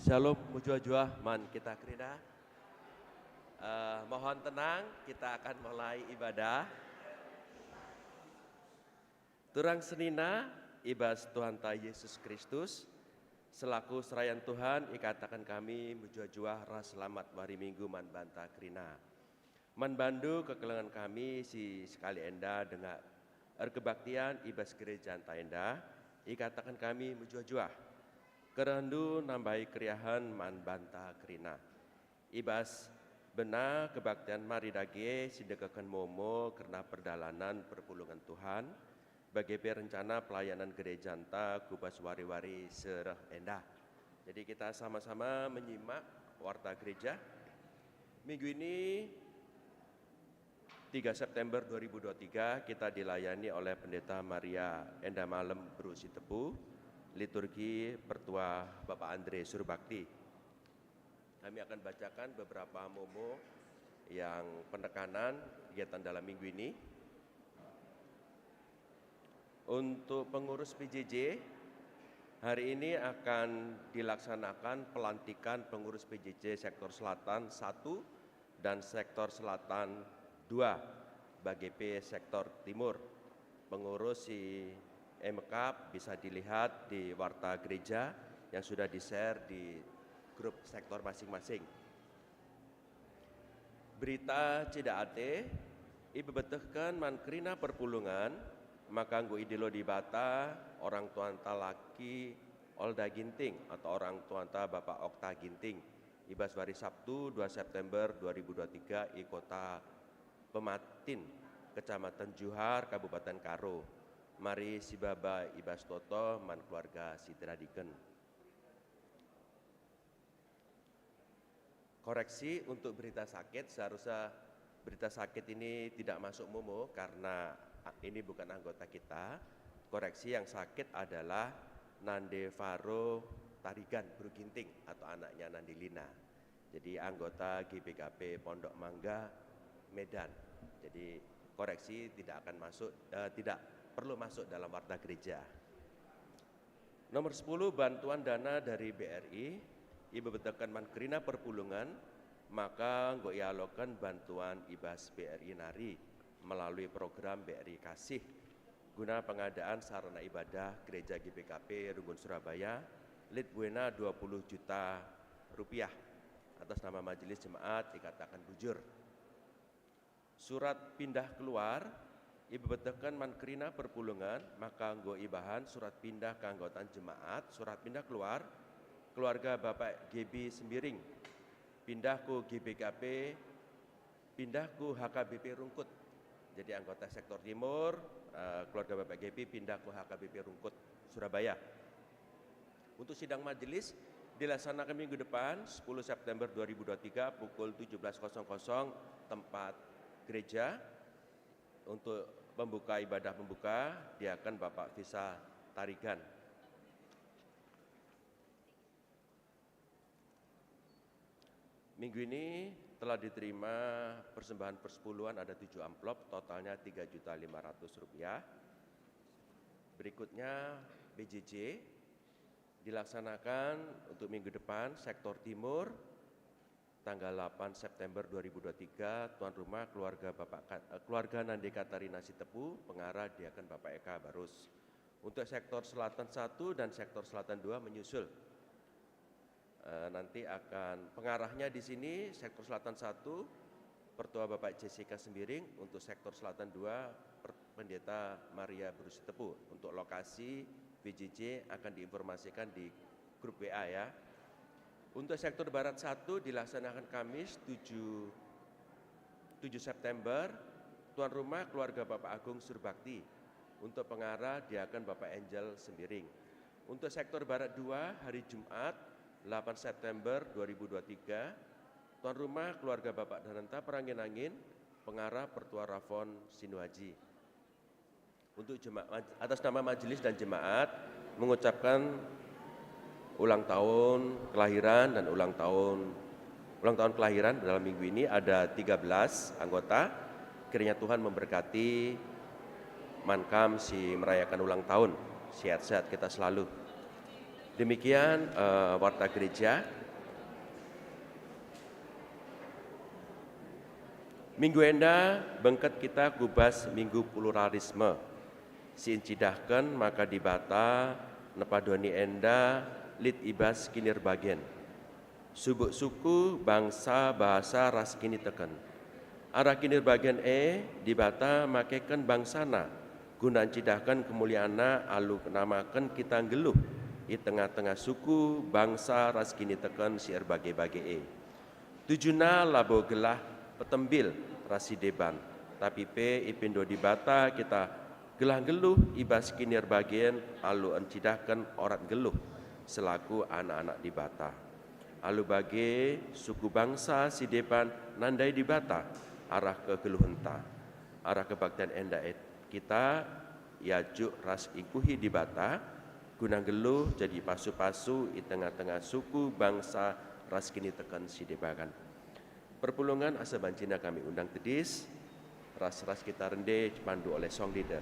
Shalom mujua-jua man kita krida. Mohon tenang, kita akan mulai ibadah. Turang senina ibas Tuhan Ta Yesus Kristus selaku serayan Tuhan ikatakan kami mujua-jua ras selamat hari Minggu man banta krina. Man bandu kekelengan kami si sekali enda dengan kebaktian ibas gereja ta enda ikatakan kami mujua-jua. Kerendu nambahi kriahan man banta krina. Ibas benar kebaktian mari dage sidegakan momo karena perdalanan perpulungan Tuhan. Bagi rencana pelayanan gereja anta kubas wari-wari serah endah. Jadi kita sama-sama menyimak warta gereja. Minggu ini 3 September 2023 kita dilayani oleh Pendeta Maria Endah Malam Berusi Tepu. Liturgi Pertua Bapak Andre Surbakti. Kami akan bacakan beberapa momo yang penekanan kegiatan dalam minggu ini. Untuk pengurus PJJ, hari ini akan dilaksanakan pelantikan pengurus PJJ sektor selatan 1 dan sektor selatan 2, BGP sektor timur. Pengurus si MK bisa dilihat di warta gereja yang sudah di-share di grup sektor masing-masing. Berita Cidade, ibu betehkan man krina perpulungan, maka nggo idilo di bata orang tuanta laki Olda Ginting atau orang tuanta Bapak Okta Ginting. Ibas hari Sabtu 2 September 2023 di kota Pematin, Kecamatan Juhar, Kabupaten Karo. Mari si baba ibas toto man keluarga si Tradiken. Koreksi untuk berita sakit, seharusnya berita sakit ini tidak masuk momo karena ini bukan anggota kita. Koreksi yang sakit adalah Nande Faro Tarigan Bruginting atau anaknya Nandilina. Jadi anggota GBKP Pondok Mangga Medan. Jadi koreksi tidak akan masuk, tidak perlu masuk dalam warta gereja. Nomor 10, bantuan dana dari BRI, ibu betulkan man krina perpulungan, maka nggo ialokan bantuan ibas BRI Nari melalui program BRI Kasih guna pengadaan sarana ibadah gereja GBKP Runggun Surabaya, Lid Buena 20 juta rupiah atas nama Majelis Jemaat dikatakan bujur. Surat pindah keluar, ibu betulkan man krina perpulungan, maka nggo ibahan surat pindah keanggotaan jemaat, surat pindah keluar, keluarga Bapak GB Sembiring, pindah ku GBKP, pindah ku HKBP Rungkut. Jadi anggota sektor timur, keluarga Bapak GB pindah ku HKBP Rungkut, Surabaya. Untuk sidang majelis dilaksanakan minggu depan 10 September 2023 pukul 17.00 tempat gereja. Untuk pembuka ibadah pembuka diakan Bapak Visa Tarigan. Minggu ini telah diterima persembahan persepuluhan ada 7 amplop, totalnya Rp3.500. Berikutnya BJJ dilaksanakan untuk minggu depan sektor timur tanggal 8 September 2023, tuan rumah keluarga Nandi Katarina Sitepu, pengarah diakan Bapak Eka Barus. Untuk sektor selatan 1 dan sektor selatan 2 menyusul. Nanti akan pengarahnya di sini sektor selatan 1 Pertua Bapak Jessica Sembiring, untuk sektor selatan 2 Pendeta Maria Berusi Tepu. Untuk lokasi BJJ akan diinformasikan di grup WA ya. Untuk sektor barat 1 dilaksanakan Kamis 7 September, tuan rumah keluarga Bapak Agung Surbakti. Untuk pengarah diakan Bapak Angel Sembiring. Untuk sektor barat 2 hari Jumat 8 September 2023, tuan rumah keluarga Bapak Dananta Perangin-Angin, pengarah Pertua Rafon Sinuaji. Untuk jemaat atas nama majelis dan jemaat mengucapkan ulang tahun kelahiran dan ulang tahun kelahiran dalam minggu ini ada 13 anggota. Kiranya Tuhan memberkati Mankam si merayakan ulang tahun. Sehat-sehat kita selalu. Demikian warta gereja. Minggu enda bengket kita kubas minggu pluralisme. Siincidahkan maka dibata nepadoni enda lit ibas kinir bagian. Subuk suku bangsa bahasa ras kini teken. Arah kinir bagian dibata makeken bangsana. Guna cidahkan kemuliaana alu namakan kita geluh. Di tengah-tengah suku bangsa ras kini teken siar bage-bage Tujuna labo gelah petembil rasi deban. Tapi ipindo dibata kita gelah geluh ibas kinir bagian alu encidahkan orang geluh selaku anak-anak di bata. Alu bage suku bangsa si depan nandai di bata arah ke geluh enta. Arah kebaktian enda kita yajuk ras ikuhi di bata guna geluh jadi pasu-pasu di tengah-tengah suku bangsa ras kini tekan si debakan. Perpulungan asa bancina kami undang tedis. Ras-ras kita rende dipandu oleh song leader.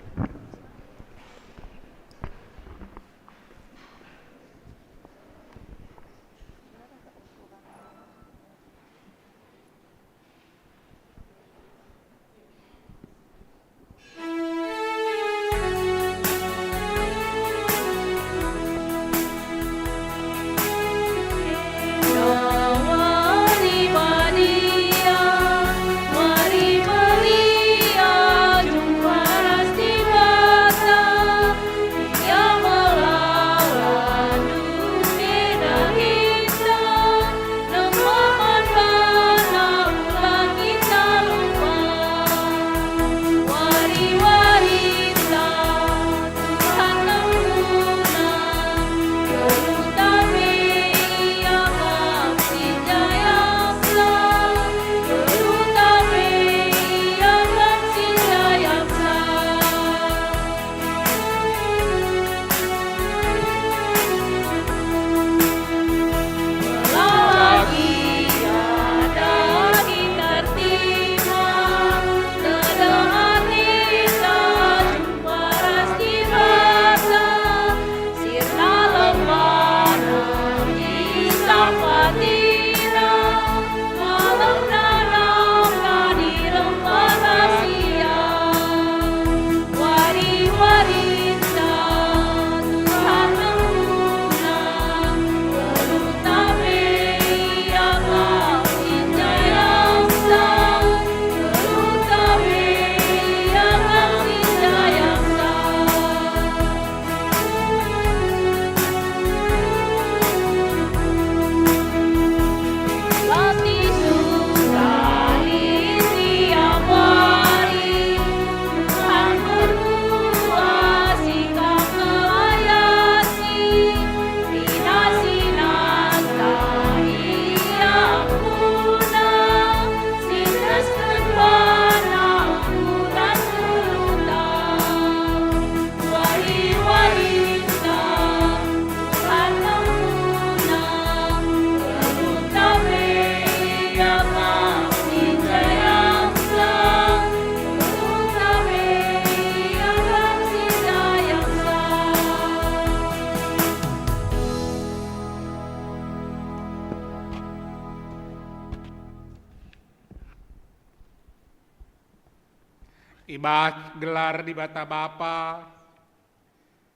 Ibas gelar di bata bapa,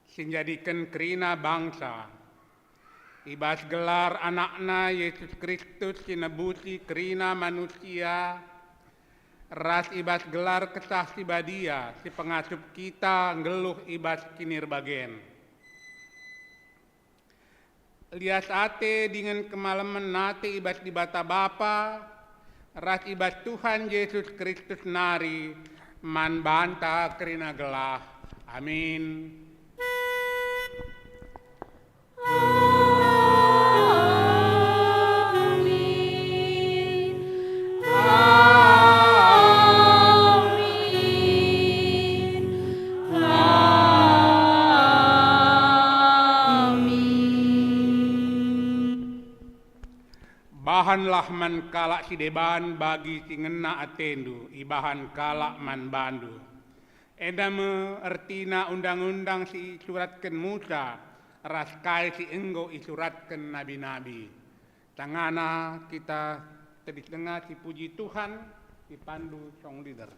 sinjadikan kerina bangsa. Ibas gelar anakna Yesus Kristus sinebusi kerina manusia. Ras ibas gelar kesah si badia, si pengasup kita ngeluh ibas kinir bagen. Lias ate dengan kemalaman nate ibas di bata bapa, ras ibas Tuhan Yesus Kristus nari, man banta kerina gelah. Amin. Bahanlah man kalak si deban bagi si ngena atendu, ibahan kalak man bandu. Edame ertina undang-undang si suratkan Musa, raskai si enggo isuratkan nabi-nabi. Tangana kita tadi dengar si puji Tuhan, dipandu song leader.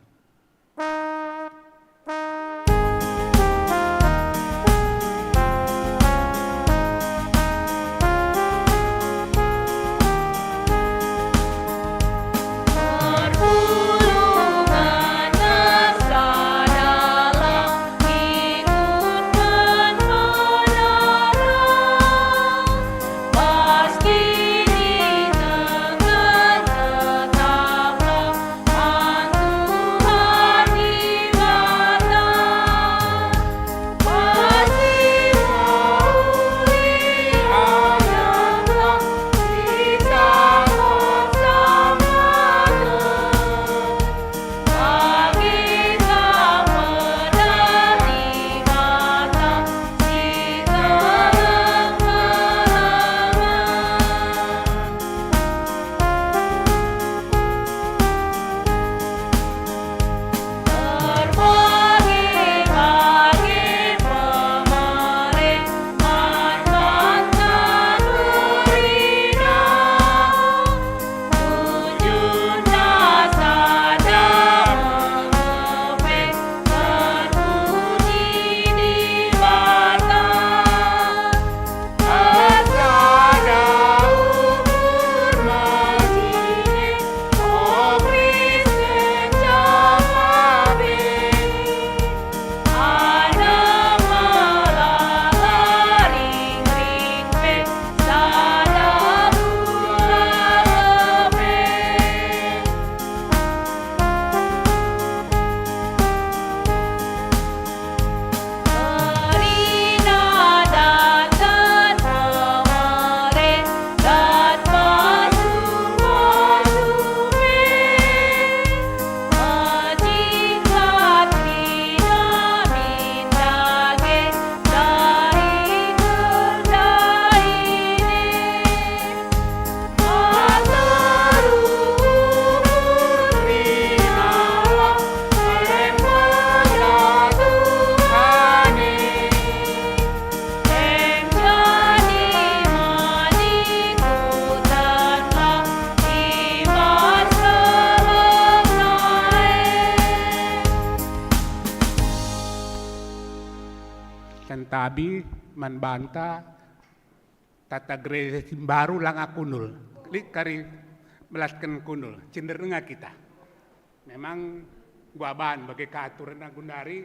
Tabi man banta tata gereja baru lang akunul lik kari belaskan kunul cenderung kita memang gua ban bagi keaturan agundari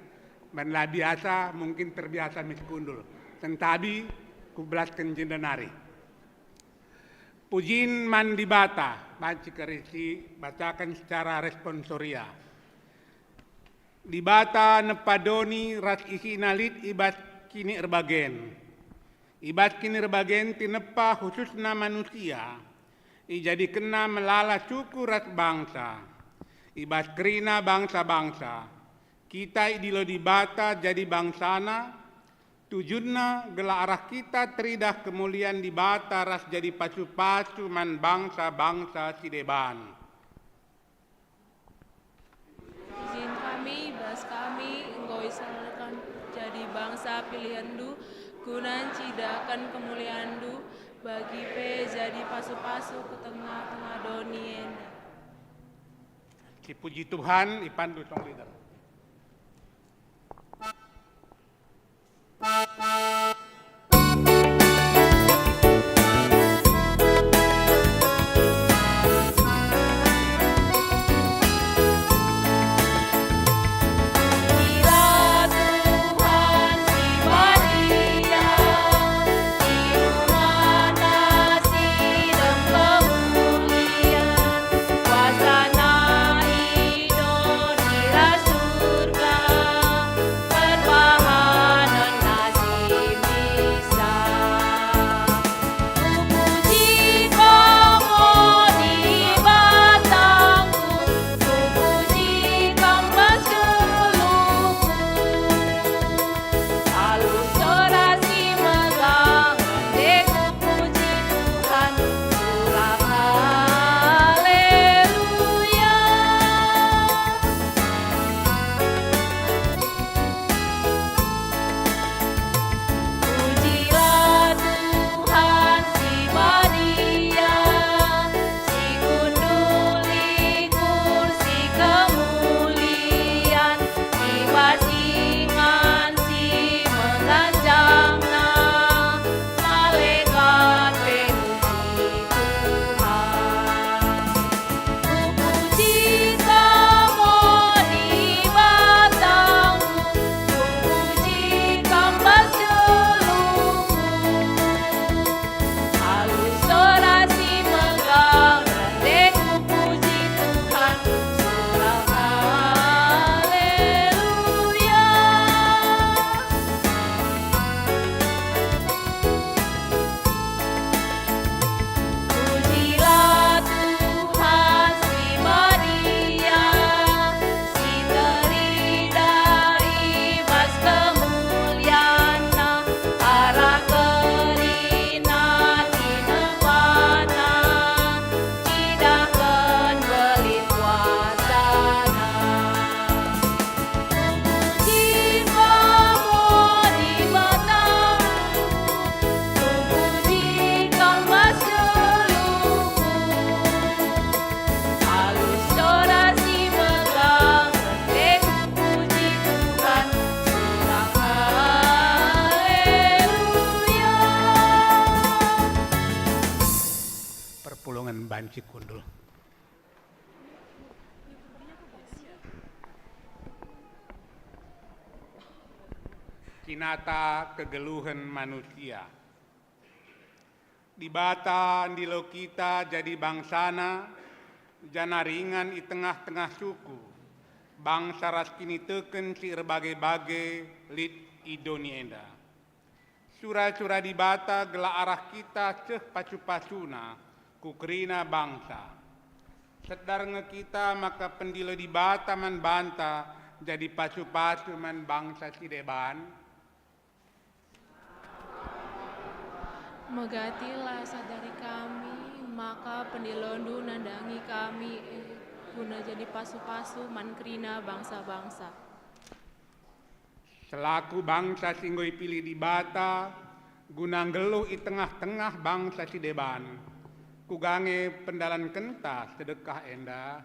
man lah biasa mungkin terbiasa miskundul tentabi ku belaskan jendanari pujin man dibata banci kerisi bacakan secara responsoria dibata nepadoni ras isi nalit ibat kini erbagen. Ibat kini erbagen tinepa khususna manusia. Jadi kena melala suku ras bangsa. Ibat kerina bangsa-bangsa. Kita idilo dibata jadi bangsana. Tujunna gela arah kita teridah kemuliaan dibata ras jadi pasu-pasu man bangsa-bangsa sideban. Izin kami, bas kami, engkau isalakan jadi bangsa pilihandu, gunan cidakan kemuliaandu, bagi pe jadi pasu-pasu ke tengah-tengah donien. Puji Tuhan, ipandu song leader. Wasana Indonesia kinata kegeluhan manusia. Di bata ndilo kita jadi bangsana, jana ringan i tengah-tengah suku, bangsa ras kini teken si berbagai-bagai lit idonienda. Sura-sura di bata gela arah kita ceh pacu-pacuna, kukrina bangsa. Sedar nge kita maka pendilo di bata man banta, jadi pacu-pacu man bangsa si deban. Megatilah sadari kami, maka pendilondu nandangi kami, guna jadi pasu-pasu mankrina bangsa-bangsa. Selaku bangsa singgoi pilih di bata, guna geluh i tengah-tengah bangsa si deban. Kugange pendalan kenta sedekah enda.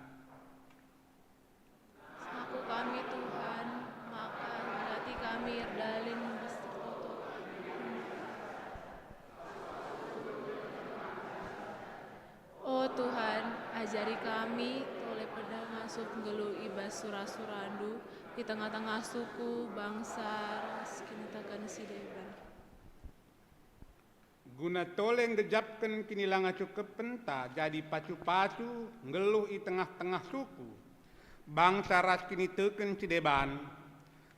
Aku kami Tuhan, maka berarti kami erdalin beserta. Oh Tuhan, ajari kami oleh pedang ngasup ngelu ibas surasurandu di tengah-tengah suku bangsa ras kinitakan si deban. Guna toleng gejapkan kini langa cukup penta jadi pacu-pacu ngeluh i tengah-tengah suku. Bangsa ras kini teken cideban.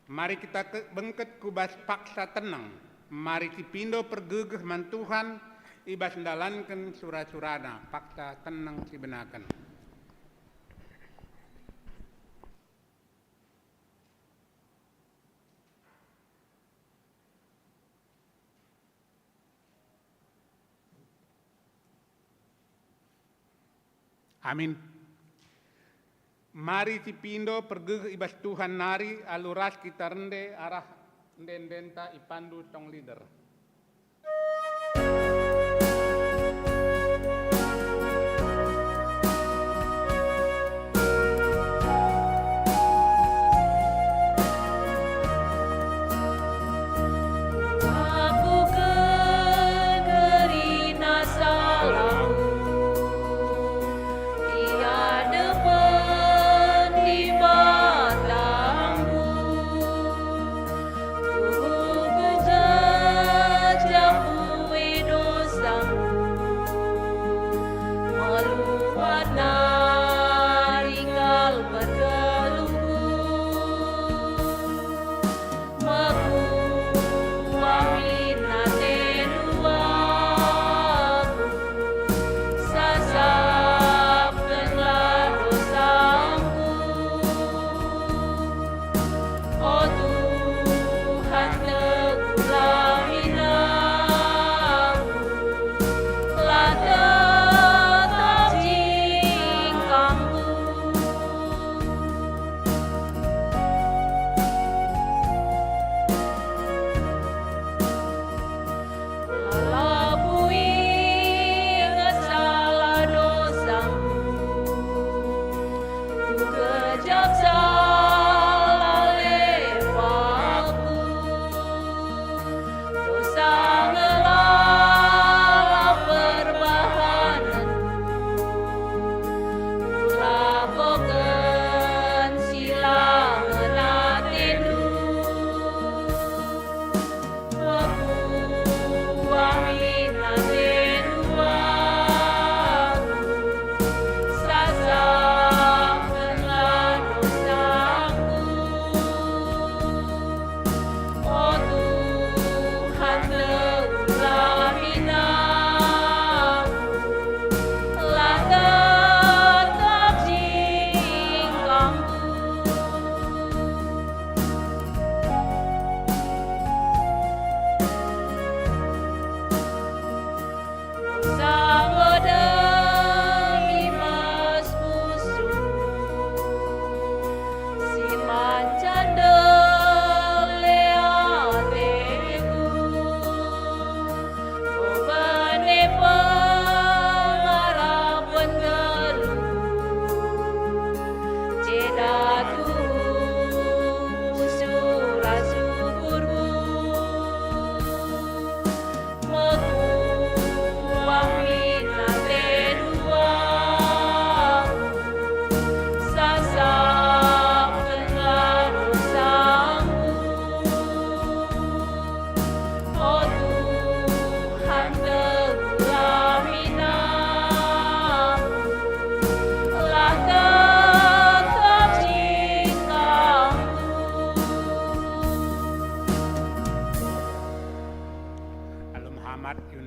Mari kita bengket kubas paksa tenang. Mari cipindo pergegeh mantuhan ibas ndalankan surat-surana paksa tenang cibenakan. Amin. Mari cipindo pergegeh ibas Tuhan nari aluras kita rende arah ndendenta ipandu tong leader. Ku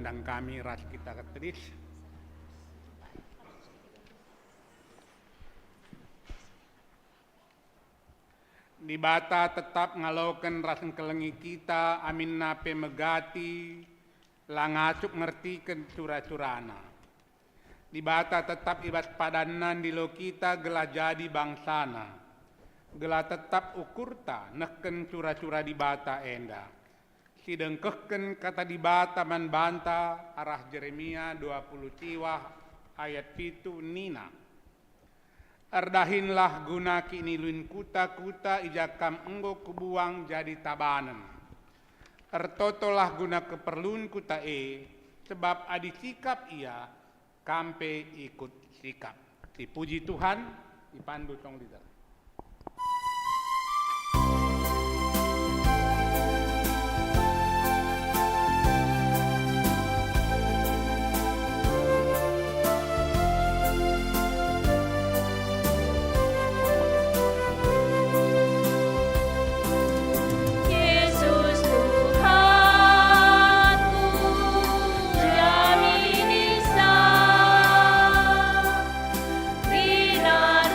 undang kami ras kita keteris. Di bata tetap ngalaukan rasen kelengi kita, amin nape megati, langacuk ngertikan cura-curana. Di bata tetap ibas padanan di lo kita gelah jadi bangsana. Gelah tetap ukurta neken cura-cura di bata enda. Sidengkehken kata di bata man banta arah Jeremia 20 tiwah ayat 7 nina. Erdahinlah guna kini luin kuta-kuta ijakam enggo kubuang jadi tabanan. Ertotolah guna keperluan kuta sebab adi sikap ia kampe ikut sikap. Dipuji Tuhan, dipandu tong lider.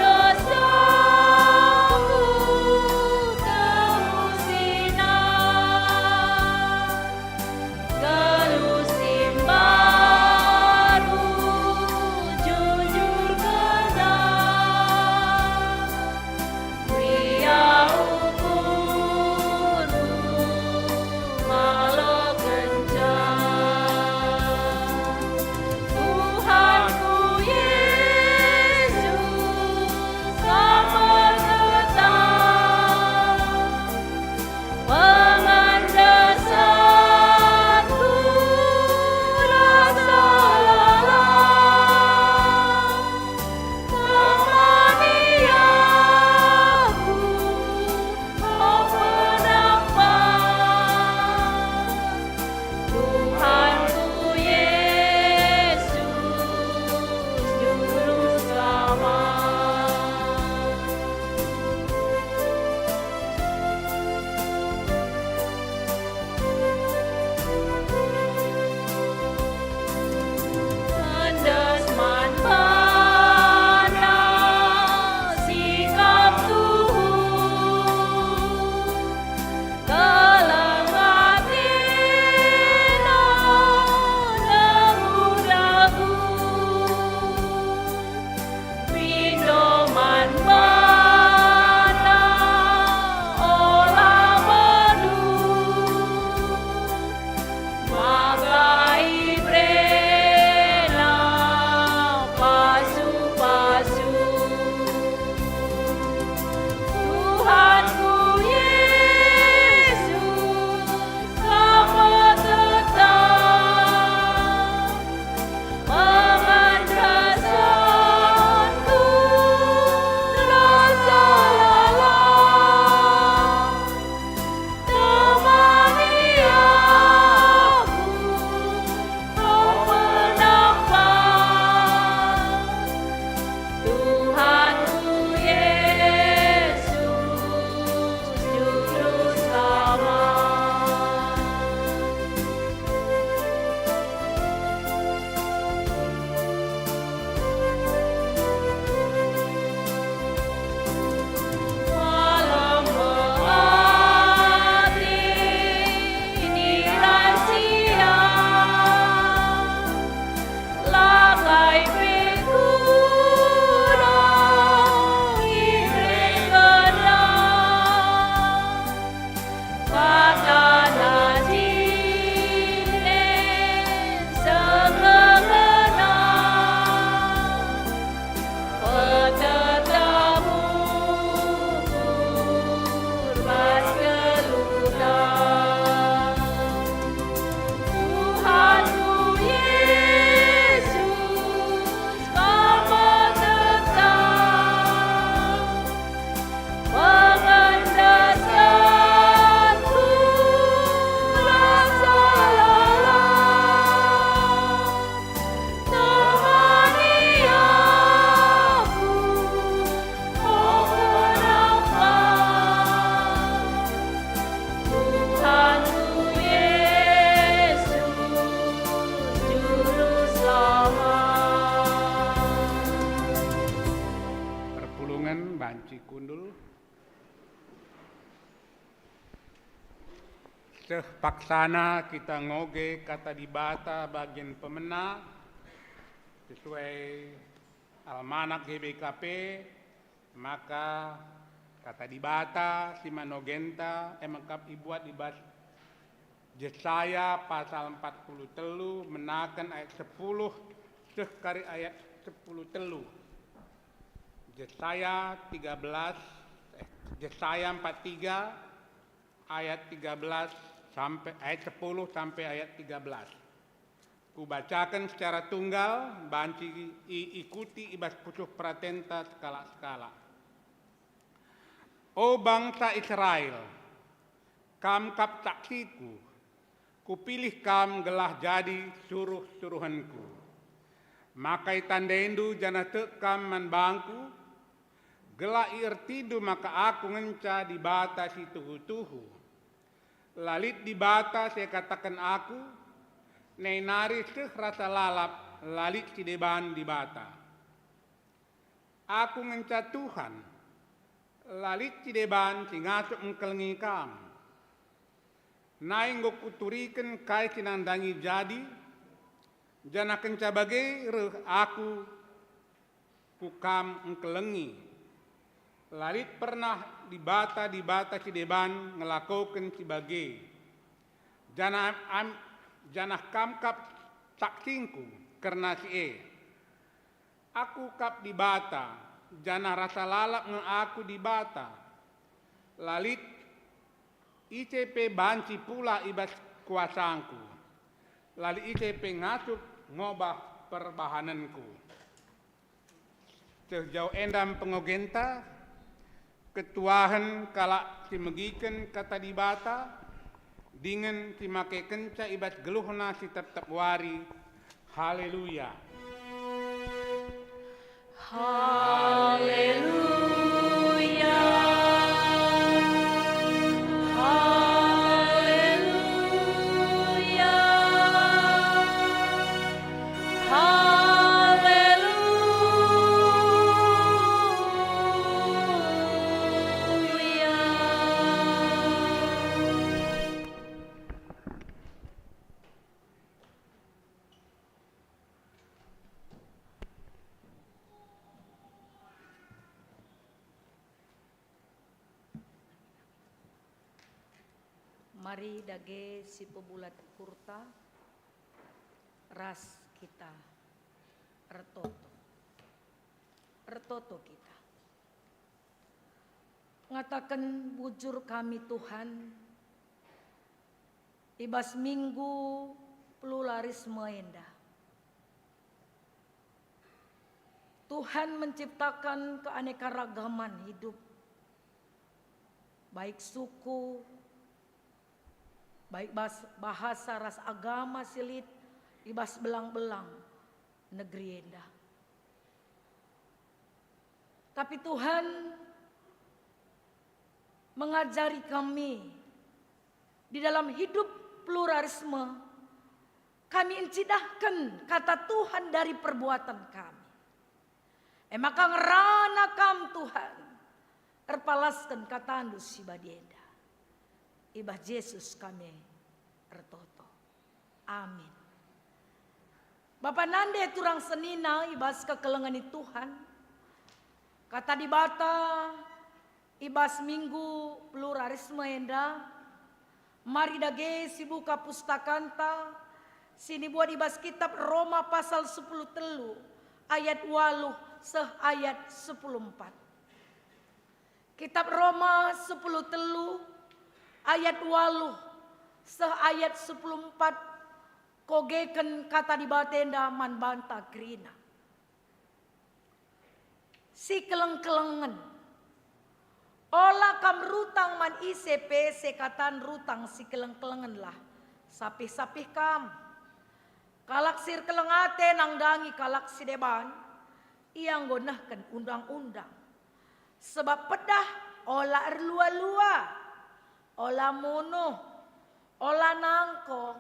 Dosa Seh paksana kita ngoge kata dibata bagian pemena sesuai almanak GBKP, maka kata dibata simanogenta emangkap ibuat ibas Yesaya pasal 43 menakan ayat 10 sekali ayat 10 telu. Yesaya 43 ayat 13 sampai ayat 10 sampai ayat 13. Kubacakan secara tunggal, banci ikuti ibas pucuk pratenta skala-skala. O bangsa Israel, kam kap saksiku, kupilih kam gelah jadi suruh-suruhanku. Makai tandeindu jana tekam man bangku, gelah irtidu maka aku ngenca di bata si tuhu-tuhu. Lalit di bata saya katakan aku, nari seh rasa lalap, lalit si deban di bata. Aku ngenca Tuhan, lalit si deban si ngasuk engkelngi kam. Naing gok uturiken kai sinandangi jadi, jana kenca bagai reh aku kukam engkelengi. Lalit pernah di bata si deban ngelakukan si bagai. Jana kam kap saksingku karena si Aku kap di bata, jana rasa lalap nge aku di bata. Lalit ICP banci pula ibas kuasangku. Lalu ICP ngasuk ngobah perbahananku. Sejauh endam pengogenta, ketuahan kalak simegiken kata dibata, dengan simake kenca ibas geluhna si tetap wari. Haleluya. Haleluya. Mari dage si pebulat kurta ras kita ertoto kita ngatakan bujur kami Tuhan ibas minggu pluralisme endah. Tuhan menciptakan keanekaragaman hidup, baik suku, baik bahasa, ras, agama, silit, ibas belang-belang negeri endah. Tapi Tuhan mengajari kami di dalam hidup pluralisme, kami encidahkan kata Tuhan dari perbuatan kami. Maka ngerana kam Tuhan, erpalaskan kata andus si badienda. Ibah Yesus kami ertoto. Amin. Bapak nande turang senina ibas kekelengan Tuhan. Kata di bata ibas minggu pluralisme enda. Mari dage si buka pustakanta. Sini buat ibas kitab Roma pasal 10 telu. Ayat 8 seh ayat 10:4. Kitab Roma 10 telu. Ayat 8 seh ayat 10:4 kogeken kata di batenda man banta krina. Si keleng-kelengen ola kam rutang man ICP sekatan rutang si keleng-kelengen lah. Sapih-sapih kam. Kalaksir kelengate nangdangi kalaksi deban. Yang gonahkan undang-undang. Sebab pedah ola erlua-lua. Ola mono, ola nangkong,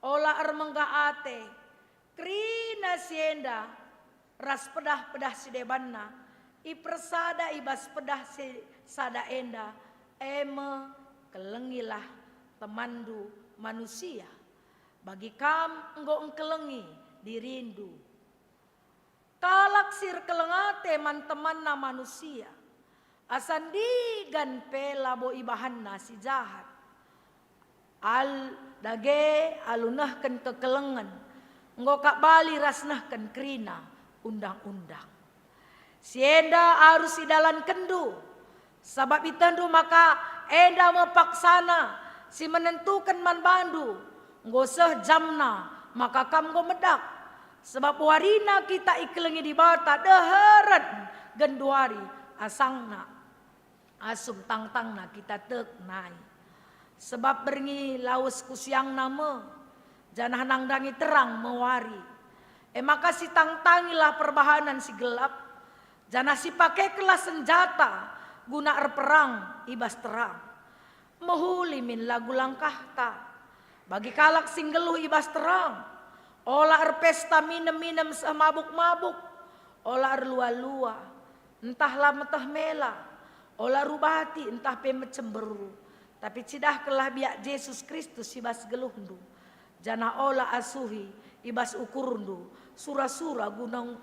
ola ermenggaate, krina sienda, ras pedah-pedah si debanna, ipersada ibas pedah si sada enda, eme kelengilah temandu manusia. Bagi kam enggo engkelengi dirindu. Kalak sir kelengate man temanna manusia. Asandi gan pela bo ibahanna si jahat. Al dage alunahkan kekelengan. Enggo kak bali rasnahkan kerina undang-undang. Sienda harus idalan kendu. Sabab itandu maka enda mepaksana si menentukan man bandu. Enggo seh jamna maka kam go medak. Sebab warina kita iklengi di bata deheret genduari asangna. Asum tang-tangna kita tek nai. Sebab berngi laus kusiang nama. Janah nangdangi terang mewari. Maka si tang-tangilah perbahanan si gelap. Janah si pakai kelas senjata. Guna perang ibas terang. Mehuli min lagu langkah ta. Bagi kalak singgeluh ibas terang. Olah pesta minem-minem semabuk-mabuk. Olah lua-lua. Entahlah metah mela. Olah rubati entah pemet cemberu. Tapi cidah kelah biak Yesus Kristus ibas geluhndu. Jana olah asuhi ibas ukurundu. Sura-sura gunung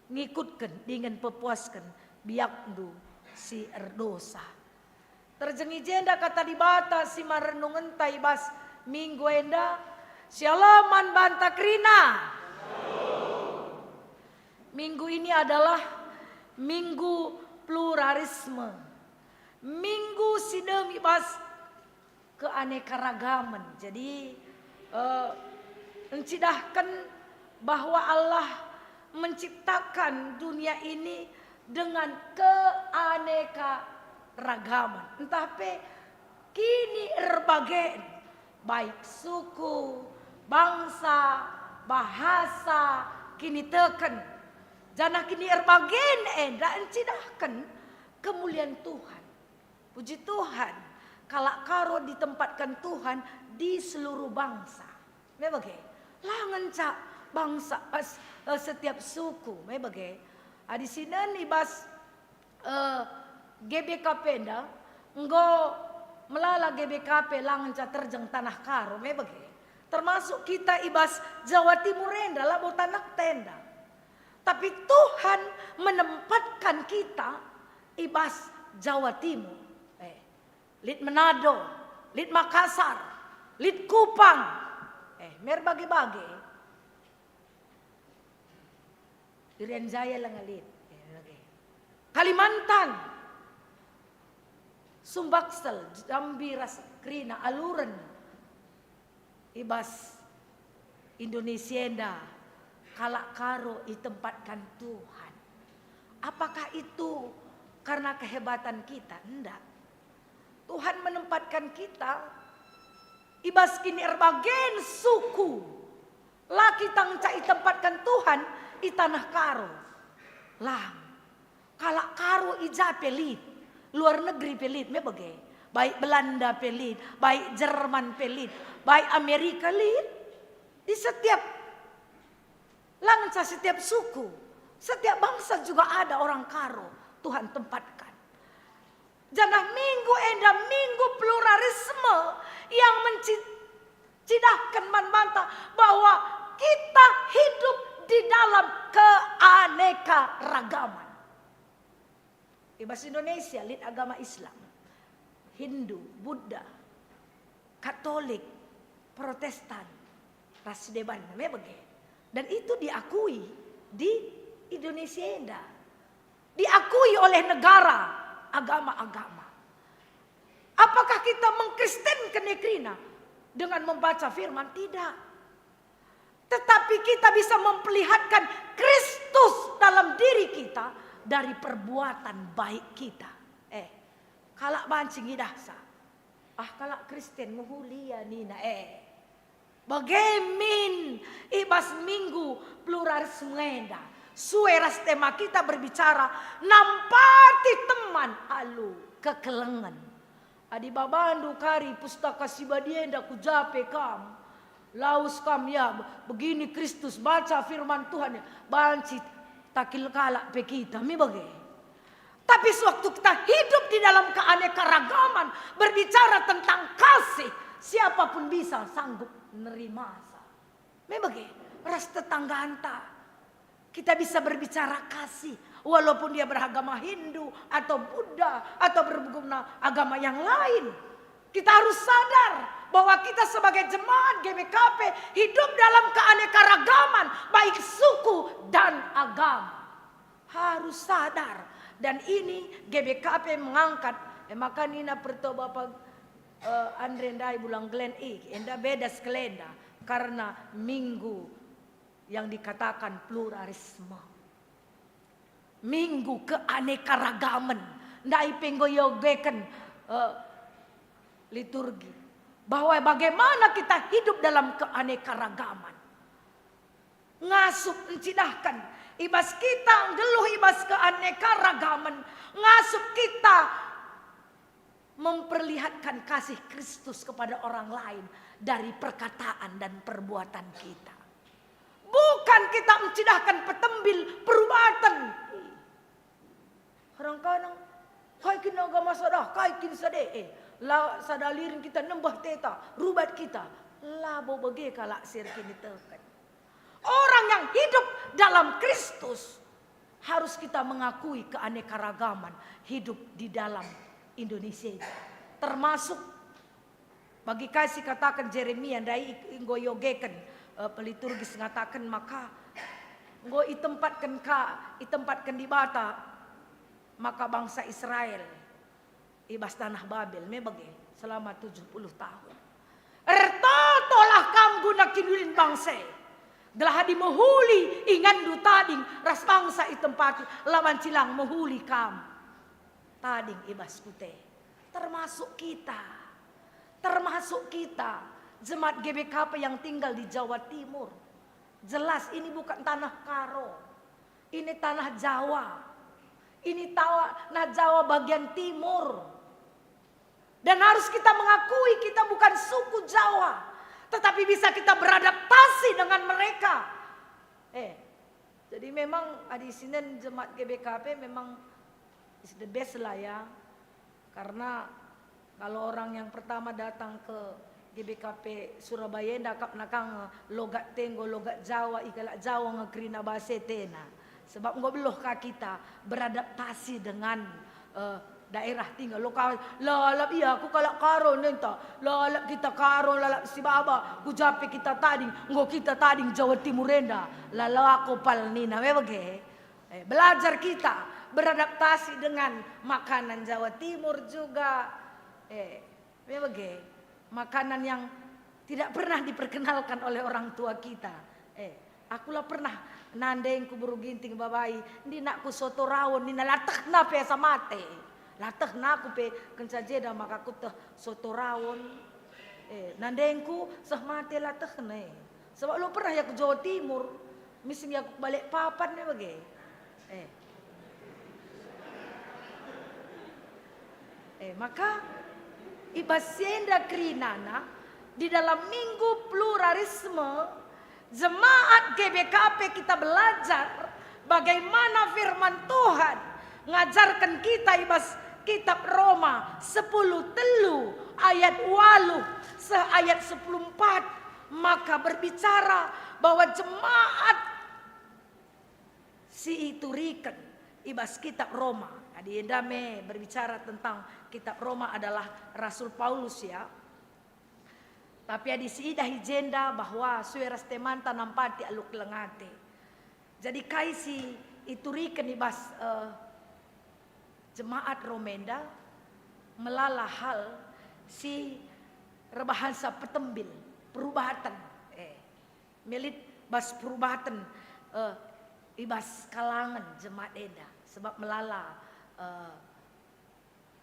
ngikutkan dengan pepuaskan biakndu si erdosa. Terjengi jenda kata di bata si marenung entai ibas minggu enda. Sialaman banta krina. Minggu ini adalah minggu pluralisme. Minggu sidem ibas keanekaragaman. Jadi mencidahkan bahwa Allah menciptakan dunia ini dengan keanekaragaman. Entah kini erbagai baik suku, bangsa, bahasa kini teken. Janah kini erbagen enda encidahkan kemuliaan Tuhan. Puji Tuhan, kalak karo ditempatkan Tuhan di seluruh bangsa. Memang langan cak bangsa setiap suku. Memang di sini nih bas GBK Penda enggo melala GBKP langan cak terjeng tanah karo. Memang termasuk kita ibas Jawa Timur enda lah bo tanah tenda. Tapi Tuhan menempatkan kita ibas Jawa Timur. Lid Manado, lid Makassar, lid Kupang. Mer bagi-bagi. Irian Jaya lang lid. Kalimantan. Sumbaksel, Jambi, Krina, Aluran. Ibas Indonesia enda. Kalak karo ditempatkan Tuhan. Apakah itu karena kehebatan kita? Enggak. Tuhan menempatkan kita ibas kini erbagen suku. Laki tangca ditempatkan Tuhan di tanah karo. Lang. Kalak karo ija pelit. Luar negeri pelit. Baik Belanda pelit. Baik Jerman pelit. Baik Amerika pelit. Di setiap suku. Setiap bangsa juga ada orang karo. Tuhan tempatkan. Jangan minggu enda minggu pluralisme yang mencidahkan manbanta bahwa kita hidup di dalam keanekaragaman. Ibas Indonesia lid agama Islam, Hindu, Buddha, Katolik, Protestan, ras deban dan itu diakui di Indonesia enda. Diakui oleh negara agama-agama. Apakah kita mengkristenkan negrina dengan membaca firman? Tidak. Tetapi kita bisa memperlihatkan Kristus dalam diri kita dari perbuatan baik kita. Kalak bancing idahsa. Kalak Kristen muhulia nina. Bagaimana ibas minggu pluralisme enda. Sueras tema kita berbicara nampati teman alu kekelengan. Adi babandu kari pustaka sibadienda kujape kam. Laus kam ya begini Kristus baca firman Tuhan ya. Banci takil kalak pe kita mi bagai. Tapi sewaktu kita hidup di dalam keanekaragaman berbicara tentang kasih, si Anda pun bisa sanggup nerima. Memang ras tetangga anta. Kita bisa berbicara kasih. Walaupun dia beragama Hindu atau Buddha atau berguna agama yang lain. Kita harus sadar bahwa kita sebagai jemaat GBKP hidup dalam keanekaragaman baik suku dan agama. Harus sadar. Dan ini GBKP mengangkat. Maka Nina perto Bapak Andre Ndai bulang Glen enda beda skelenda. Karena minggu yang dikatakan pluralisme. Minggu keanekaragaman. Ndai penggoyogeken liturgi. Bahwa bagaimana kita hidup dalam keanekaragaman. Ngasup mencidahkan. Ibas kita geluh ibas keanekaragaman. Ngasup kita memperlihatkan kasih Kristus kepada orang lain. Dari perkataan dan perbuatan kita. Bukan kita mencidahkan petembil perubatan. Kadang-kadang kaikin agama sadah, kaikin sade. La sadalirin kita nembah teta, rubat kita. Labo bagi kalak sir kini tekan. Orang yang hidup dalam Kristus harus kita mengakui keanekaragaman hidup di dalam Indonesia itu. Termasuk bagi kasih katakan Jeremia dai ngoyogeken peliturgis ngatakan maka ngo itempatkan di bata maka bangsa Israel ibas tanah Babel mebage selama 70 tahun. Ertotolah kam guna kinulin bangsa. Gelah di mohuli ingan du tading ras bangsa itempati lawan cilang mohuli kam. Tading ibas kute. Termasuk kita jemaat GBKP yang tinggal di Jawa Timur. Jelas ini bukan tanah Karo. Ini tanah Jawa. Ini tanah Jawa bagian timur. Dan harus kita mengakui kita bukan suku Jawa. Tetapi bisa kita beradaptasi dengan mereka. Jadi memang di sini jemaat GBKP memang is the best lah ya. Karena kalau orang yang pertama datang ke GBKP Surabaya nakang logat tenggo logat Jawa ikalak Jawa ngekrina bahasa tena. Sebab ngobeloh kita beradaptasi dengan daerah tinggal lokal. Lalap iya aku kalak karo nenta. Lalap kita karo lalap si baba. Ku jape kita tading ngo kita tading Jawa Timurenda. Lalako pal nina mebage. Belajar kita beradaptasi dengan makanan Jawa Timur juga. Memang makanan yang tidak pernah diperkenalkan oleh orang tua kita. Akulah pernah nandeng ku buru ginting babai, di nak ku soto rawon, di nalatah na pe samate, latah na ku pe kencajeda maka ku teh soto rawon. Nandeng ku sah mate latah na. Sebab lo pernah ya ke Jawa Timur, misi ya ku balik papan ne bage. Maka ibasenda krinana di dalam minggu pluralisme jemaat GBKP kita belajar bagaimana firman Tuhan ngajarkan kita ibas kitab Roma 10 telu ayat 8 ayat 14 maka berbicara bahwa jemaat si iturikan ibas kitab Roma. Adi endame berbicara tentang kitab Roma adalah Rasul Paulus ya. Tapi adi siidah hijenda bahwa sueras temanta nampati aluk lengate. Jadi kaisi iturikan ibas jemaat Romenda melala hal si rebahansa petembil perubatan. Melit bas perubatan ibas kalangan jemaat eda sebab melala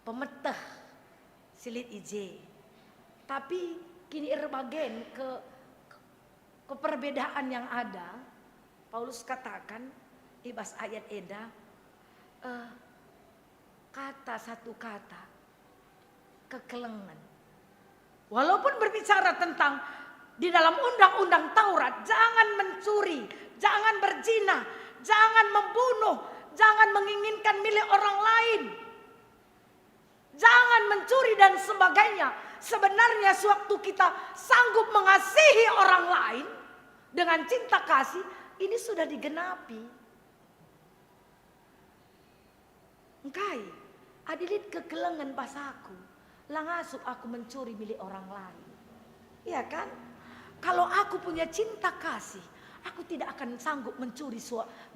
pemetah silit ije. Tapi kini erbagen ke perbedaan yang ada. Paulus katakan ibas ayat eda kata satu kata kekelengan. Walaupun berbicara tentang di dalam undang-undang Taurat jangan mencuri, jangan berzina, jangan membunuh, jangan menginginkan milik orang lain. Jangan mencuri dan sebagainya. sebenarnya sewaktu kita sanggup mengasihi orang lain dengan cinta kasih, ini sudah digenapi. Engkai, adilit kekelengan pasaku, langasuk aku mencuri milik orang lain. Iya kan? Kalau aku punya cinta kasih, aku tidak akan sanggup mencuri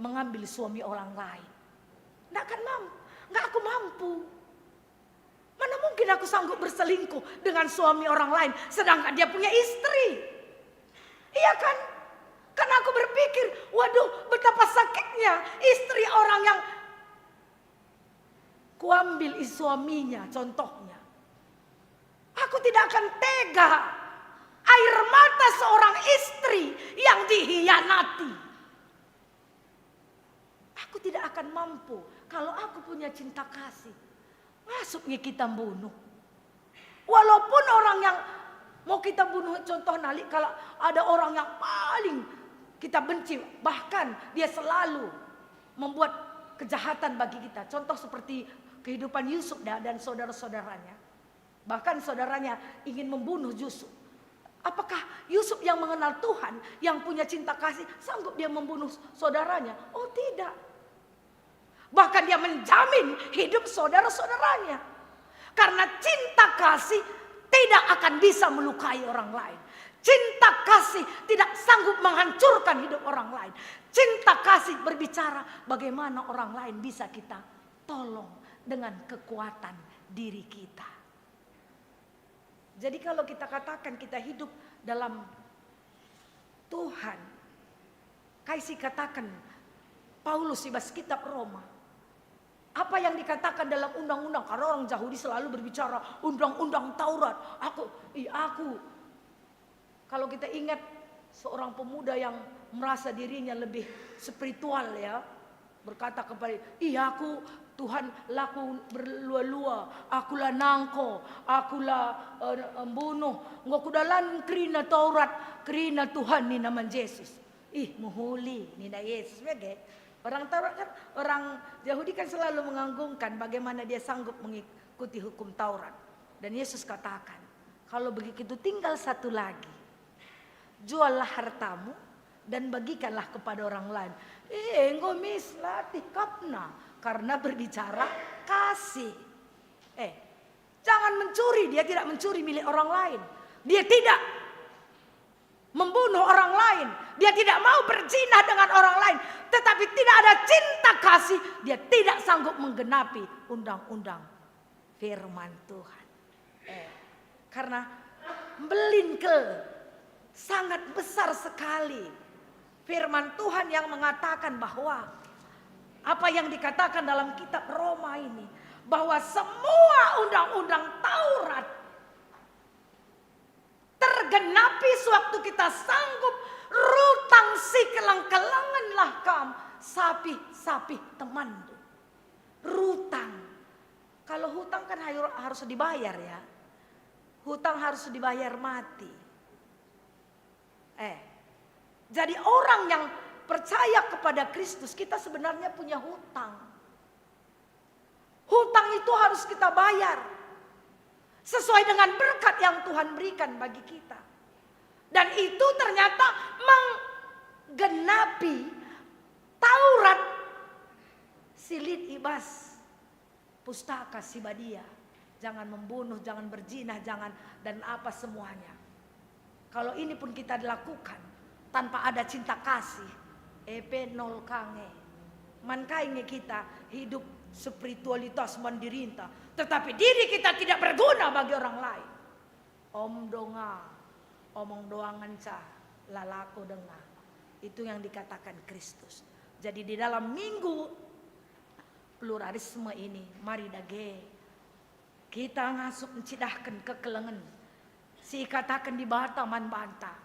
mengambil suami orang lain. Nggak akan mampu, nggak aku mampu. Mana mungkin aku sanggup berselingkuh dengan suami orang lain, sedangkan dia punya istri. Iya kan? Karena aku berpikir, waduh betapa sakitnya istri orang yang kuambil suaminya, contohnya. Aku tidak akan tega air mata seorang istri yang dihianati. Aku tidak akan mampu kalau aku punya cinta kasih. Masuknya kita bunuh. Walaupun orang yang mau kita bunuh, contoh nalik kalau ada orang yang paling kita benci, bahkan dia selalu membuat kejahatan bagi kita. Contoh seperti kehidupan Yusuf dan saudara-saudaranya. Bahkan saudaranya ingin membunuh Yusuf. Apakah Yusuf yang mengenal Tuhan, yang punya cinta kasih, sanggup dia membunuh saudaranya? Oh tidak. Bahkan dia menjamin hidup saudara-saudaranya. Karena cinta kasih tidak akan bisa melukai orang lain. Cinta kasih tidak sanggup menghancurkan hidup orang lain. Cinta kasih berbicara bagaimana orang lain bisa kita tolong dengan kekuatan diri kita. Jadi kalau kita katakan kita hidup dalam Tuhan, Kaisi katakan Paulus ibas kitab Roma. Apa yang dikatakan dalam undang-undang, karena orang Yahudi selalu berbicara undang-undang Taurat. Aku. Kalau kita ingat seorang pemuda yang merasa dirinya lebih spiritual ya, berkata kepada aku Tuhan laku berlua-lua, akulah nangko, akulah membunuh, ngaku dalam kerina Taurat, kerina Tuhan ni nama Yesus. Muhuli ni na Yesus bege. Orang Taurat kan, orang Yahudi kan selalu menganggungkan bagaimana dia sanggup mengikuti hukum Taurat. Dan Yesus katakan, kalau begitu tinggal satu lagi, juallah hartamu dan bagikanlah kepada orang lain. Ngomis latih kapna, karena berbicara kasih. Jangan mencuri, dia tidak mencuri milik orang lain. Dia tidak membunuh orang lain. Dia tidak mau berzina dengan orang lain. Tetapi tidak ada cinta kasih, dia tidak sanggup menggenapi undang-undang firman Tuhan. Karena belingkel sangat besar sekali firman Tuhan yang mengatakan bahwa apa yang dikatakan dalam kitab Roma ini, bahwa semua undang-undang Taurat tergenapi sewaktu kita sanggup rutang si kelang-kelanganlah kam sapi teman. Rutang. Kalau hutang kan harus dibayar ya. Hutang harus dibayar mati. Jadi orang yang percaya kepada Kristus, kita sebenarnya punya hutang. Hutang itu harus kita bayar sesuai dengan berkat yang Tuhan berikan bagi kita. Dan itu ternyata menggenapi Taurat silid ibas pustaka sibadia. Jangan membunuh, jangan berzina, jangan dan apa semuanya. Kalau ini pun kita lakukan tanpa ada cinta kasih, nol kange. Mankainya kita hidup spiritualitas mandirinta, tetapi diri kita tidak berguna bagi orang lain. Omong doangan cah, lalako dengar. Itu yang dikatakan Kristus. Jadi di dalam minggu pluralisme ini, mari dage kita ngasup mencidahkan kekelengan. Si katakan di bata man banta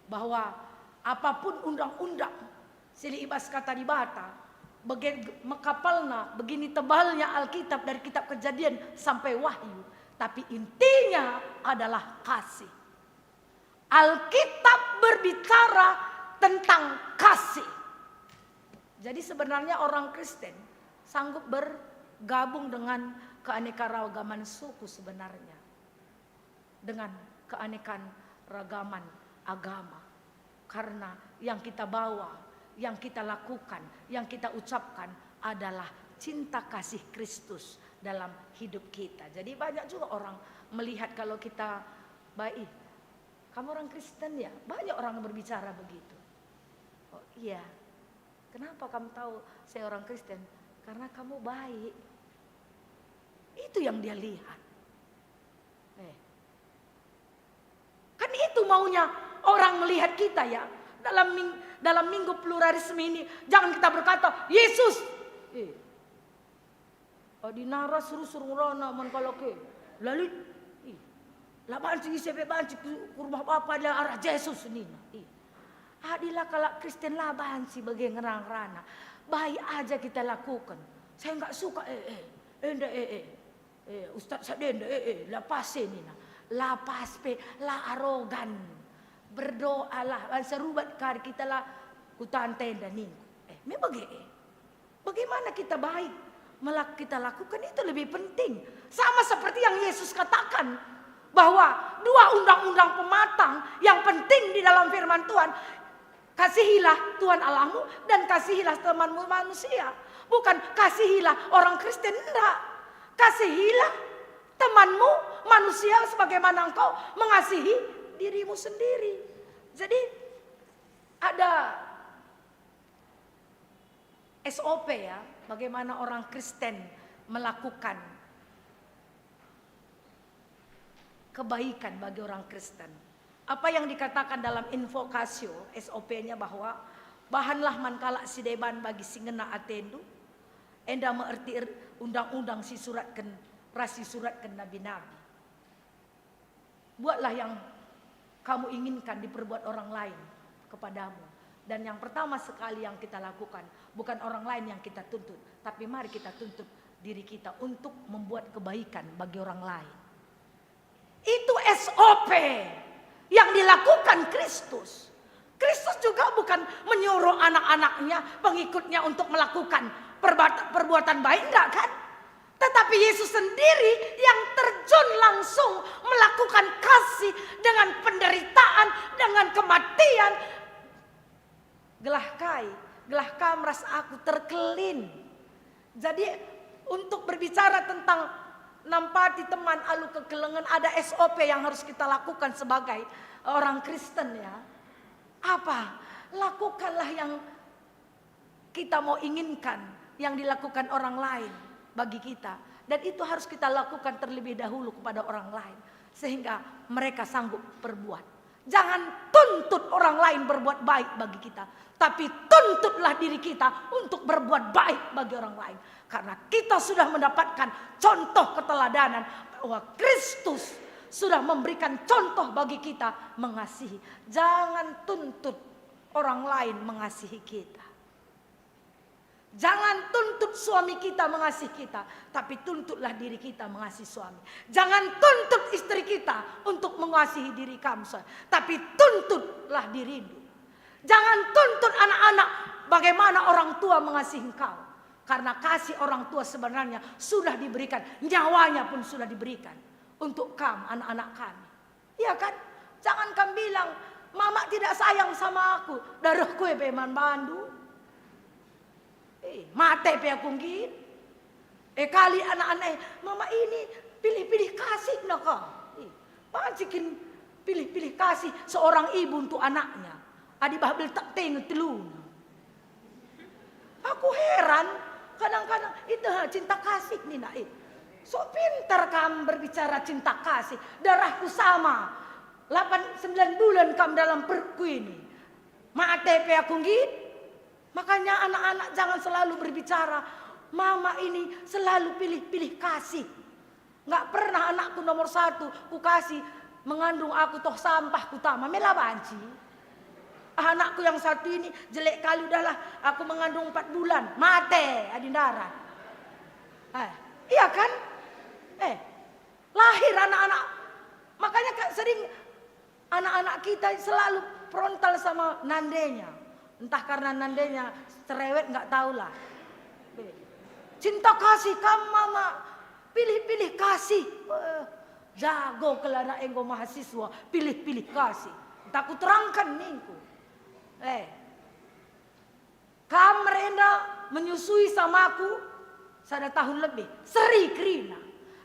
bahwa apapun undang-undang sili ibas kata di bata mekapalna begini tebalnya Alkitab dari kitab Kejadian sampai Wahyu, tapi intinya adalah kasih. Alkitab berbicara tentang kasih. Jadi sebenarnya orang Kristen sanggup bergabung dengan keanekaragaman suku sebenarnya. dengan keanekan ragaman agama. Karena yang kita bawa, yang kita lakukan, yang kita ucapkan adalah cinta kasih Kristus dalam hidup kita. Jadi banyak juga orang melihat kalau kita baik, kamu orang Kristen ya? Banyak orang berbicara begitu. Oh iya, kenapa kamu tahu saya orang Kristen? Karena kamu baik. Itu yang dia lihat. Kan itu maunya orang melihat kita ya. Dalam minggu pluralisme ini jangan kita berkata Yesus. Adinara suruh rona man kalau ke. Lalu lah banci sepe banci ke rumah bapa dia arah Yesus ni. Adilah kalau Kristen lah banci bagi ngerang rana. Baik aja kita lakukan. Saya enggak suka Ustaz Sadenda lapasin ni nah. Lapas pe la arogan. Berdoalah serubat kar kita lah kutan tenda ning. Bagaimana kita baik kita lakukan itu lebih penting. Sama seperti yang Yesus katakan bahwa dua undang-undang pematang yang penting di dalam firman Tuhan. Kasihilah Tuhan Allahmu dan kasihilah temanmu manusia. Bukan kasihilah orang Kristen, enggak. Kasihilah temanmu manusia sebagaimana engkau mengasihi dirimu sendiri. Jadi ada SOP ya, bagaimana orang Kristen melakukan kebaikan bagi orang Kristen. Apa yang dikatakan dalam Invocatio SOP-nya bahwa bahanlah mankala sideban bagi singena atendu enda mengerti undang-undang si suratkan rasi suratkan nabi-nabi. Buatlah yang kamu inginkan diperbuat orang lain kepadamu. Dan yang pertama sekali yang kita lakukan bukan orang lain yang kita tuntut, tapi mari kita tuntut diri kita untuk membuat kebaikan bagi orang lain. Itu SOP yang dilakukan Kristus. Kristus juga bukan menyuruh anak-anaknya, pengikutnya untuk melakukan perbuatan baik, enggak kan? Tetapi Yesus sendiri yang terjun langsung melakukan kasih dengan penderitaan, dengan kematian. Gelah kai merasa aku terkelin. Jadi untuk berbicara tentang nampati teman alu kekelengan ada SOP yang harus kita lakukan sebagai orang Kristen ya. Apa? Lakukanlah yang kita mau inginkan, yang dilakukan orang lain bagi kita. Dan itu harus kita lakukan terlebih dahulu kepada orang lain. Sehingga mereka sanggup berbuat. Jangan tuntut orang lain berbuat baik bagi kita. Tapi tuntutlah diri kita untuk berbuat baik bagi orang lain. Karena kita sudah mendapatkan contoh keteladanan bahwa Kristus sudah memberikan contoh bagi kita mengasihi. Jangan tuntut orang lain mengasihi kita. Jangan tuntut suami kita mengasihi kita, tapi tuntutlah diri kita mengasihi suami. Jangan tuntut istri kita untuk mengasihi diri kamu, tapi tuntutlah dirimu. Jangan tuntut anak-anak bagaimana orang tua mengasihi engkau. Karena kasih orang tua sebenarnya sudah diberikan, nyawanya pun sudah diberikan untuk kamu, anak-anak kami. Iya kan? Jangan kamu bilang, mama tidak sayang sama aku, darahku ya peman bandu. Mate pe aku ngin. Kali anak-anak mama ini pilih-pilih kasih nak kau. Pancikin pilih-pilih kasih seorang ibu untuk anaknya. Adi babil tak tengok telun. Aku heran kadang-kadang itu cinta kasih nih nak. So pintar kamu berbicara cinta kasih. Darahku sama. 8-9 bulan kamu dalam perutku ini. Mate pe aku ngin. Makanya anak-anak jangan selalu berbicara, mama ini selalu pilih-pilih kasih. Nggak pernah anakku nomor 1 ku kasih mengandung aku toh sampah ku tama mela banci. Anakku yang satu ini jelek kali udahlah aku mengandung 4 bulan mate adindara. Iya kan? Lahir anak-anak. Makanya sering anak-anak kita selalu frontal sama nandenya. Entah karena nandenya cerewet nggak tahulah. Cinta kasih kamu mama, pilih-pilih kasih. Jago kelana enggo mahasiswa, pilih-pilih kasih. Tak ku terangkan ningku. Kam merenda menyusui sama aku sada tahun lebih. Seri Krina.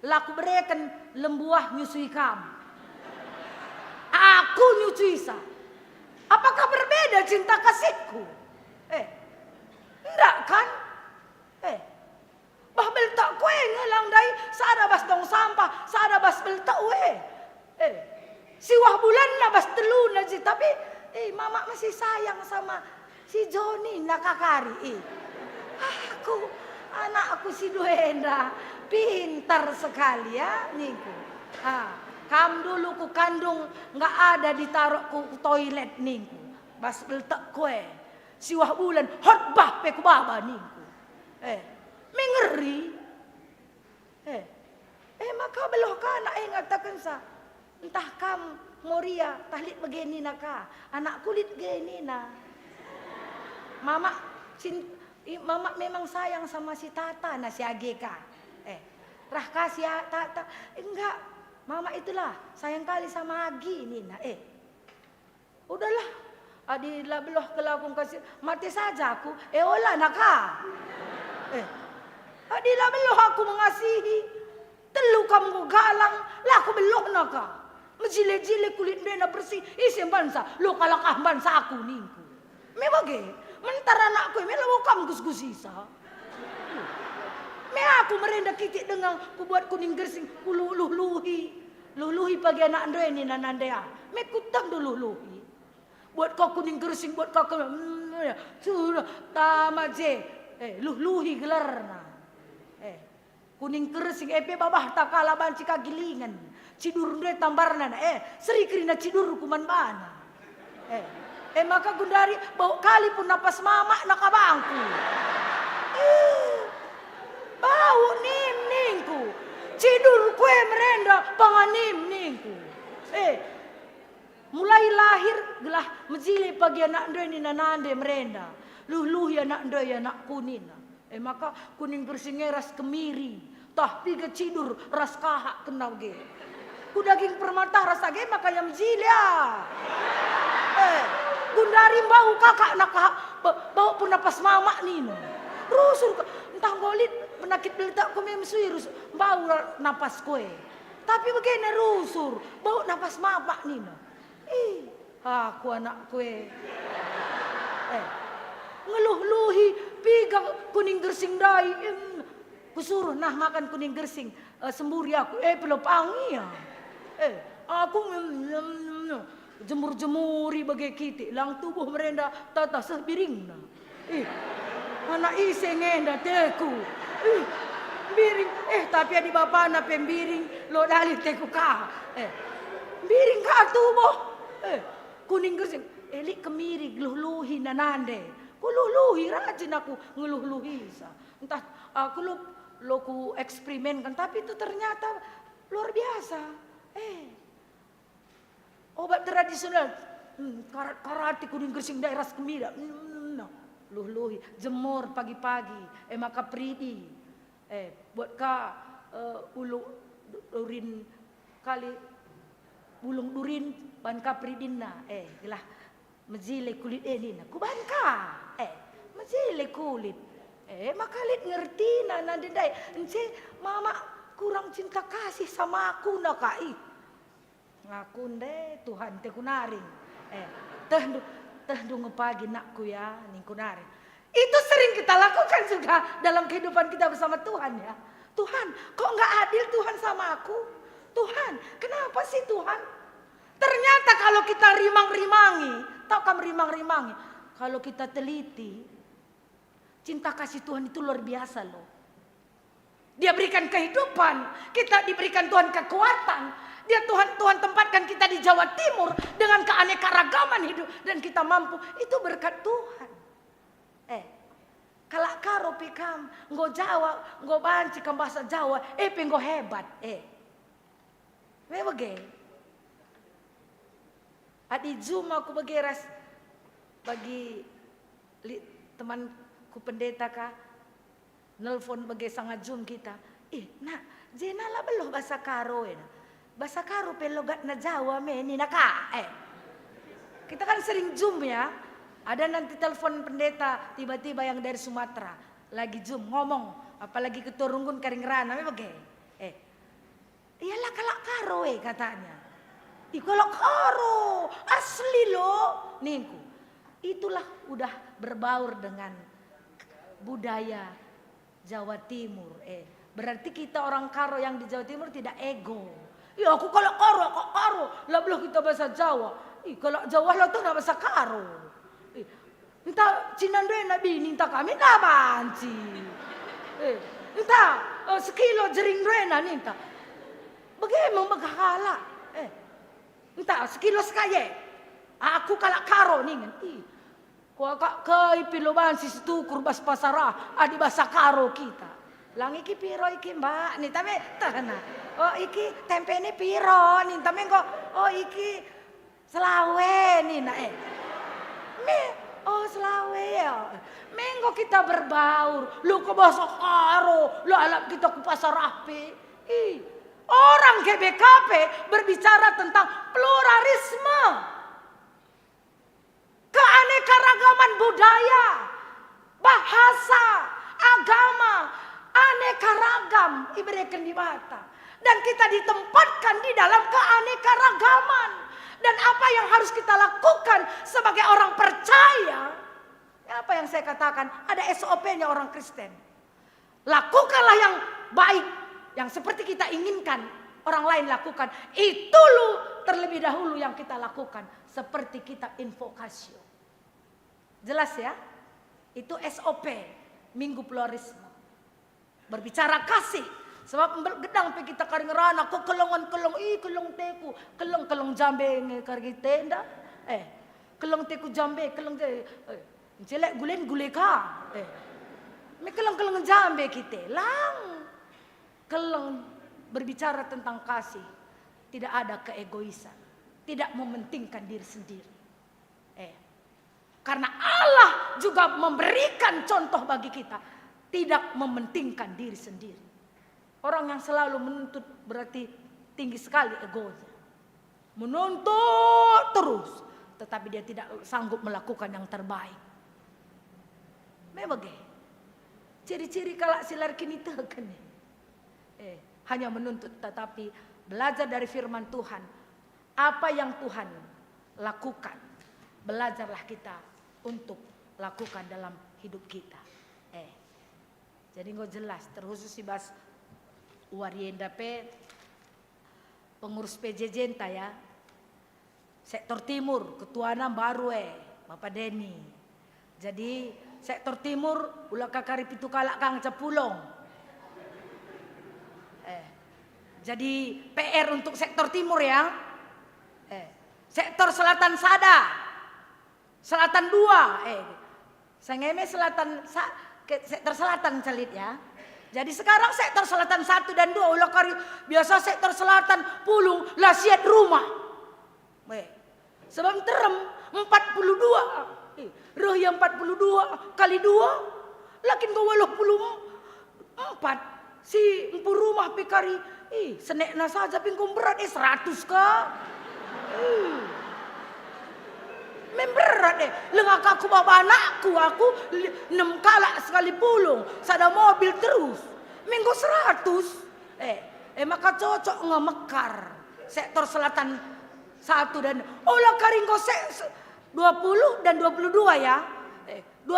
Laku berikan lembuah nyusui kamu. Aku nyusui sa. Apakah berbeda cinta kasihku? Enggak kan? Bahbel tak kue ngelang dai sada bas dong sampah, sada bas bel tak siwah bulan na bas telu na ji, tapi mama masih sayang sama si Joni nakakari. Anakku si Duenda pintar sekali ya niku. Kam dulu ku kandung nggak ada ditaruh ku toilet niku. Bas bel tak kue siwah bulan hotbah pe ku baba niku. Mengeri. Maka beloh kana ngatakan sa. Entah kam Moria tahlit begini naka. Anak kulit gini na. Mama memang sayang sama si Tata na si Ageka. Rah kasih Tata. Enggak. Mama itulah sayang kali sama Agi ini na. Udahlah. Adilah beloh kelakung kasih. Mati saja aku. Olah naka. Adilah beloh aku mengasihi. Telu kamu galang, lah aku beloh naka. Menjile-jile kulit dena bersih. Isim bansa, lo kalakah bansa aku ningku. Mebage, mentara anakku, melawa kamu gus-gus isa. Me aku merendah kitik dengan ku buat kuning gersing, ku luluhi. Luluhi pagi anak anda ini nanandea. Me kutang dulu luluhi. Buat kau kuning gersing, buat kau sudah tamat je. Luluhi gelarna. Kuning kersing epe babah tak kalah banci kagilingan. Cidur ndre tambarna Sri Krina cidur kuman bana. Maka Gundari bau kali pun napas mama nakabangku. Bau nim ningku. Cidur kue merenda panganim ningku. Mulai lahir gelah mejile pagi anak ndre ni nanande merenda. Luh ya anak ndre ya anak kunina. Maka kuning bersingnya ras kemiri. Tah piga cidur ras kahak kenal ge. Ku daging permata rasa ge makanya mjilia. Gundari bau kakak nak bau pun napas mama nino. Rusul entah golit penyakit beletak ku memsui rus bau napas kue. Tapi begini rusur bau napas mama nino. Aku anak kue. Ngeluh-luhi piga kuning gersing dai. Kusuruh nah makan kuning gersing semburi aku belum pangi ya. Aku jemur-jemuri bagai kitik lang tubuh merenda tata sebiring na. Anak ise ngenda teku. Biring tapi adi bapa na pembiring lo dali teku ka. Biring ka tubuh. Kuning gersing elik kemiri gluh-luhi nanande. Kuluh-luhi rajin aku ngeluh-luhi sa. Entah aku lo ku eksperimen kan, tapi itu ternyata luar biasa. Obat tradisional, karate kuning gersing daerah kemira, luh-luhi, jemur pagi-pagi, maka pridi, buat ka ulu durin kali bulung durin ban ka pridinna, gelah mejile kulit ini na, kuban ka, mejile kulit. Makalit ngerti na nandai. Ence mama kurang cinta kasih sama aku na kai. Ngaku deh Tuhan te kunaring. Teh ngepagi nakku ya ning kunaring. Itu sering kita lakukan juga dalam kehidupan kita bersama Tuhan ya. Tuhan, kok nggak adil Tuhan sama aku? Tuhan, kenapa sih Tuhan? Ternyata kalau kita rimang-rimangi, tau kamu rimang-rimangi? Kalau kita teliti, cinta kasih Tuhan itu luar biasa loh. Dia berikan kehidupan, kita diberikan Tuhan kekuatan. Dia Tuhan tempatkan kita di Jawa Timur dengan keanekaragaman hidup dan kita mampu. Itu berkat Tuhan. Kalau karo pikam, nggo Jawa, nggo banci kam bahasa Jawa, nggo hebat. Bege. Adi Zoom aku begeras bagi teman ku pendeta ka nelfon bagai sangat zoom kita. Nak, jena lah beloh bahasa karo. bahasa karo pelogat na Jawa ni naka. Kita kan sering Zoom ya. Ada nanti telepon pendeta tiba-tiba yang dari Sumatera lagi Zoom ngomong, apalagi keturungun Karingrana iyalah kalak karo katanya. Kalak karo asli loh ningku. Itulah udah berbaur dengan budaya Jawa Timur. Berarti kita orang karo yang di Jawa Timur tidak ego. Ya aku kalau karo, lah belum kita bahasa Jawa. Kalau Jawa lo tuh nggak bahasa karo. Entah Cina dua nabi ninta kami nabanci. Entah sekilo jering dua ninta. Bagaimana maghala? Entah sekilo sekaya. Aku kalak karo ningan. Kau kai piloban si tukur bas pasarah adi bahasa karo kita. Lang iki piro iki mbak, nih tame tana. Oh iki tempe ini piro, nih tame kok. Oh iki selawe nih na selawe ya. Mengko kita berbaur, lu ke bahasa karo, lu alap kita ke pasar api. Orang GBKP berbicara tentang pluralisme, keanekaragaman budaya, bahasa, agama, aneka ragam diberikan di mata. Dan kita ditempatkan di dalam keanekaragaman. Dan apa yang harus kita lakukan sebagai orang percaya? Apa yang saya katakan? Ada SOP-nya orang Kristen. Lakukanlah yang baik, yang seperti kita inginkan orang lain lakukan. Itu terlebih dahulu yang kita lakukan. Seperti kitab Invokasio. Jelas ya? Itu SOP Minggu Pluralisme. Berbicara kasih. Sebab gedang pe kita Karingrana kok kelongan-kelong kelong teku, kelong jambe kargi tenda. Kelong teku jambe, kelong jelek gulen guleka. Me kelong jambe kita. Lang. Kelong berbicara tentang kasih. Tidak ada keegoisan. Tidak mementingkan diri sendiri. Karena Allah juga memberikan contoh bagi kita. Tidak mementingkan diri sendiri. Orang yang selalu menuntut berarti tinggi sekali egonya. Menuntut terus. Tetapi dia tidak sanggup melakukan yang terbaik. Memang ciri-ciri kalak silar kini tekan. Hanya menuntut tetapi belajar dari firman Tuhan. Apa yang Tuhan lakukan. Belajarlah kita untuk lakukan dalam hidup kita. Jadi nggak jelas terkhusus si bas Warienda pe pengurus PJJ entah ya. Sektor Timur ketuana baru Bapak Denny. Jadi sektor Timur ulah kakari pitu kalak Kang Cepulong. Jadi PR untuk sektor Timur ya. Sektor Selatan Sada. Selatan 2. Sangeme Selatan sektor Selatan celit ya. Jadi sekarang sektor Selatan 1 dan 2 ulah kari biasa sektor Selatan pulung lah siat rumah. Sebab terem 42. Roh yang 42 kali 2 lakin ke 84. Si empu rumah pikari senekna saja pingkum berat 100 ka. Memberat lengak aku bawa anakku aku 6 kalak sekali pulung sada mobil terus minggu 100 maka cocok ngemekar sektor Selatan 1 dan olah karingko 20 dan 22 ya 20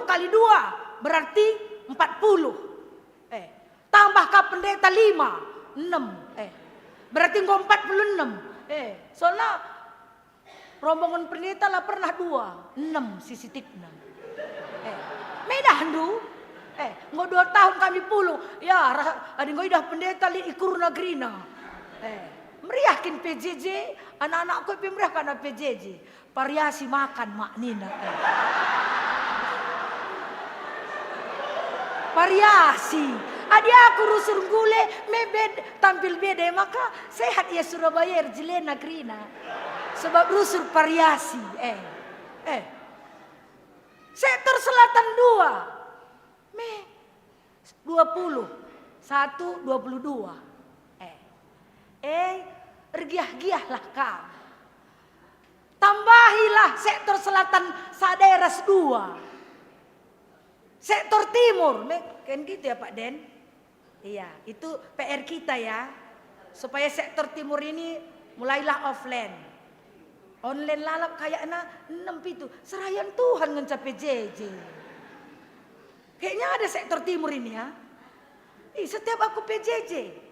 kali 2 berarti 40 tambah ke pendeta 5 6 berarti engkau 46 soalnya rombongan pendeta lah pernah 2, 6 sisi tikna. Medah du. Ngo 2 tahun kami pulung. Ya, ada ngo idah pendeta li ikur nagrina. Meriahkin PJJ, anak-anakku pemeriah karena PJJ. Variasi makan mak nina. Variasi. Adi aku rusur gule, mebed tampil beda maka sehat ya Surabaya jelena nagrina. Sebab rusur variasi. Sektor Selatan 2. 20. 1, 22. bergiah-giahlah kamu. Tambahilah sektor selatan Saderas 2. Sektor timur, kan gitu ya Pak Den? Iya, itu PR kita ya. Supaya sektor timur ini mulailah offline. Online lalap kayaknya 6 itu. Serayan Tuhan ngencapai JJ. Kayaknya ada sektor timur ini ya. Setiap aku PJJ.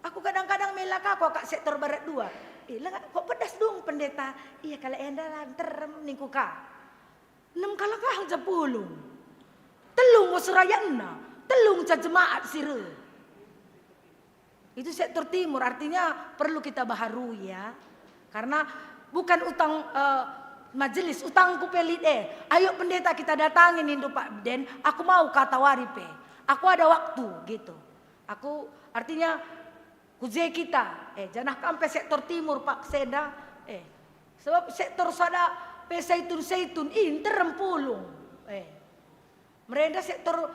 Aku kadang-kadang melak aku kak sektor barat 2. Kok pedas dong pendeta. Iya kalau enda lanter ningku ka. 6 kala kah japulung. Telung mo serayana. Telung ca jemaat sire. Itu sektor timur, artinya perlu kita baharui ya. Karena bukan utang majelis, utangku pelit ayo pendeta kita datangin Indo Pak Den, aku mau kata waripe. Aku ada waktu gitu. Aku artinya kuje kita, janah kampe sektor timur Pak Seda, sebab sektor sada pesaitun interempulung, merenda sektor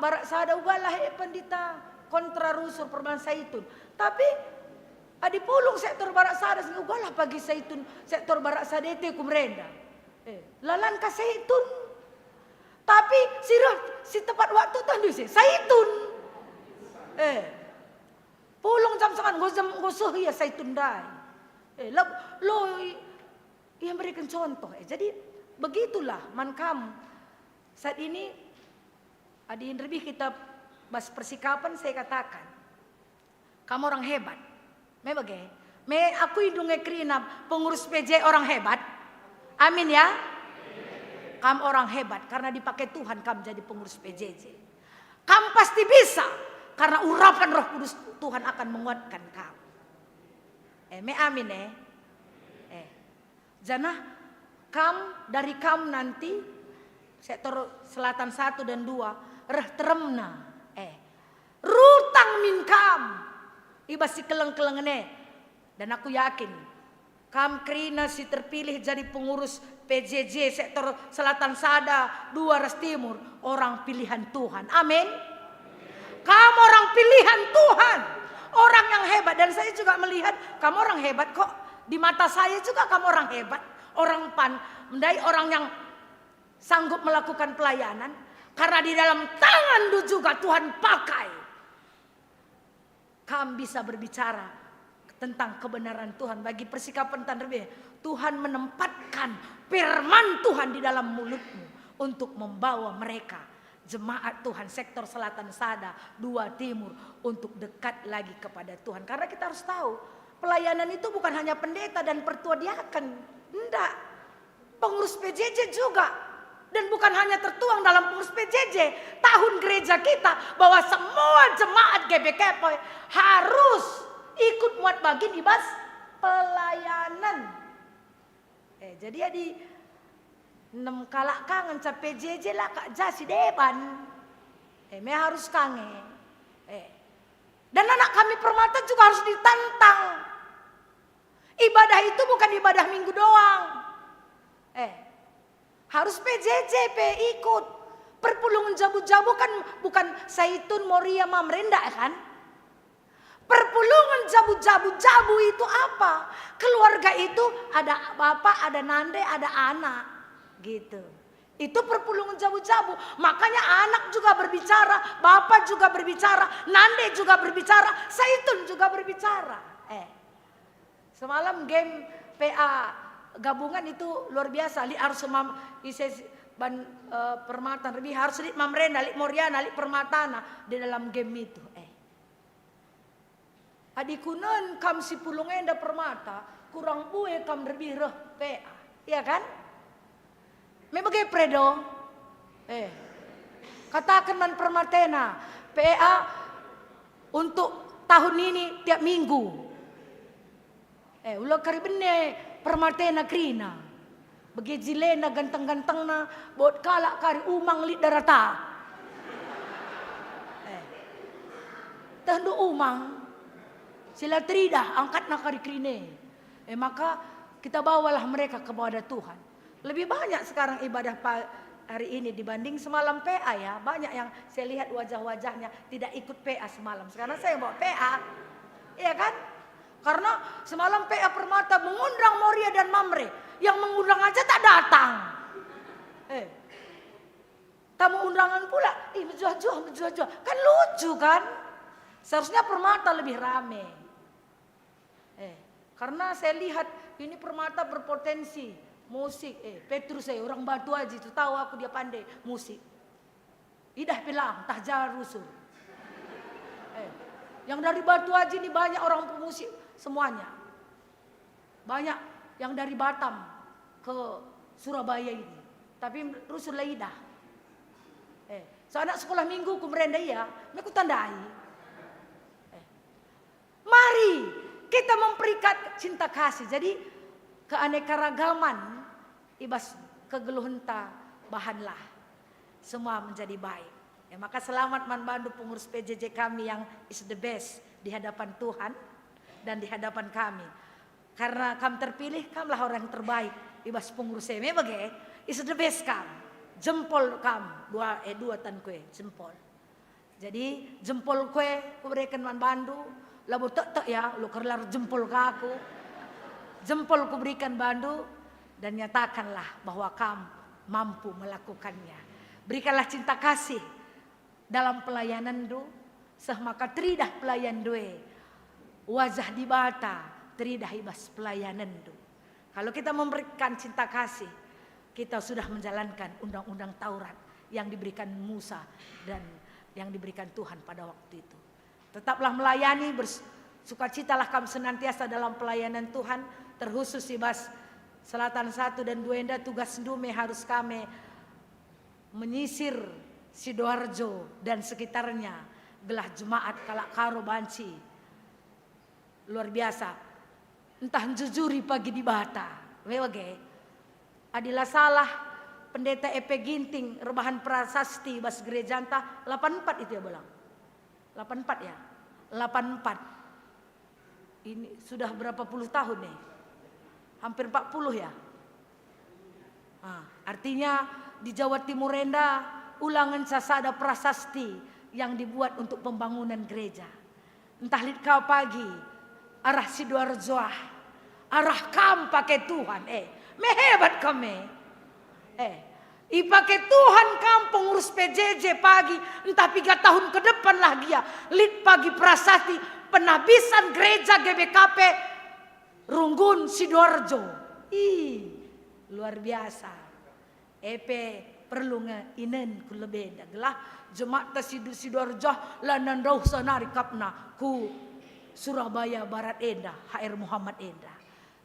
barat sada ugalah pendeta kontra rusur perban saitun. Tapi adi pulung sektor barat sada ugalah pagi saitun sektor barat sada itu kumrenda. Lalan ka saitun. Tapi si tepat waktu tandu si saitun. Pulung jam sangan gosoh ya saitun dai. Lo yang berikan contoh. Jadi begitulah man kamu. Saat ini adi lebih kita bahas persikapan saya katakan. Kamu orang hebat. Aku hidungnya Krina pengurus PJ orang hebat. Amin ya. Kamu orang hebat karena dipakai Tuhan kamu jadi pengurus PJJ. Kamu pasti bisa karena urapan Roh Kudus Tuhan akan menguatkan kamu. Amin Janah dari kamu nanti sektor selatan 1 dan 2 reh teremna. Rutang min kam. Ibas si keleng-keleng dan aku yakin Kam Krina si terpilih jadi pengurus PJJ sektor selatan Sada 2 Ras Timur, orang pilihan Tuhan. Amin. Kamu orang pilihan Tuhan, orang yang hebat. Dan saya juga melihat kamu orang hebat kok. Di mata saya juga kamu orang hebat, orang mendai orang yang sanggup melakukan pelayanan. Karena di dalam tangan juga Tuhan pakai. Kamu bisa berbicara tentang kebenaran Tuhan. Bagi persikapan Tanrebe, Tuhan menempatkan firman Tuhan di dalam mulutmu untuk membawa mereka jemaat Tuhan sektor selatan Sada 2 Timur untuk dekat lagi kepada Tuhan. Karena kita harus tahu pelayanan itu bukan hanya pendeta dan pertua diaken, enggak, pengurus PJJ juga. Dan bukan hanya tertuang dalam pengurus PJJ, tahun gereja kita bahwa semua jemaat GBK harus ikut muat bagi ibas pelayanan. Jadi ya di 6 kalak kangen ca PJJ lah kak jasi depan. Me harus kangen. Dan anak kami permata juga harus ditantang. Ibadah itu bukan ibadah minggu doang. Harus PJJ ikut. Perpulungan jabu-jabu kan bukan Saitun Moria Mamrenda kan? Perpulungan jabu-jabu itu apa? Keluarga itu ada bapak, ada nande, ada anak. Gitu. Itu perpulungan jabu-jabu. Makanya anak juga berbicara, bapak juga berbicara, nande juga berbicara, Saitun juga berbicara. Semalam game PA gabungan itu luar biasa. Li harus permatan lebih harus li Mamrena, li Moriana, li Permatana di dalam game itu. Adikunan kam si pulung enda permata kurang bue kam lebih reh PA, iya kan? Memang predo, katakan man permatena PA untuk tahun ini tiap minggu. Ulah kari benne permatena Krina, bagi jilena ganteng-ganteng na, buat kalak kari umang lit darata. Tendu umang. Sila trida angkat na kari Krine. Maka kita bawalah mereka kepada Tuhan. Lebih banyak sekarang ibadah hari ini dibanding semalam PA ya. Banyak yang saya lihat wajah-wajahnya tidak ikut PA semalam. Sekarang saya bawa PA. Iya kan? Karena semalam PA Permata mengundang Moria dan Mamre, yang mengundang aja tak datang. Tamu undangan pula, menjual. Kan lucu kan? Seharusnya Permata lebih rame. Karena saya lihat ini Permata berpotensi musik. Petrus orang Batu Aji itu tahu aku dia pandai musik. Idah bilang tahjar rusuh. Yang dari Batu Aji ini banyak orang pemusik semuanya. Banyak yang dari Batam ke Surabaya ini. Tapi rusuh Idah. So anak sekolah minggu ku merenda ya, aku tandai. Mari kita memperikat cinta kasih. Jadi keanekaragaman ibas kegeluhenta bahanlah semua menjadi baik. Maka selamat Manbandu pengurus PJJ kami yang is the best di hadapan Tuhan dan di hadapan kami. Karena kami terpilih, kamilah orang yang terbaik ibas pengurus saya. Bagai is the best kami. Jempol kam dua tan kue jempol. Jadi jempol kue kuberikan Manbandu, labu tek ya, lu kerlar jempol ke aku. Jempol kuberikan Bandu dan nyatakanlah bahwa kamu mampu melakukannya. Berikanlah cinta kasih dalam pelayanan du, maka teridah pelayan due. Wajah di bata teridah ibas pelayanan du. Kalau kita memberikan cinta kasih, kita sudah menjalankan undang-undang Taurat yang diberikan Musa dan yang diberikan Tuhan pada waktu itu. Tetaplah melayani, bersukacitalah kamu senantiasa dalam pelayanan Tuhan. Terkhusus ibas Selatan 1 dan 2 Enda tugas Ndume harus kami menyisir Sidoarjo dan sekitarnya. Gelah jemaat Kalak Karo Banci. Luar biasa. Entah jujuri pagi di Bata. Wewage. Adilah salah pendeta EP Ginting rebahan prasasti bas gereja entah 84 itu ya bilang. 84 ya. 84. Ini sudah berapa puluh tahun nih? Hampir 40 ya. Artinya di Jawa Timur Enda ulangan sasada prasasti yang dibuat untuk pembangunan gereja. Entah kau pagi arah Sidoarjo, arah kam pakai Tuhan. Mehebat kami. Ipakai Tuhan kampung urus PJJ pagi. Entah 3 tahun ke depan lah dia. Lid pagi prasasti penabisan gereja GBKP Runggun Sidoarjo. Luar biasa. Perlu ngeinen ku lebih. Gelah jemaat Sidoarjo lanan rauh sanari kapna ku Surabaya Barat Enda. HR Muhammad Enda.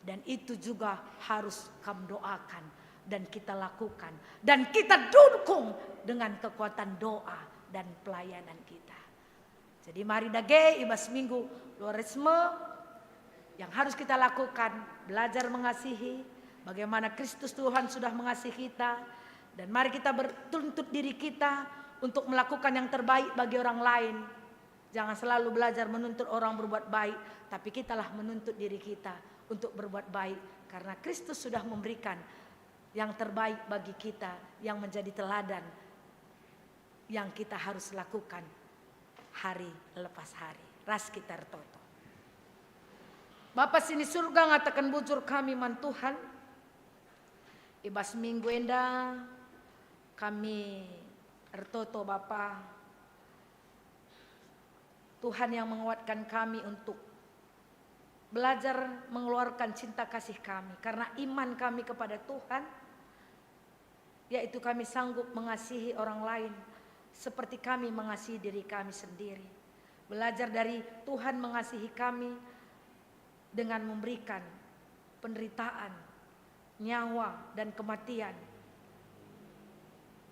Dan itu juga harus kami doakan dan kita lakukan. Dan kita dukung dengan kekuatan doa dan pelayanan kita. Jadi mari dage ibas minggu luarisme yang harus kita lakukan. Belajar mengasihi bagaimana Kristus Tuhan sudah mengasihi kita. Dan mari kita bertuntut diri kita untuk melakukan yang terbaik bagi orang lain. Jangan selalu belajar menuntut orang berbuat baik. Tapi kitalah menuntut diri kita untuk berbuat baik karena Kristus sudah memberikan yang terbaik bagi kita yang menjadi teladan yang kita harus lakukan hari lepas hari. Ras kita toto. Bapa sini surga ngatakan bujur kami man Tuhan. Ibas minggu enda kami ertoto Bapa. Tuhan yang menguatkan kami untuk belajar mengeluarkan cinta kasih kami. Karena iman kami kepada Tuhan, yaitu kami sanggup mengasihi orang lain seperti kami mengasihi diri kami sendiri. Belajar dari Tuhan mengasihi kami dengan memberikan penderitaan, nyawa dan kematian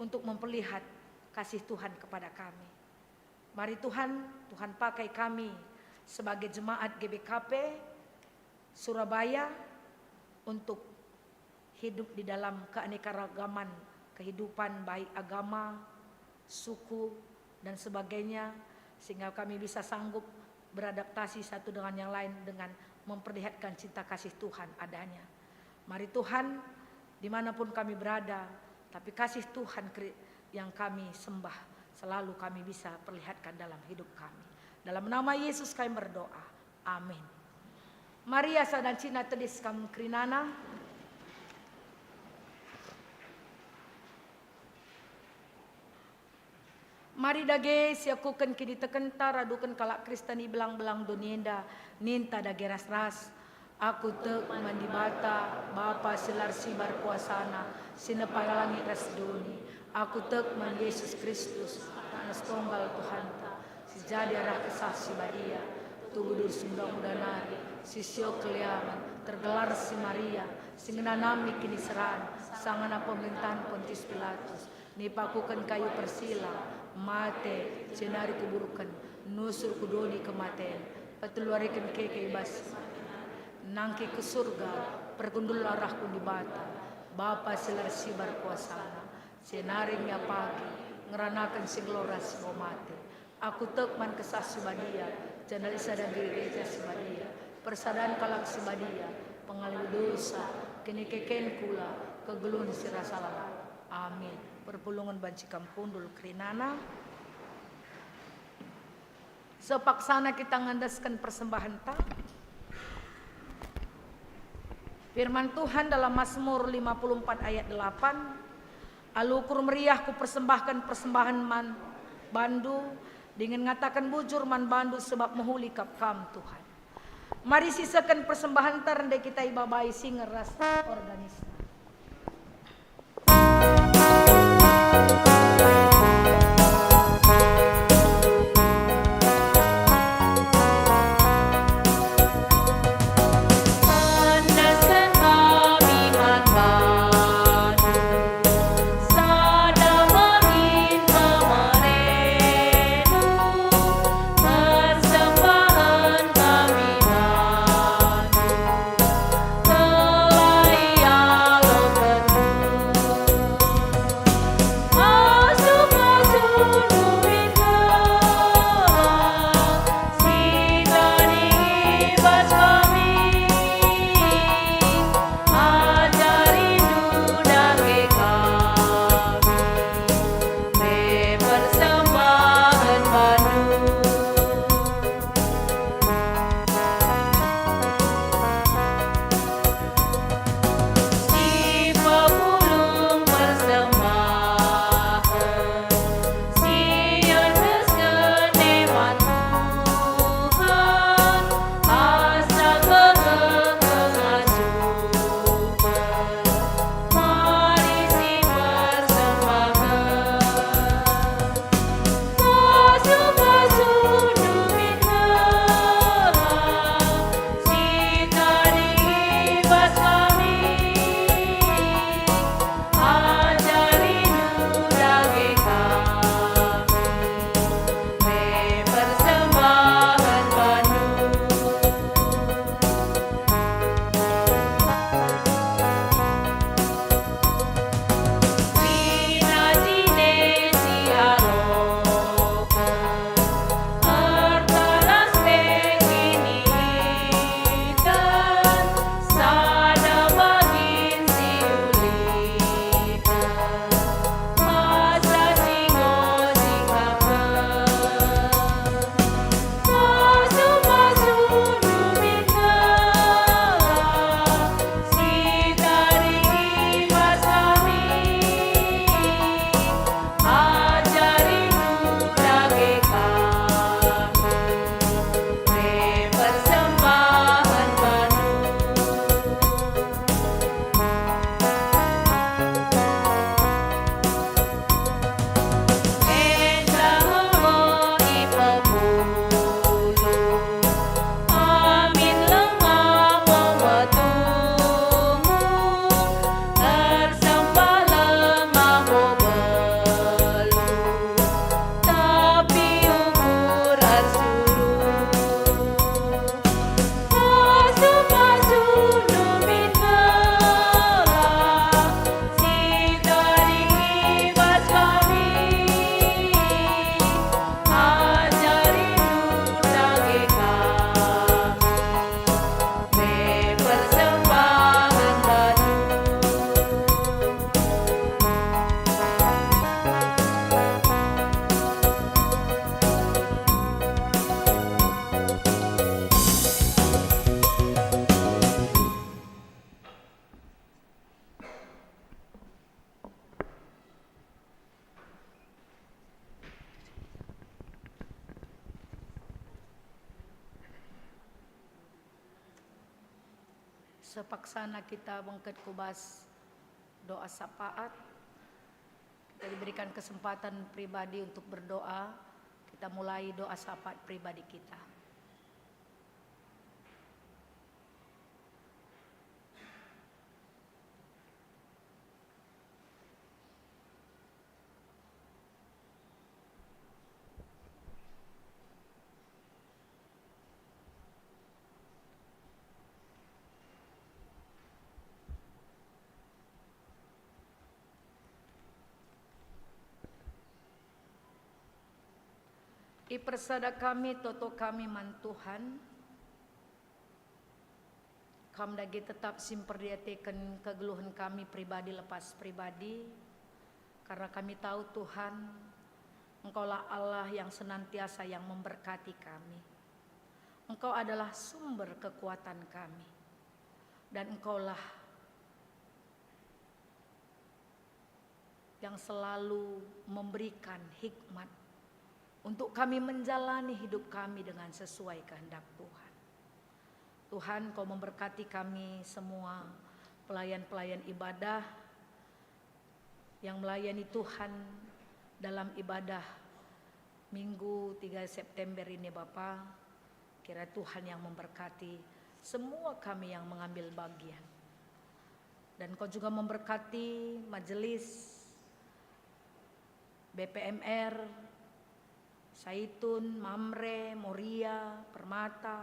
untuk memperlihat kasih Tuhan kepada kami. Mari Tuhan pakai kami sebagai jemaat GBKP Surabaya untuk hidup di dalam keanekaragaman kehidupan baik agama, suku dan sebagainya sehingga kami bisa sanggup beradaptasi satu dengan yang lain dengan memperlihatkan cinta kasih Tuhan adanya. Mari Tuhan dimanapun kami berada, tapi kasih Tuhan yang kami sembah selalu kami bisa perlihatkan dalam hidup kami. Dalam nama Yesus kami berdoa. Amin. Maria sadang cina tedis kam krinana. Mari dage siakukan kini tekenta radukan kalak Kristani belang-belang donienda ninta dage ras-ras. Aku tek mandi bata Bapa silar sibar kuasana sinepalangi ras doni. Aku tek man Yesus Kristus anas tunggal Tuhan ta. Si jadi arah kesah si badia tubudur sundang udanari sisio keliaman tergelar si Maria singenanami kini seran sangana pemerintahan Pontius Pilatus nipakukan kayu persila mate cenari kuburukan nusur kudoni kematian peteluarikan keke ibas nangki ke surga pergundul arahku di bata Bapa silar sibar kuasana senaringnya pagi ngeranakan singloras mate aku tekman kesah sibadia jangan sadar gereja sibadia persadaan kalak sibadia pengalih dosa kini keken kula kegelun sirasalah amin. Perpulungan banci kampundul krinana sepaksana kita ngandaskan persembahan ta firman Tuhan dalam Mazmur 54 ayat 8 alukur meriah ku persembahkan persembahan man bandu dengan ngatakan bujur man bandu sebab mahuli kap kam Tuhan. Mari sisakan persembahan ta rende kita ibabai singeras organisasi. Kelaian Sepaksana kita bangkit kubas doa syafaat, kita diberikan kesempatan pribadi untuk berdoa. Kita mulai doa syafaat pribadi kita. Ipersada kami, toto kami man Tuhan, kami dagi tetap simperdiatekan kegeluhan kami pribadi lepas pribadi, karena kami tahu Tuhan, Engkaulah Allah yang senantiasa yang memberkati kami. Engkau adalah sumber kekuatan kami, dan Engkaulah yang selalu memberikan hikmat untuk kami menjalani hidup kami dengan sesuai kehendak Tuhan. Tuhan, Kau memberkati kami semua pelayan-pelayan ibadah yang melayani Tuhan dalam ibadah Minggu 3 September ini Bapa. Kira Tuhan yang memberkati semua kami yang mengambil bagian. Dan Kau juga memberkati majelis BPMR, Saitun, Mamre, Moria, Permata,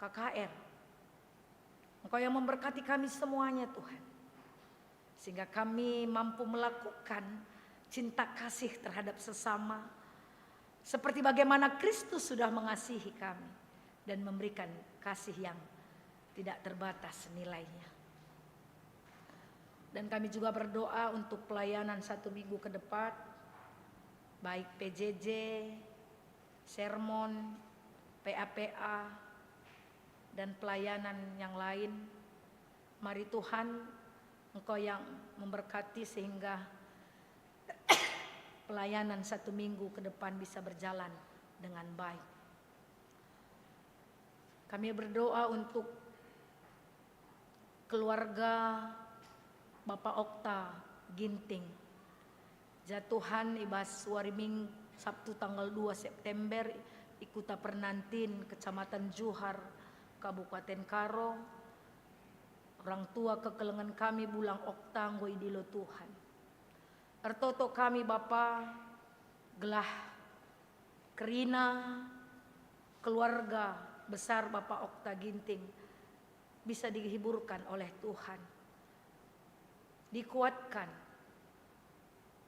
KKR. Engkau yang memberkati kami semuanya Tuhan. Sehingga kami mampu melakukan cinta kasih terhadap sesama. Seperti bagaimana Kristus sudah mengasihi kami. Dan memberikan kasih yang tidak terbatas nilainya. Dan kami juga berdoa untuk pelayanan 1 minggu ke depan. Baik PJJ, sermon, PAPA, dan pelayanan yang lain. Mari Tuhan, Engkau yang memberkati sehingga pelayanan 1 minggu ke depan bisa berjalan dengan baik. Kami berdoa untuk keluarga Bapak Okta Ginting. Jatuhan ibas wariming Sabtu tanggal 2 September ikuta Pernantin, Kecamatan Johar, Kabupaten Karo. Orang tua kekelengan kami bulang Okta nggo idilo Tuhan. Ertoto kami Bapa gelah Kerina, keluarga besar Bapak Okta Ginting bisa dihiburkan oleh Tuhan. Dikuatkan.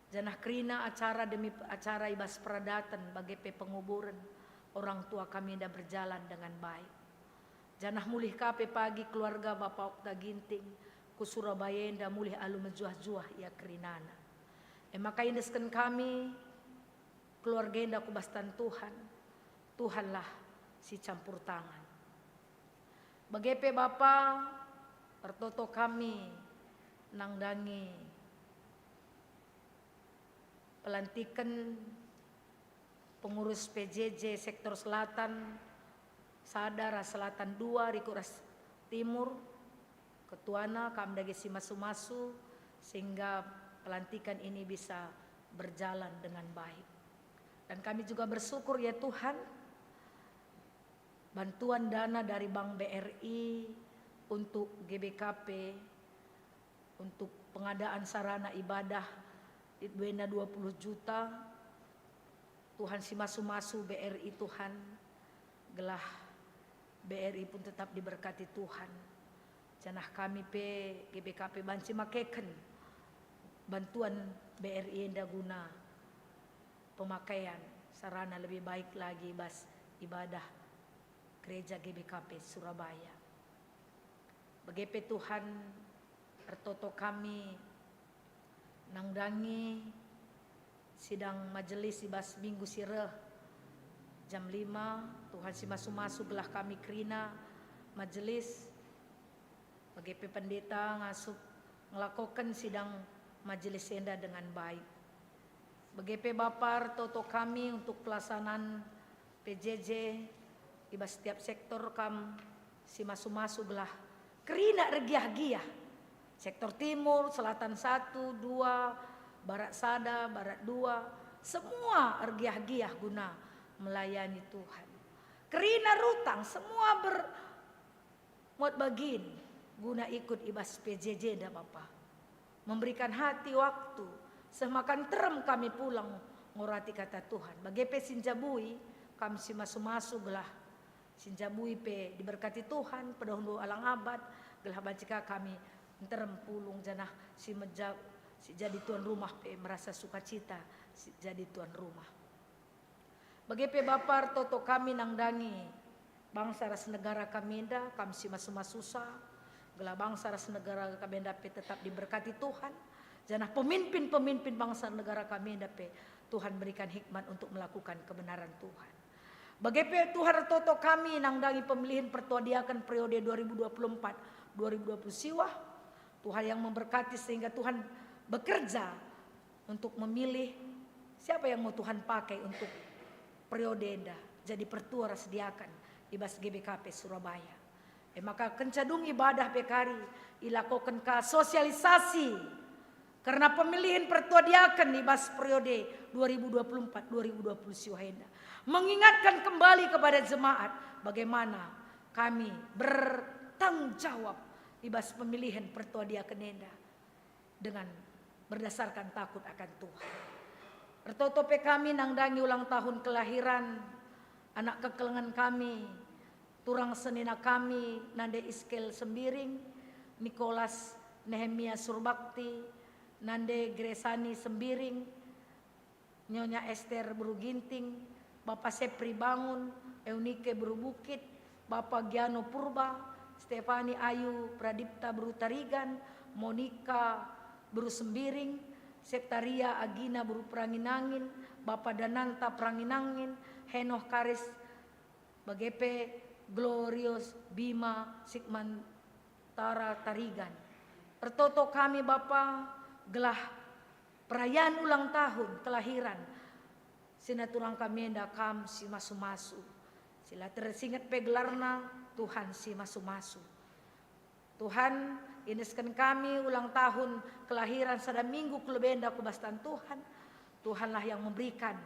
Janah Krina acara demi acara ibas peradatan bagi penguburan orang tua kami dah berjalan dengan baik. Janah mulih kape pagi keluarga Bapak Okta Ginting ku Surabaya dah mulih alu menjuah-juah ya Krinana. Maka indeskan kami keluarga dah ku bastan Tuhan. Tuhanlah si campur tangan. Bagi Bapa pertoto kami nangdangi pelantikan pengurus PJJ sektor selatan, Sadara Selatan 2, Rikuras Timur, Ketuana Kamdagi Simasu-masu, sehingga pelantikan ini bisa berjalan dengan baik. Dan kami juga bersyukur ya Tuhan, bantuan dana dari Bank BRI untuk GBKP, untuk pengadaan sarana ibadah, Duena 20 juta, Tuhan si masu-masu BRI Tuhan, gelah BRI pun tetap diberkati Tuhan. Janah kami GBKP banci makeken bantuan BRI yang guna pemakaian sarana lebih baik lagi bas ibadah gereja GBKP Surabaya. Begitu Tuhan pertoto kami nangdangi sidang majelis ibas minggu sireh jam 5 Tuhan si masu-masu belah kami Krina majelis bagi pendeta ngasup ngelakukan sidang majelis enda dengan baik. Bagi Bapar toto kami untuk pelaksanaan PJJ ibas setiap sektor kam si masu-masu belah Kerina regiah-giah. Sektor timur, selatan 1, 2, barat sada, barat 2. Semua regiah-giah guna melayani Tuhan. Kerina rutang semua bermuat bagin guna ikut ibas PJJ dah Bapa. Memberikan hati waktu semakan terem kami pulang ngorati kata Tuhan. Bagi pe sinjabui kami si masu-masu gelah sinjabui pe diberkati Tuhan pedahulu alang abad gelah bacika kami terem pulung janah si jadi tuan rumah pe merasa sukacita si jadi tuan rumah. Bagi pe Bapar toto kami nangdangi bangsa ras negara kamenda kami si masu-masusa gelah bangsa ras negara kamenda pe tetap diberkati Tuhan. Janah pemimpin-pemimpin bangsa negara kamenda pe Tuhan berikan hikmat untuk melakukan kebenaran Tuhan. Bagi pe Tuhan toto kami nangdangi pemilihan pertuadiakan periode 2024-2020 siwah. Tuhan yang memberkati sehingga Tuhan bekerja untuk memilih siapa yang mau Tuhan pakai untuk periode enda jadi pertua sediakan ibas GBKP Surabaya. Maka kencadung ibadah pekari ilakukan ke sosialisasi karena pemilihan pertuadiakan ibas periode 2024-2020 siwahenda. Mengingatkan kembali kepada jemaat bagaimana kami bertanggung jawab ibas pemilihan pertuadiakan enda dengan berdasarkan takut akan Tuhan. Pertotope kami nangdangi ulang tahun kelahiran anak kekelengan kami, turang senina kami Nande Iskel Sembiring, Nicholas Nehemia Surbakti, Nande Gresani Sembiring, Nyonya Esther Beruginting, Bapak Sepri Bangun, Eunike Berubukit, Bapak Giano Purba, Stefani Ayu Pradipta Berutarigan, Monika Berusembiring, Septaria Agina Buru Pranginangin, Bapak Dananta Pranginangin, Henoh Karis Bagepe, Glorious Bima Sigmantara Tarigan. Pertoto kami Bapak gelah perayaan ulang tahun kelahiran sinaturang kami endakam si masu-masu. Sila tersingat pegelarna Tuhan si masu-masu. Tuhan iniskan kami ulang tahun kelahiran sada minggu kelebenda kubastan Tuhan. Tuhanlah yang memberikan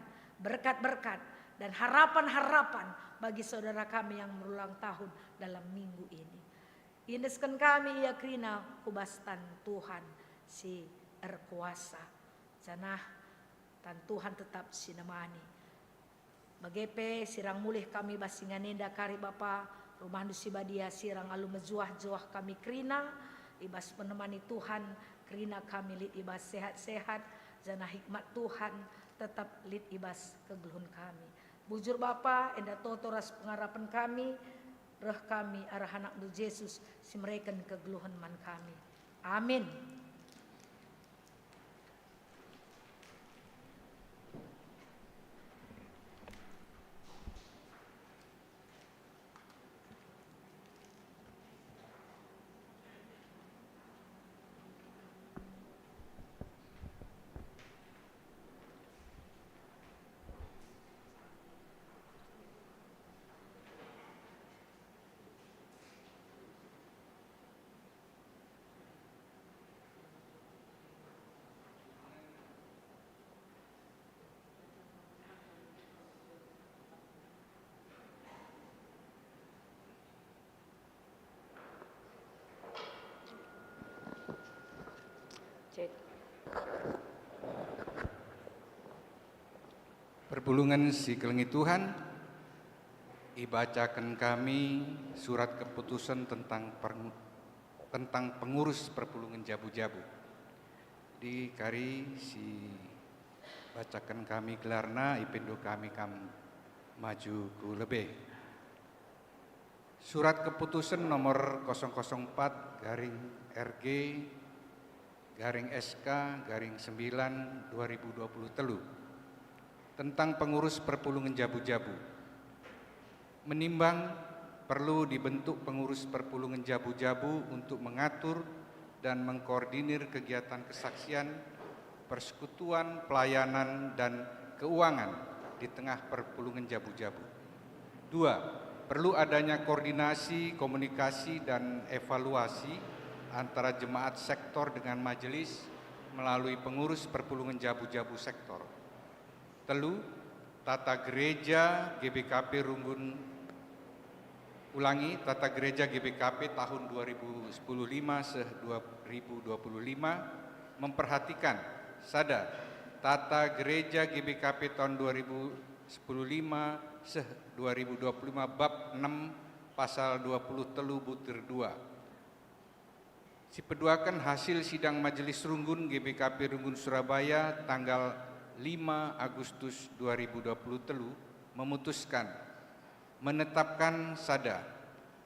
berkat-berkat dan harapan-harapan bagi saudara kami yang berulang tahun dalam minggu ini. Iniskan kami ia krina kubastan Tuhan si erkuasa. Janah tan Tuhan tetap sinemani. Bagepe sirang mulih kami basinganenda kari Bapa rumah nusibadia sirang alu mejuah-juah kami krina ibas menemani Tuhan krina kami lit ibas sehat-sehat jana hikmat Tuhan tetap lit ibas kegeluhun kami. Bujur Bapa enda totoras pengarapan kami reh kami arah anak nu Yesus si mereken kegeluhun man kami. Amin. Perpulungan si kelengi Tuhan, ibacakan kami surat keputusan tentang pengurus perpulungan jabu-jabu. Di kari si bacakan kami gelarna ipendo kami kam maju ku lebih. Surat keputusan nomor 004/RG /SK /9 2020 telu tentang pengurus perpulungan jabu-jabu. Menimbang perlu dibentuk pengurus perpulungan jabu-jabu untuk mengatur dan mengkoordinir kegiatan kesaksian, persekutuan, pelayanan, dan keuangan di tengah perpulungan jabu-jabu. 2. perlu adanya koordinasi, komunikasi, dan evaluasi antara jemaat sektor dengan majelis melalui pengurus perpulungan jabu-jabu sektor. Telu, tata gereja GBKP Tata Gereja GBKP tahun 2015-2025 memperhatikan sada Tata Gereja GBKP tahun 2015-2025 bab 6 pasal 20 telu butir 2. Sipeduakan hasil sidang Majelis Runggun GBKP Runggun Surabaya tanggal 5 Agustus 2020 telu memutuskan menetapkan sada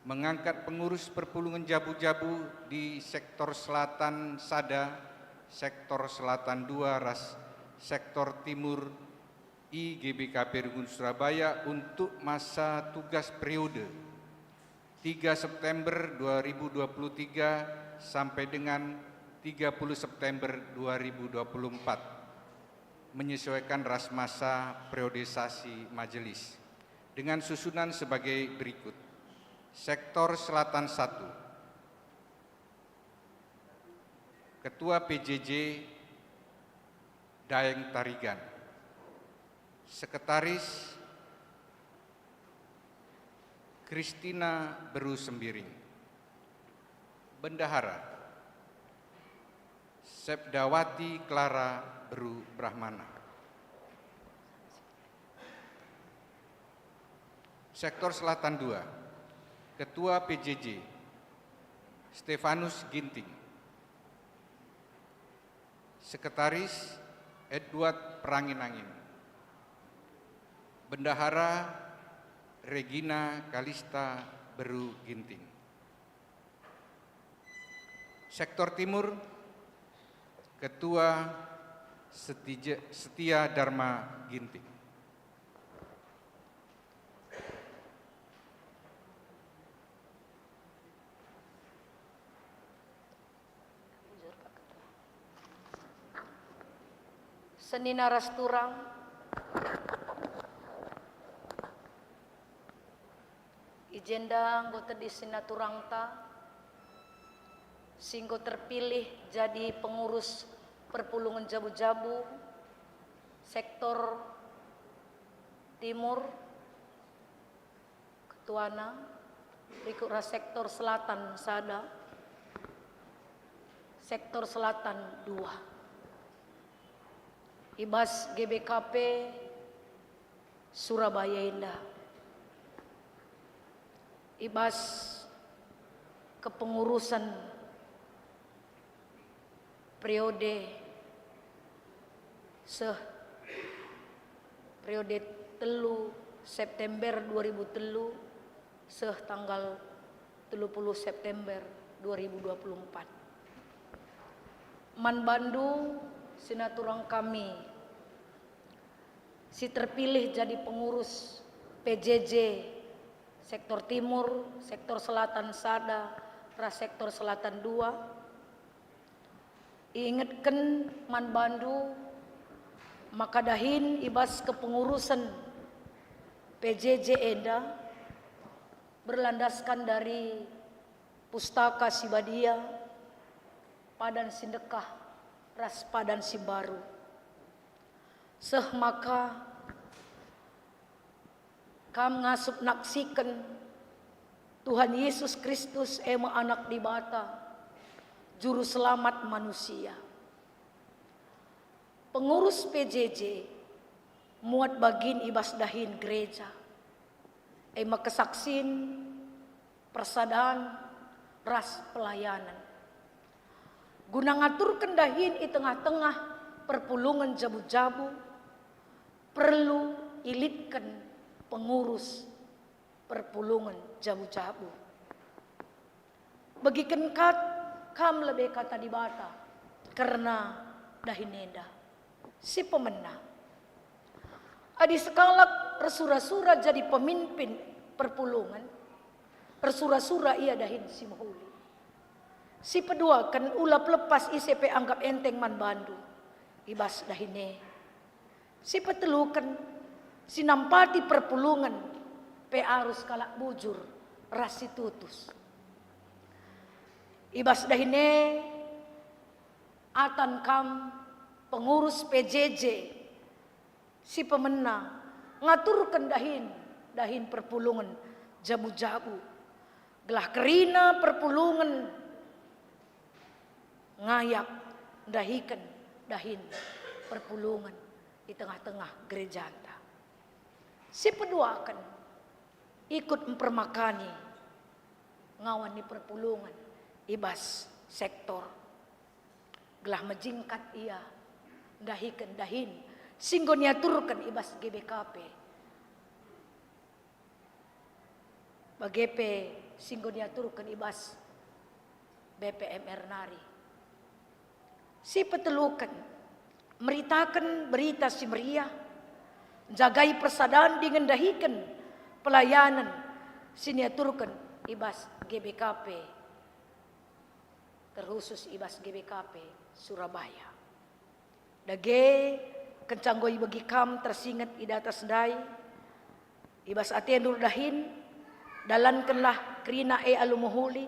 mengangkat pengurus perpulungan jabu-jabu di sektor selatan sada, sektor selatan 2 ras, sektor timur GBKP Runggun Surabaya untuk masa tugas periode 3 September 2023 sampai dengan 30 September 2024 menyesuaikan ras masa periodisasi majelis dengan susunan sebagai berikut. Sektor Selatan 1, Ketua PJJ Daeng Tarigan, Sekretaris Kristina Beru Sembiring, Bendahara Sepdawati Clara Beru Brahmana. Sektor Selatan 2, Ketua PJJ Stefanus Ginting, Sekretaris Edward Peranginangin, Bendahara Regina Kalista Beru Ginting. Sektor Timur, Ketua Setia Dharma Ginting. Senina Rasturang, Ijenda anggota di Sinaturangta, singgo terpilih jadi pengurus perpulungan jabu-jabu sektor timur ketuana berikut sektor selatan sada, sektor selatan 2 Ibas GBKP Surabaya Indah, Ibas kepengurusan periode telu September 2003 tanggal 30 September 2024. Man Bandu Sinaturang kami si terpilih jadi pengurus PJJ sektor timur, sektor selatan sada, ras sektor selatan 2. Ingatkan Man Bandu maka dahin ibas kepengurusan PJJ Eda berlandaskan dari Pustaka Sibadia Padan Sindekah ras Padan Sibaru. Maka kam ngasup naksikan Tuhan Yesus Kristus ema anak di bata Juru Selamat manusia. Pengurus PJJ muat bagin ibas dahin gereja. Ema kesaksin persadaan ras pelayanan. Guna ngaturkan dahin di tengah-tengah perpulungan jabu-jabu perlu ilitkan pengurus perpulungan jabu-jabu. Bagikan kam lebih kata di bata karena dahineda si pemenang. Adi sekalak resura-sura jadi pemimpin perpulungan, resura-sura ia dahin si mahuli. Si kedua kan ulap lepas ICP anggap enteng Man Bandu, ibas dahine. Si petelukan si nampati perpulungan pe arus kalak bujur rasi tutus. Ibas dahine atan kam pengurus PJJ si pemenang ngaturkan dahin perpulungan jabu-jabu gelah kerina perpulungan ngayak dahikan dahin perpulungan di tengah-tengah gereja anta. Si peduakan ikut mempermakani ngawan di perpulungan ibas sektor gelah menjingkat ia dahikan dahin singgon yaturkan ibas GBKP bagepe singgon yaturkan ibas BPMR nari si petelukan meritakan berita si meriah jagai persadaan dengan dahikan pelayanan siniaturkan ibas GBKP terkhusus ibas GBKP Surabaya. Dage kencanggoi bagi kam tersingat idata sendai ibas atendur dahin dalankanlah krina alumuhuli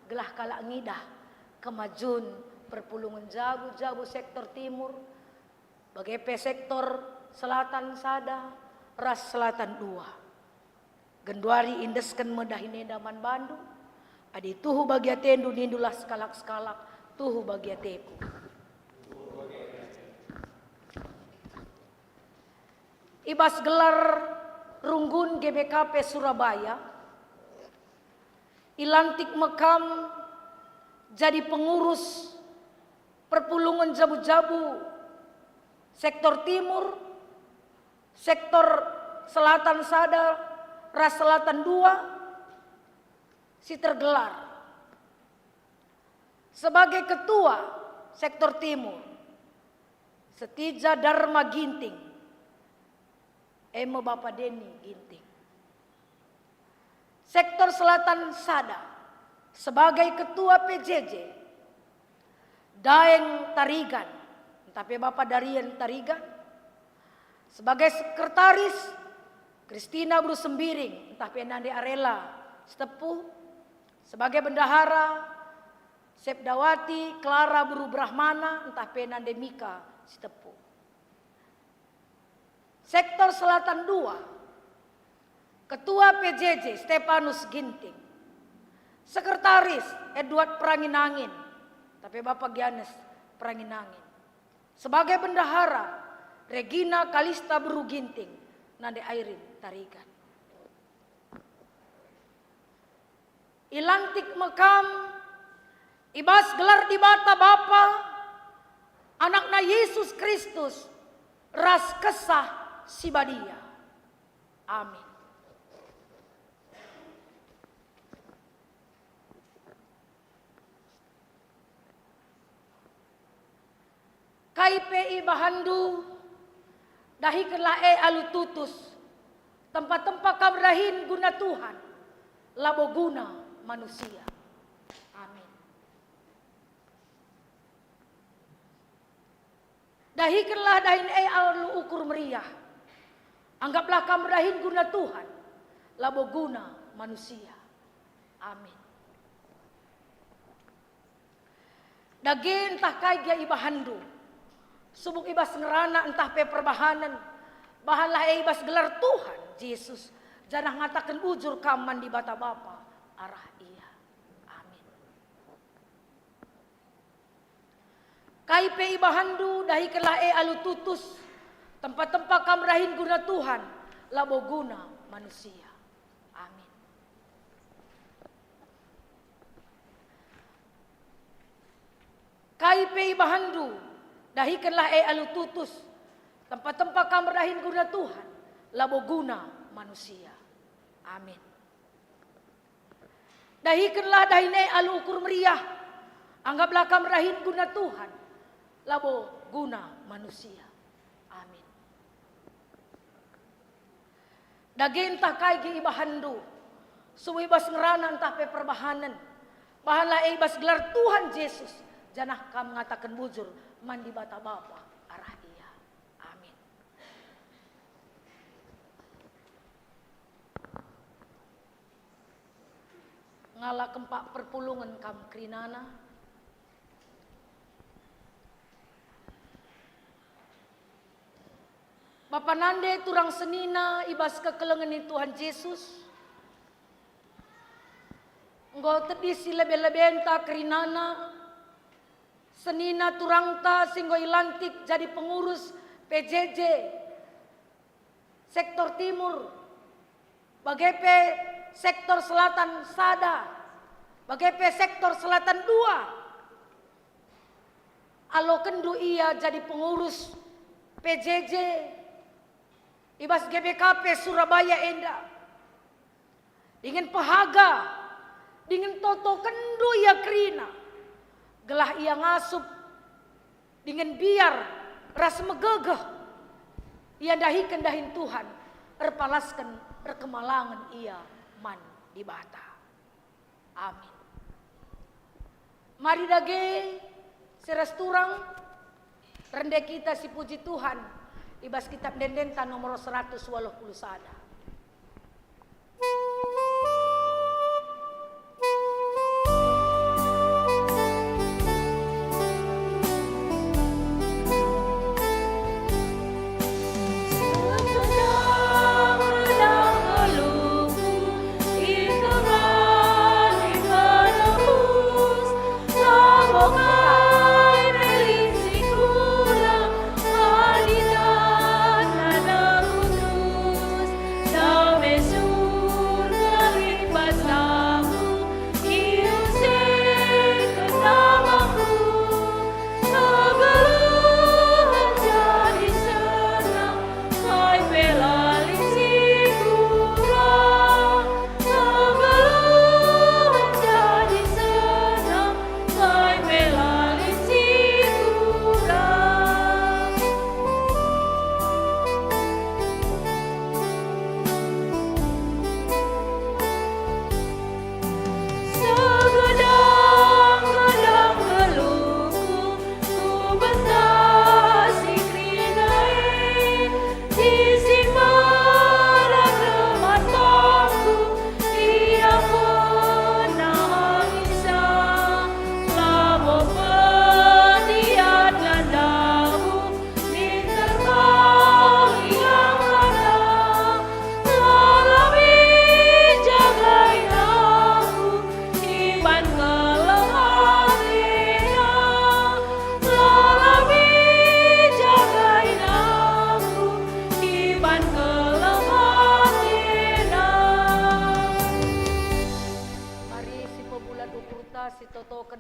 gelah kalak ngidah kemajun perpulungan jabu-jabu sektor timur bagepe sektor selatan sada ras selatan 2 genduari indesken medahine daman Bandung adi tuhu bagi atendu nindulah skalak-skalak tuhu bagi ateku. Ibas gelar runggun GBKP Surabaya ilantik mekam jadi pengurus perpulungan jabu-jabu sektor timur, sektor selatan sada, ras selatan 2 si tergelar sebagai ketua sektor timur Setija Dharma Ginting Emo Bapak Deni Ginting. Sektor selatan sada sebagai ketua PJJ Daeng Tarigan tapi Bapak Darian Tarigan. Sebagai sekretaris Kristina Brusembiring tapi Nande Arela Setepuh. Sebagai bendahara Sepdawati Clara Buru Brahmana entah Penande Mika Sitepu. Sektor Selatan 2 Ketua PJJ Stefanus Ginting. Sekretaris Edward Pranginangin tapi Bapak Gianes Pranginangin. Sebagai bendahara Regina Kalista Buru Ginting Nande Airin Tarigan. Ilantik mekam ibas gelar di bata Bapa anakna Yesus Kristus ras kesah sibadia. Amin. KIPI Bahandu dahi kelae alututus tempat-tempat kamrahin guna Tuhan labo guna manusia. Amin. Dahikanlah dahin alu ukur meriah. Anggaplah kamrahin guna Tuhan labo guna manusia. Amin. Daging entah kaya ibahandu. Subuk ibas ngerana entah pe perbahanan. Bahanlah ibas gelar Tuhan Yesus. Janah ngatakan ujur kaman di bata Bapa arah iya. Amin. KIPI Bahandu dahi kelae alututus tempat-tempat kamrahin guna Tuhan labo guna manusia. Amin. KIPI Bahandu dahi kelae alututus tempat-tempat kamrahin guna Tuhan labo guna manusia. Amin. Dahikanlah dahine alu ukur meriah. Anggaplah kamrahin guna Tuhan labo guna manusia. Amin. Daging entah kai gi ibahandu. Suwibas ngerana entah pe perbahanan. Bahanlah ibas gelar Tuhan Yesus. Janah kam mengatakan bujur mandi bata Bapa arah iya. Amin. ngala kempak perpulungan kam krinana. Bapa nande turang senina ibas kekelengan Tuhan Yesus. Engkau tedisi lebe-lebenta kerinana. Senina turangta singgo ilantik jadi pengurus PJJ sektor timur. Bagepe sektor selatan sada. Bagepe sektor selatan 2. Alo kendu ia jadi pengurus PJJ. Ibas GBKP Surabaya enda. Ingin pahaga, ingin toto kendu ia krina. Gelah ia ngasup, ingin biar ras megegeh. Ia dahikan dahin Tuhan, erpalaskan rekemalangan ia man di bata. Amin. Mari dage seres turang rende kita si puji Tuhan. Ibas kitab Dendenta nomor 181.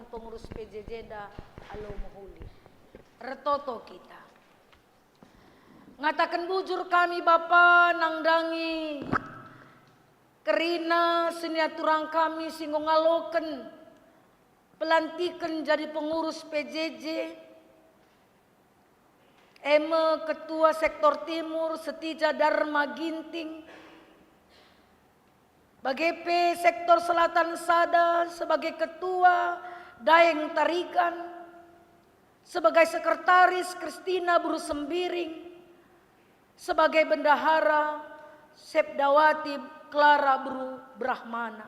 Pengurus PJJ da alo mohuli. Retoto kita. Ngatakan bujur kami Bapa nangdangi kerina siniaturang kami singgo ngaloken pelantikan jadi pengurus PJJ. Eme Ketua Sektor Timur Setija Dharma Ginting. Bagepe Sektor Selatan Sada sebagai Ketua Daeng Tarikan, sebagai Sekretaris Kristina Buru Sembiring, sebagai Bendahara Sepdawati Clara Buru Brahmana.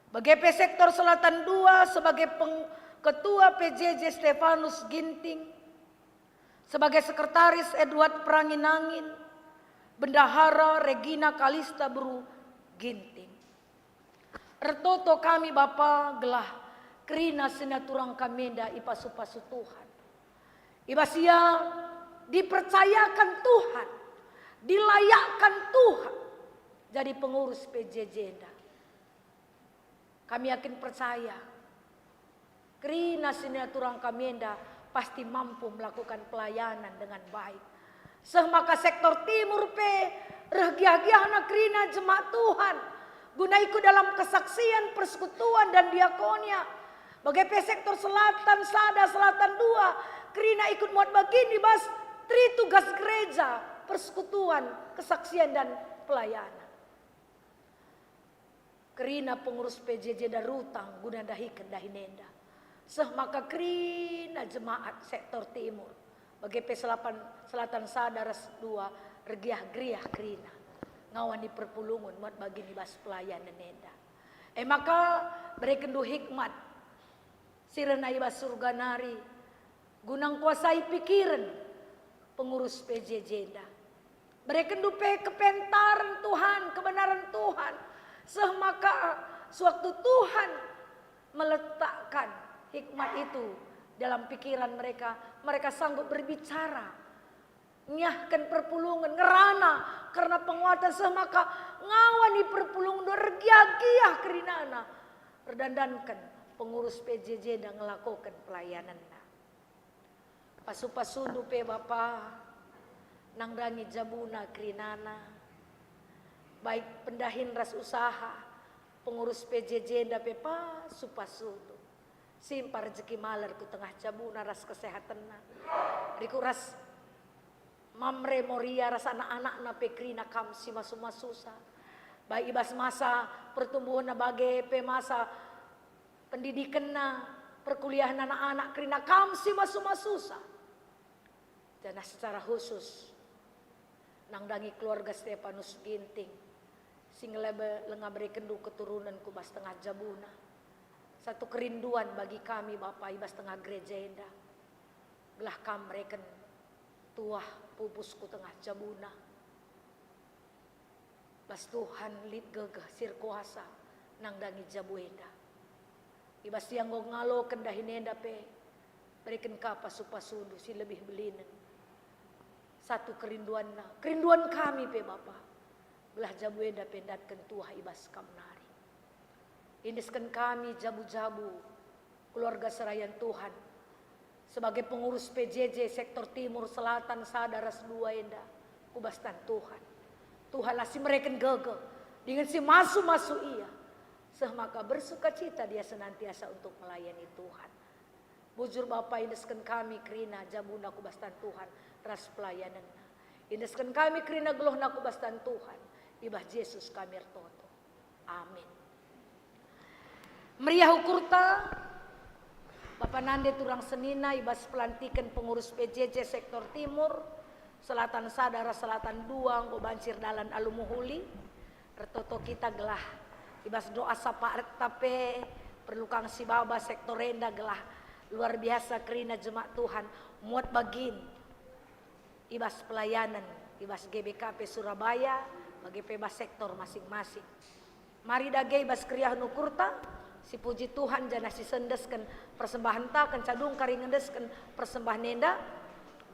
Bagepe Sektor Selatan 2 sebagai Ketua PJJ Stefanus Ginting, sebagai Sekretaris Edward Pranginangin, Bendahara Regina Kalista Buru Ginting. Retoto kami Bapa gelah kerina sinaturang kamenda ipasu-pasu Tuhan. Ibasia dipercayakan Tuhan, dilayakkan Tuhan jadi pengurus PJJ. Kami yakin percaya kerina sinaturang kamenda pasti mampu melakukan pelayanan dengan baik. Semaka sektor timur regiah-giahna kerina jemaat Tuhan guna ikut dalam kesaksian, persekutuan dan diakonia. Bagai sektor selatan Sada Selatan 2 kerina ikut muat bagini bas tri tugas gereja, persekutuan, kesaksian dan pelayanan. Kerina pengurus PJJ darutang guna dahikan dahinenda. Semaka kerina jemaat sektor timur bagai selatan Sada Ras 2 regiah-griah kerina ngawan di perpulungan muat bagini bas pelayanan nenda. Maka berikan du hikmat sirena ibas surga nari gunang kuasai pikiran pengurus PJJ dah. Berikan du kepentaran Tuhan, kebenaran Tuhan. Maka sewaktu Tuhan meletakkan hikmat itu dalam pikiran mereka, mereka sanggup berbicara. Nyahkan perpulungan ngerana karena penguatan semaka ngawani perpulungan regia-giah kerinana berdandankan pengurus PJJ dan ngelakukan pelayanan. Pasu-pasundu pe Bapa nangdangi jabuna kerinana baik pendahin ras usaha pengurus PJJ da pe pasu-pasundu simpar rezeki maler ku tengah jabuna ras kesehatan riku ras mamre moria rasa anak-anak na pekrina kamsi masuma susah. Baik ibas masa pertumbuhan na bage pe masa pendidikan na perkuliahan anak-anak krina kamsi masuma susah. Dan secara khusus nangdangi keluarga Stefanus Ginting sing lebe lenga berikan du keturunan ku bas tengah jabuna. Satu kerinduan bagi kami Bapak ibas tengah gereja endah. Belah kam mereken tuah pupusku tengah jabuna. Bas Tuhan lid gegah sir kuasa nangdangi jabuenda. Ibas yang ngalo kendahinenda pe berikan ka pasu-pasundu si lebih belinen. Satu kerinduan kami pe Bapa. Belah jabuenda pendatkan tuah ibas kamnari. Indiskan kami jabu-jabu keluarga serayan Tuhan. Sebagai pengurus PJJ sektor timur selatan sadaras dua enda kubastan Tuhan. Tuhan lah si mereka gege dengan si masu iya. Semaka bersuka cita dia senantiasa untuk melayani Tuhan. Bujur Bapak indeskan kami kerina jabuna kubastan Tuhan ras pelayanan. Indeskan kami kerina gelohna kubastan Tuhan. Ibah Yesus kami ertoto. Amin. Meriah ukurta Bapak Nande turang senina ibas pelantikan pengurus PJJ sektor timur selatan sadara selatan duang bancir dalan alumuhuli retoto kita gelah ibas doa sapa tape perlu kang si baba sektor renda gelah luar biasa kerina jemaat Tuhan muat bagin ibas pelayanan ibas GBKP Surabaya bagi pebas sektor masing-masing. Mari dage ibas kriah nukurta si puji Tuhan jana si sendeskan persembahan ta kan cadung kari ngendeskan persembahan nenda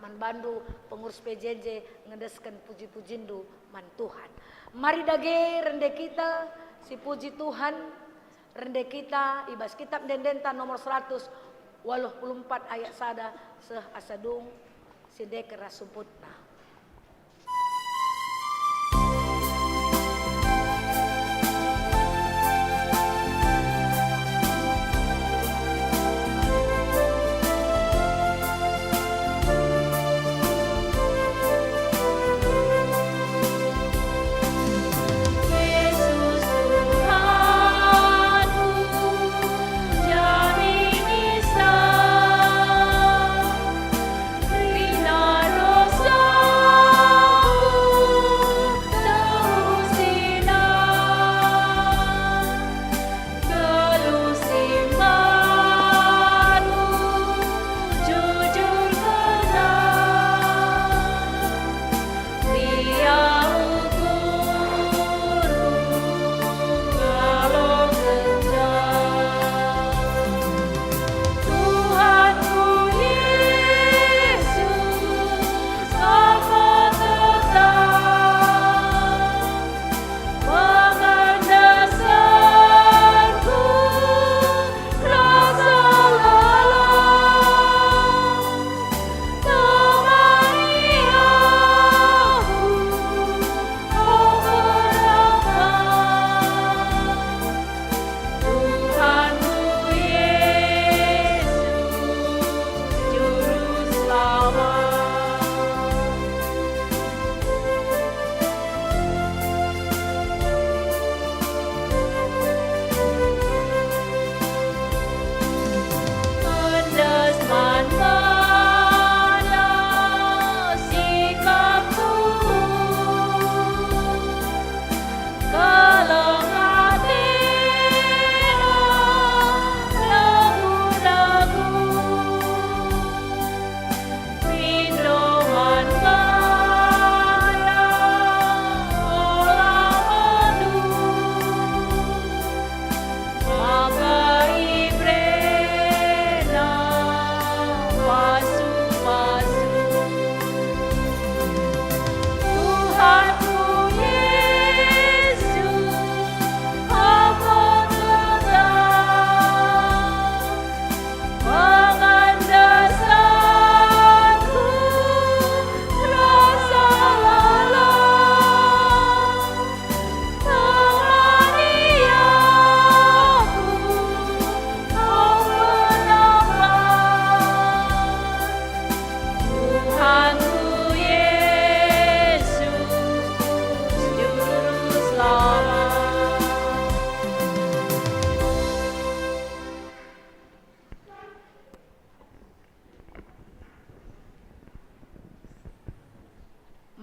man bandu pengurus PJJ ngendeskan puji-pujindu man Tuhan. Mari dage rende kita si puji Tuhan rende kita ibas kitab dendenta nomor 184 ayat sada seh asadung si dekera sumputna. Rosa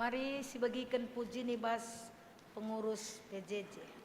Mari sibagikan puji nibas pengurus PJJ.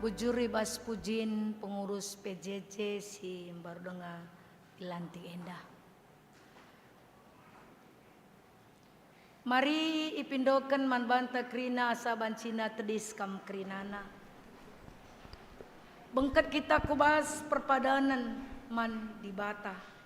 Pujur ibas pujin pengurus PJJ si Bardenga Ilanti Endah. Mari ipindoken man banta krina asa bancina tedis kam krinana. Bengket kita kubas perpadanan man di bata.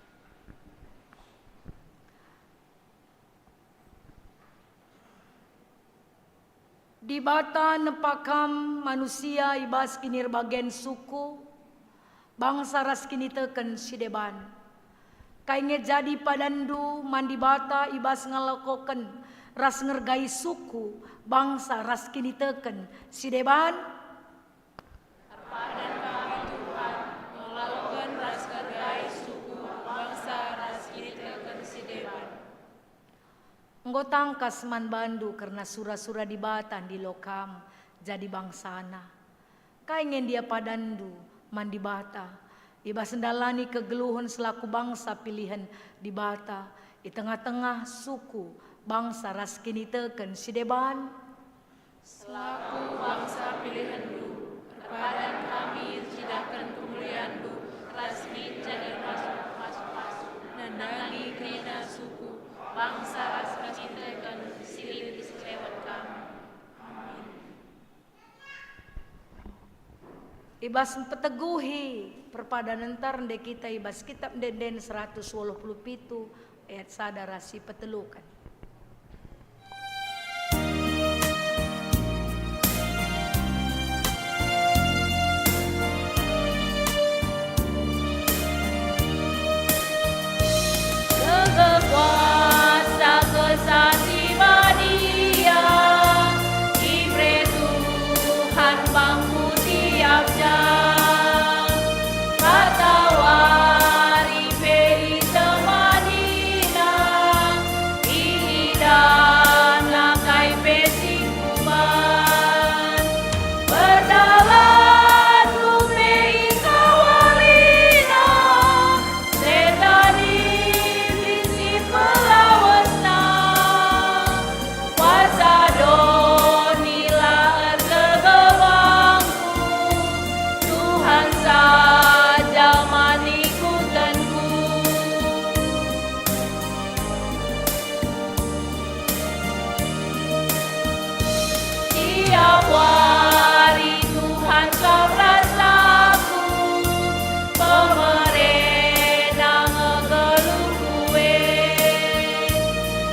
Di bata nepakam manusia ibas kinir bagian suku bangsa ras kini teken sideban. Kainge jadi padandu mandi bata ibas ngalakoken ras ngergai suku bangsa ras kini teken sideban. Arpadan kami Tuhan, melakukan ras ngergai suku bangsa ras kini teken sideban. Nggotang kasman bandu karena sura-sura di batan di lokam jadi bangsana. Kaingen dia padandu mandi bata. Iba sendalani kegeluhan selaku bangsa pilihan di bata. Di tengah-tengah suku bangsa ras kini teken sideban. Selaku bangsa pilihandu, perpadan kami cidahkan kemuliaandu, rasmi jaga masuk nandani krina suku bangsa ras cintakan silih selewat kami. Amin. Ibas peteguhi perpadanan tar nde kita ibas kitab denden 187 ayat sadarasi petelukan. Kuasa kesati badia, Ibre Tuhan bangku tiap jam, katawari peri temanina, ini dan lakai pesi kuban, berdalan rumei kawalina, setani pelawasna kuasa donilah erkegewangku Tuhan saja manikutanku. Tiap hari Tuhan kau rasaku pemerintah ngegeluh kue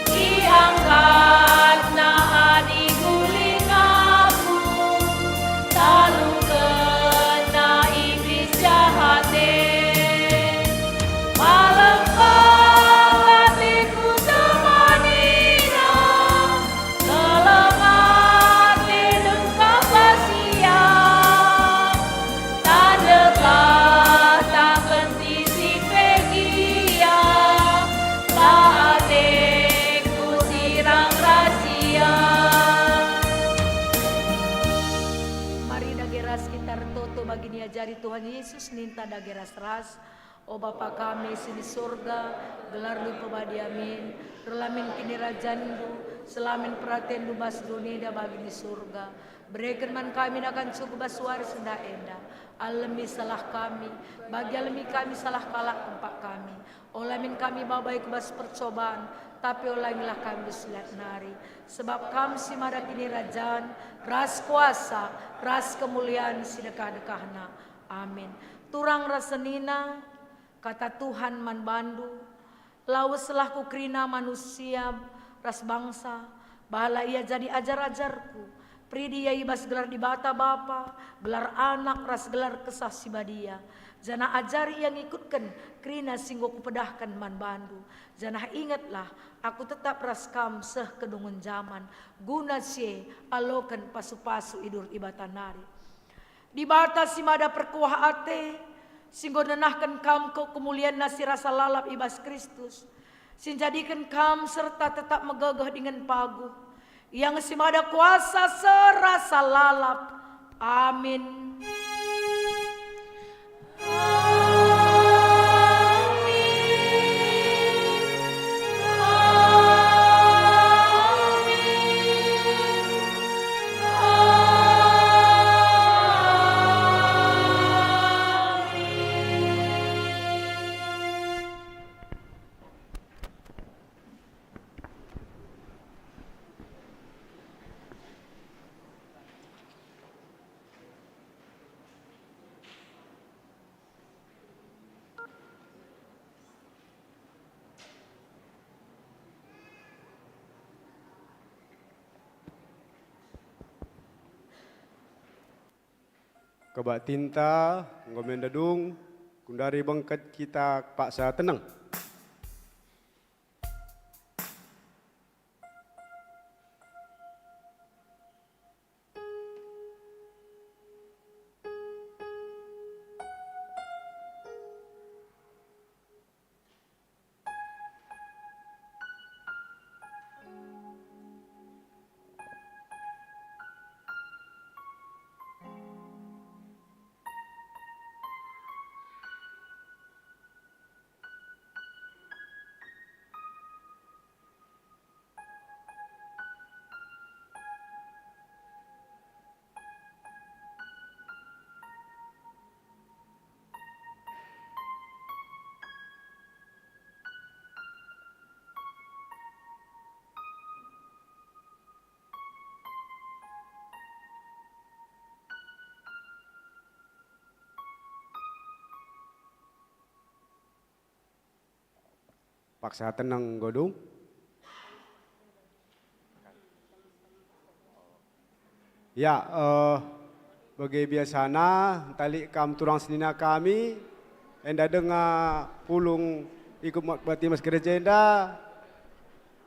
diangkat nah diguling aku lalu kena iblis jahate malam hatiku temanina kelengat dengkap basia tak dekat tak kentisik pegia lateku sirang rahasia. Mari dageras kita toto bagi diajari Tuhan Yesus ninta dageras ras. O Bapa kami sini surga, gelar lu pebadi amin. Rulamin kini rajandu, selamin perhatian du bas dunia bagi di surga. Berikan man kami akan suku basuari senda enda. Alemi salah kami, bagi alemi kami salah kalak tempat kami. Olamin kami babai kebas percobaan, tapi olangilah kami silat nari. Sebab kami si mada kini rajan, ras kuasa, ras kemuliaan sedekah-dekahna. Amin. Turang rasenina, kata Tuhan man bandu, lawas selahku krina manusia, ras bangsa, bahala ia jadi ajar-ajarku. Pridi ia ibas gelar di bata bapa, gelar anak, ras gelar kesah si badia. Jana ajari yang ikutkan, krina singgo kupedahkan man bandu. Jana ingatlah, aku tetap raskam seh kedungun zaman, guna sie alokan pasu-pasu idur ibatanari. Di bata si mada perkuah ate, singgo nenahkan kam ke kemuliaan nasi rasa lalap ibas Kristus. Sinjadikan kam serta tetap megagah dengan paguh. Yang simada kuasa serasa lalap. Amin. Kebak tinta, ngomen dedung, kundari bengket kita paksa tenang. Paksa tenang godung. Ya, bagi biasana tali kam turang senina kami, enda dengar pulung ikut bati mas gereja enda,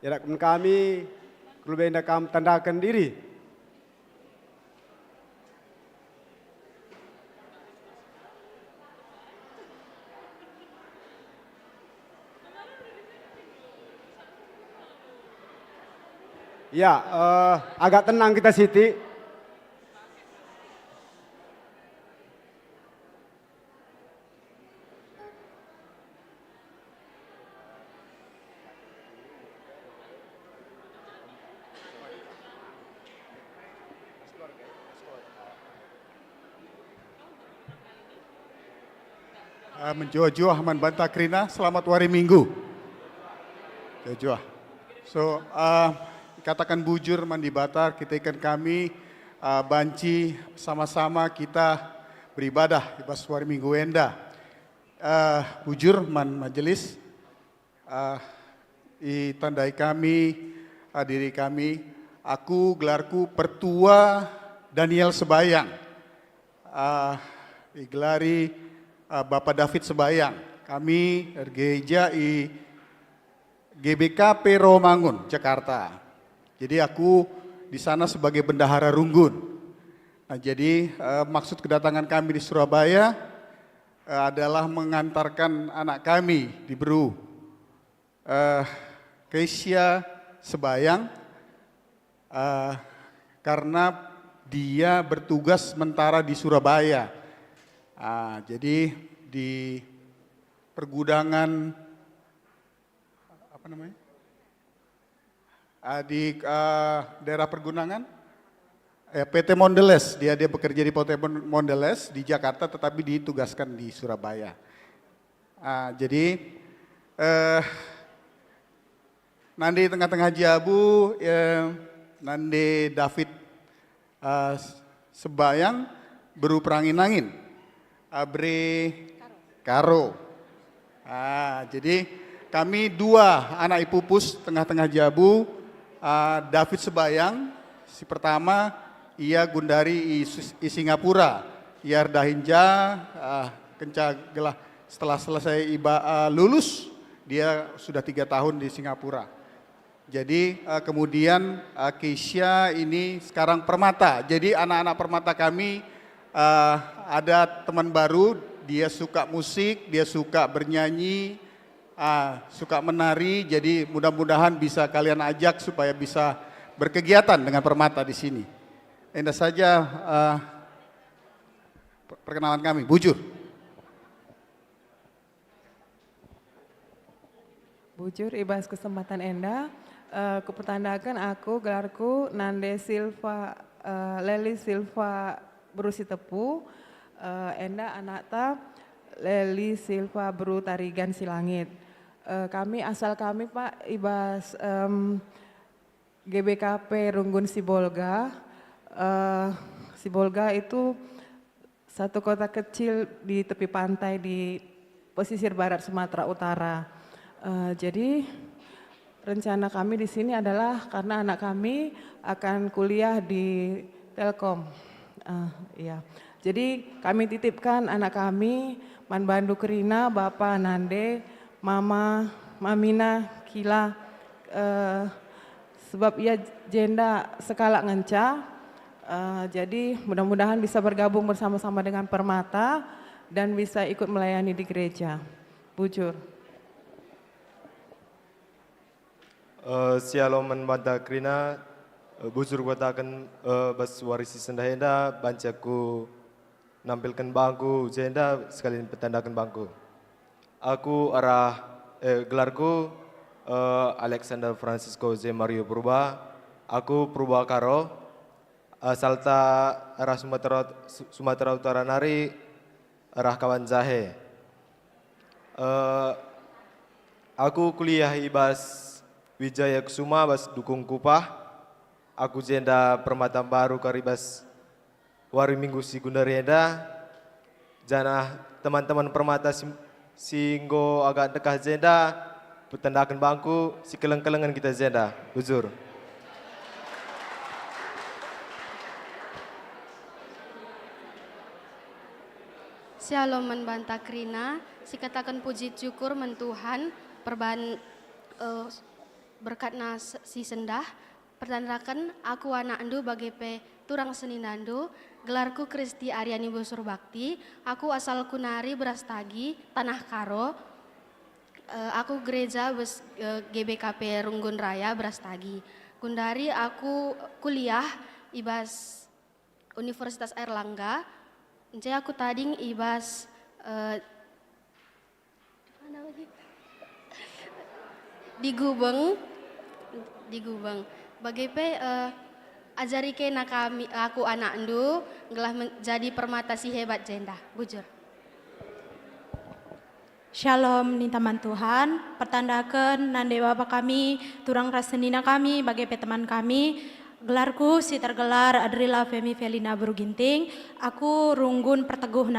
ya kami, kalau enda kam tandakan diri. Ya, agak tenang kita Siti. Menjuah-juah man banta krina, selamat hari Minggu. Juah. So, katakan bujur mandi batar, kita ikan kami, banci, sama-sama kita beribadah di pas hari Minggu enda. Bujur man majelis, tandai kami, diri kami, aku gelarku Pertua Daniel Sebayang, digelari Bapak David Sebayang, kami gereja GBKP Romangun, Jakarta. Jadi aku di sana sebagai bendahara Runggun. Nah, jadi maksud kedatangan kami di Surabaya adalah mengantarkan anak kami di Beru, Keisha Sebayang, karena dia bertugas sementara di Surabaya. Jadi di pergudangan apa namanya? Di daerah pergudangan PT Mondelez, dia bekerja di PT Mondelez di Jakarta tetapi ditugaskan di Surabaya. Jadi nanti tengah-tengah jabu nanti David Sebayang berupangin-angin Abre Karo. Jadi kami dua anak ipupus tengah-tengah jabu, David Sebayang, si pertama ia gundari i Singapura, ia dahinja kencagelah setelah selesai lulus dia sudah 3 tahun di Singapura. Jadi kemudian Keisha ini sekarang Permata. Jadi anak-anak Permata kami ada teman baru, dia suka musik, dia suka bernyanyi, suka menari, jadi mudah-mudahan bisa kalian ajak supaya bisa berkegiatan dengan Permata di sini. Indah saja perkenalan kami, bujur. Bujur, ibas kesempatan enda, kupertandakan aku gelarku Nande Silva, Leli Silva Berusi Tepu, enda anakta Leli Silva Beru Tarigan Silangit. Kami asal kami Pak ibas GBKP Runggun Sibolga. Sibolga itu satu kota kecil di tepi pantai di pesisir barat Sumatera Utara. Jadi rencana kami di sini adalah karena anak kami akan kuliah di Telkom. Iya. Jadi kami titipkan anak kami, Man Bandu Kerina, Bapak Nande, Mama Mamina Kila, sebab ia jenda sekala ngenca. Jadi mudah-mudahan bisa bergabung bersama-sama dengan Permata dan bisa ikut melayani di gereja. Bujur. Sialom membantah Krina, bujur katakan bas warisi sendahenda, bancaku nampilkan bangku jenda sekalian petandakan bangku. Aku gelarku Alexander Francisco Z. Mario Purba. Aku Purba Karo, asalta arah Sumatera Utara nari, arah Kawan Jahe. Aku kuliah ibas Wijaya Kusuma bas dukung kupah. Aku jenda Permata Baru karibas wari minggu si Gundarienda. Jana teman-teman Permata singgo agak dekah jenda, petandakan bangku, si keleng-kelengan kita jenda, bujur. Shalom membantah Krina, si katakan puji syukur mentuhan, berkatna si sendah, pertandakan aku anak andu bagi pe turang seninandu, gelarku Kristi Aryani Busur Bakti, aku asal Kunari Brastagi, Tanah Karo, aku gereja GBKP Runggun Raya Brastagi. Gundari aku kuliah ibas Universitas Airlangga, jadi aku tading ibas di Gubeng. Bagaimana ajari kena kami aku anak endu gelah menjadi Permata si hebat jenda, bujur. Shalom nintaman Tuhan, pertandakan nande Bapak kami, turang rasenina kami, bagi teman kami, gelarku si tergelar Adrila Femi Felina Beruginting, aku Runggun Perteguhan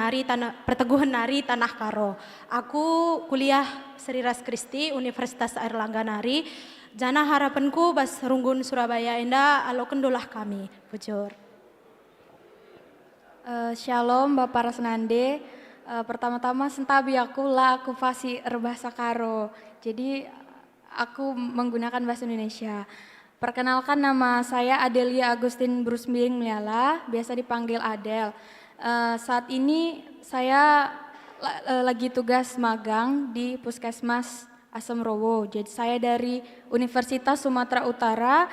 Nari Tanah Karo, aku kuliah Sri Ras Kristi Universitas Airlangga Nari, jana harapanku bas Runggun Surabaya enda alo kendolah kami, bujur. Shalom Bapak Rasnande. Pertama-tama sentabi aku fasi bahasa Karo. Jadi aku menggunakan bahasa Indonesia. Perkenalkan, nama saya Adelia Agustin Brusmiring Miala, biasa dipanggil Adel. Saat ini saya lagi tugas magang di Puskesmas Asem Rowo. Jadi saya dari Universitas Sumatera Utara,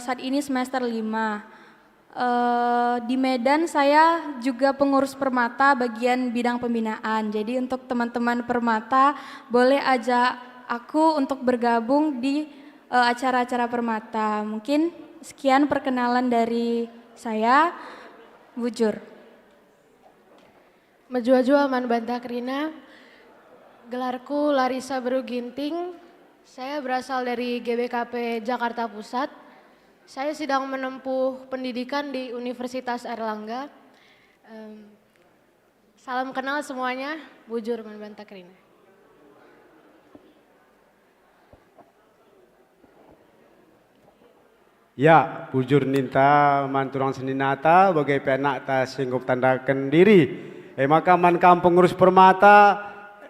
saat ini semester 5. Di Medan saya juga pengurus Permata bagian bidang pembinaan. Jadi untuk teman-teman Permata boleh ajak aku untuk bergabung di acara-acara Permata. Mungkin sekian perkenalan dari saya, bujur. Menjua-jua Man Bantah Krina, gelarku Larissa Beruginting, saya berasal dari GBKP Jakarta Pusat. Saya sedang menempuh pendidikan di Universitas Airlangga. Salam kenal semuanya, bujur Man Bantah Krina. Ya, bujur ninta manturang seninata bagai penak ta singgup tandakan diri. Maka man kampung ngurus Permata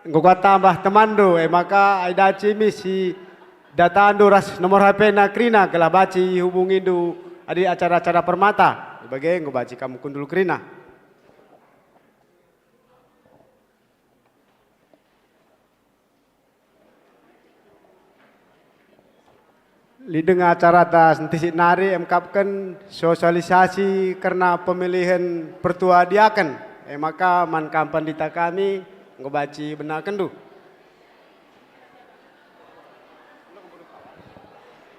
nggo tambah temando. Maka aida cimi si data ando ras nomor HP na Krina kelah baci hubungi du adi acara-acara Permata. Bagai nggo baci kamu kundul Krina. Li dengan acara tas nanti nari emkapkan sosialisasi karena pemilihan pertua diaken. Maka man kampan dita kami nggo baci benar kendu.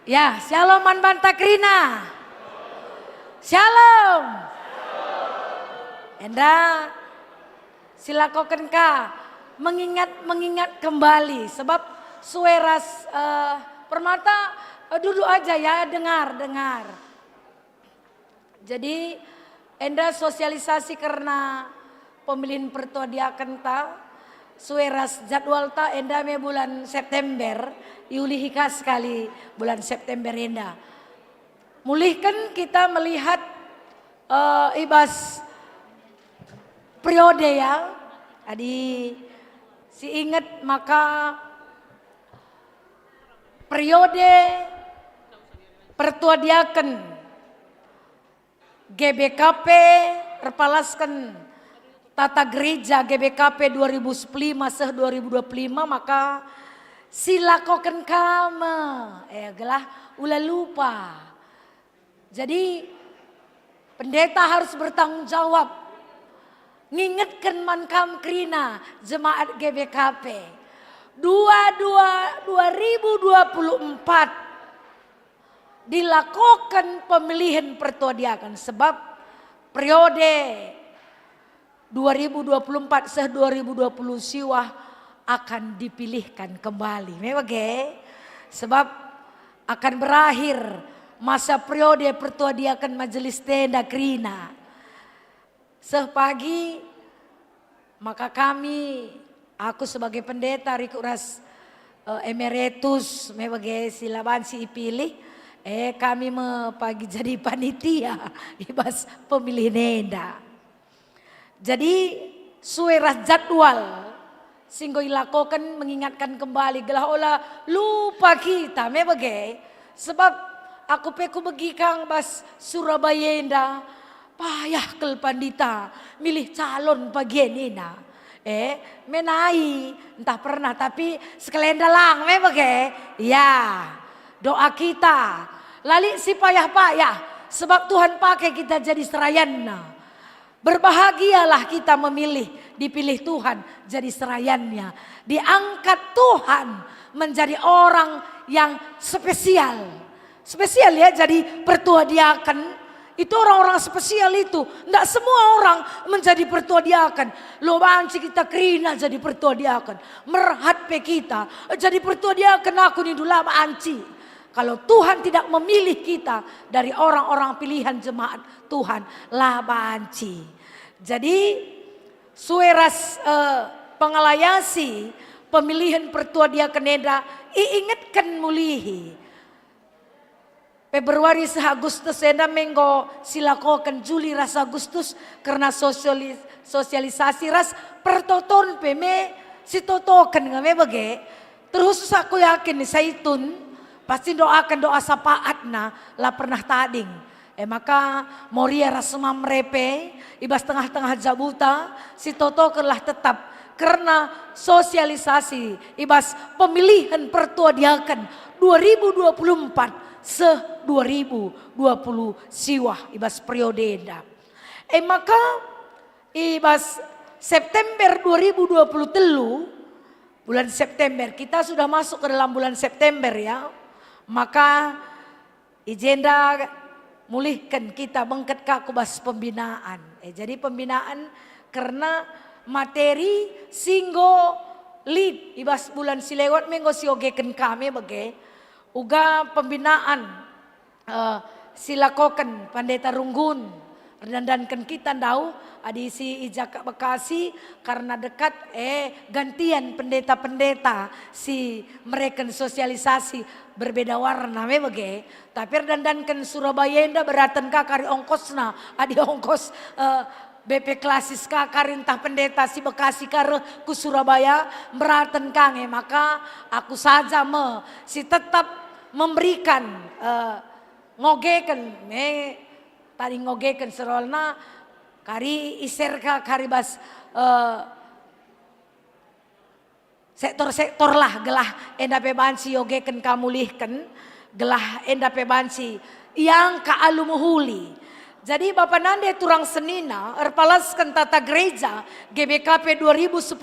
Ya, shalom Man Bantah Krina. Shalom. Enda silakoken ka mengingat kembali sebab sueras Permata duduk aja ya, dengar. Jadi enda sosialisasi karena pemilihan pertua diaken ta sueras jadwal ta enda me bulan September, Yuli hika sekali bulan September enda. Mulihkan kita melihat ibas periode ya. Adi si ingat maka periode Pertua Diaken GBKP repalaskan tata gereja GBKP 2005 seh 2025 maka silakoken kama gelah ulah lupa. Jadi pendeta harus bertanggung jawab ngingetkan mankam krina jemaat GBKP 2024 dilakukan pemilihan Pertua Diaken sebab periode 2024 seh 2020 siwah akan dipilihkan kembali. Memang sebab akan berakhir masa periode Pertua Diaken Majelis Tenda Krina. Sepagi maka aku sebagai pendeta Rikuras Emeritus memang silabansi ipilih. Kami pagi jadi panitia ibas pemilih nenda. Jadi suara jadwal singgo ilakokan mengingatkan kembali gelah olah lupa kita memang sebab aku peku begi kang bas Surabaya enda payah kel pandita milih calon pagienina. Menai entah pernah tapi sekalian dalang memang ya doa kita. Lali si payah-payah sebab Tuhan pakai kita jadi serayanna. Berbahagialah kita memilih dipilih Tuhan jadi serayannya. Diangkat Tuhan menjadi orang yang spesial. Spesial ya jadi Pertua Diaken. Itu orang-orang spesial itu. Tidak semua orang menjadi Pertua Diaken. Lo banci kita krina jadi Pertua Diaken. Merhat pe kita jadi Pertua Diaken aku ni dula banci. Kalau Tuhan tidak memilih kita dari orang-orang pilihan jemaat Tuhan, lah banci. Jadi sueras pengelayasi pemilihan Pertua Diaken Enda iingatkan mulihi. Februari seh Agustus enda menggo silakokan Juli ras Agustus karena sosialisasi ras pertoton peme si totokan ngame bage. Terus aku yakin nih Saitun pasti doakan doa sapaatna lah pernah tading. Maka moria rasema merepe ibas tengah-tengah jabuta si toto lah tetap karena sosialisasi ibas pemilihan Pertua Diaken 2024 se 2020 siwah ibas periode enda. Maka ibas September 2023 bulan September kita sudah masuk ke dalam bulan September ya. Maka agenda mulihkan kita bangkat ke kubas pembinaan. Jadi pembinaan karena materi singgo lead ibas bulan silewat minggu siogekan kami bagai uga pembinaan silakokan Pendeta Runggun rendankan kita tahu adisi Ijaka Bekasi karena dekat gantian pendeta-pendeta si mereka sosialisasi berbeda warna memang tapi rendankan Surabaya enda beratan kakari ongkosna adi ongkos BP klasis kakari entah pendeta si Bekasi kare ku Surabaya beratan kange maka aku saja si tetap memberikan ngogekan tadi ngogekan serolna kari iserka kari bas sektor-sektor lah gelah enda pebansi yogekan kamulihkan gelah enda pebansi yang kaalumuhuli. Jadi Bapak Nande Turang Senina erpalaskan tata gereja GBKP 2015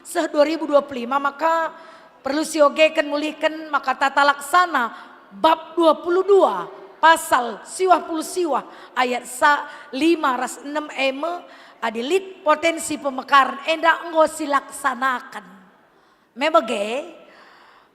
seh 2025 maka perlu siogekan mulihkan maka tata laksana bab 22 pasal siwah puluh siwah ayat 5 ras 6 adilit potensi pemekaran enda enggo silaksanakan. Memege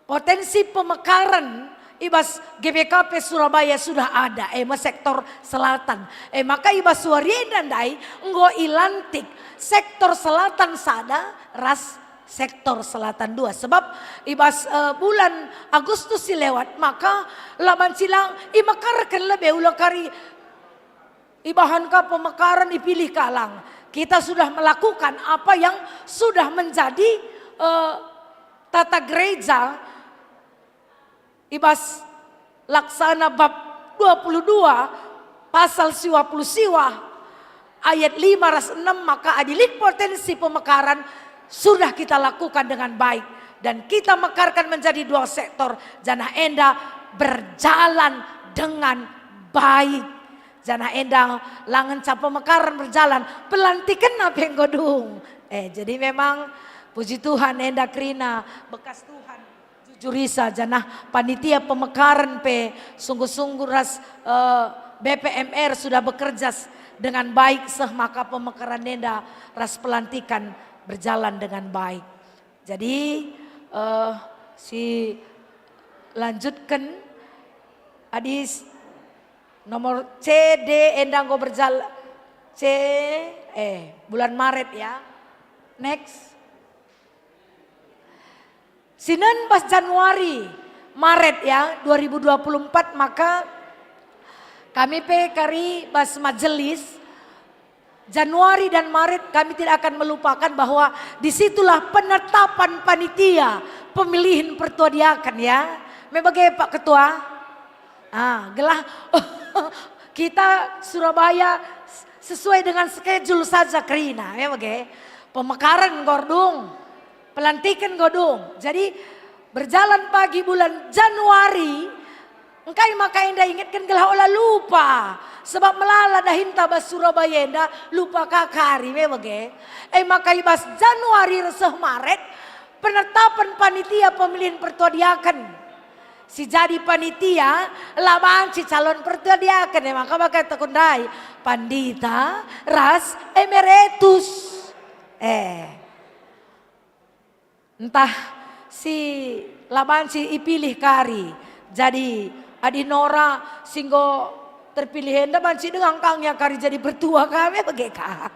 potensi pemekaran ibas GBKP Surabaya sudah ada sektor selatan. Maka ibas Suariendandai enggo ilantik sektor selatan sada ras sektor selatan 2 sebab ibas bulan Agustus si lewat maka laban silang imakarkan lebih ulah kari ibahan ka pemekaran dipilih kalang kita sudah melakukan apa yang sudah menjadi tata gereja Ibas Laksana bab 22 pasal 20 siwa ayat 5 ras 6, maka adilik potensi pemekaran sudah kita lakukan dengan baik. Dan kita mekarkan menjadi 2 sektor. Jana enda berjalan dengan baik. Jana enda langan cap pemekaran berjalan. Pelantikan apa yang godung. Jadi memang puji Tuhan enda Krina bekas Tuhan. Jurisa janah panitia pemekaran sungguh-sungguh ras BPMR sudah bekerja dengan baik maka pemekaran nenda ras pelantikan berjalan dengan baik. Jadi si lanjutkan adis nomor CD endang go berjalan bulan Maret ya. Next. Sinan pas Januari, Maret ya 2024 maka kami kari bas majelis Januari dan Maret kami tidak akan melupakan bahwa disitulah penetapan panitia pemilihan pertua diaken ya. Membagai Pak Ketua, gelah kita Surabaya sesuai dengan schedule saja Krina, membagai pemekaran gordung. Pelantikan godong. Jadi berjalan pagi bulan Januari. Engkai maka enda ingatkan gelah olah lupa. Sebab melala dah hinta bas Surabaya enda lupa kakari. Maka ibas Januari resah Maret. Penetapan panitia pemilihan pertua diaken. Si jadi panitia laban si calon pertua diaken. Maka bakal tekundai. Pandita ras emeritus. Entah si laban si ipilih kari. Jadi adinora singgo terpilih enda banci dengan kangnya kari jadi bertua kami bagaikan.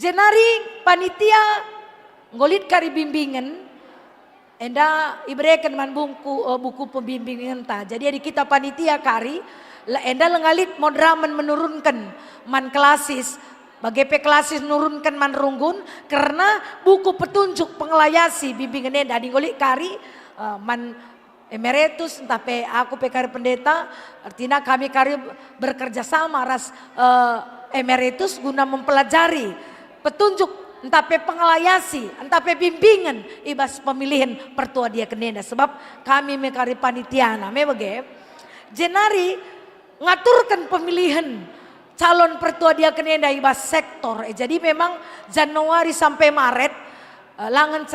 Jenari panitia ngolit kari bimbingan. Enda ibrekan man buku pembimbingan ta. Jadi kita panitia kari. Enda lengalit modraman menurunkan man klasis. Bagi klasis nurunkan man runggun karena buku petunjuk pengelayasi bimbingan enda ngolik kari man emeritus entah aku kari pendeta artinya kami kari bekerja sama ras emeritus guna mempelajari petunjuk entah pengelayasi entah bimbingan ibas pemilihan pertua dia kenenda sebab kami mekari panitiana jenari ngaturkan pemilihan calon pertua dia kenenda ibas sektor. Jadi memang Januari sampai Maret langan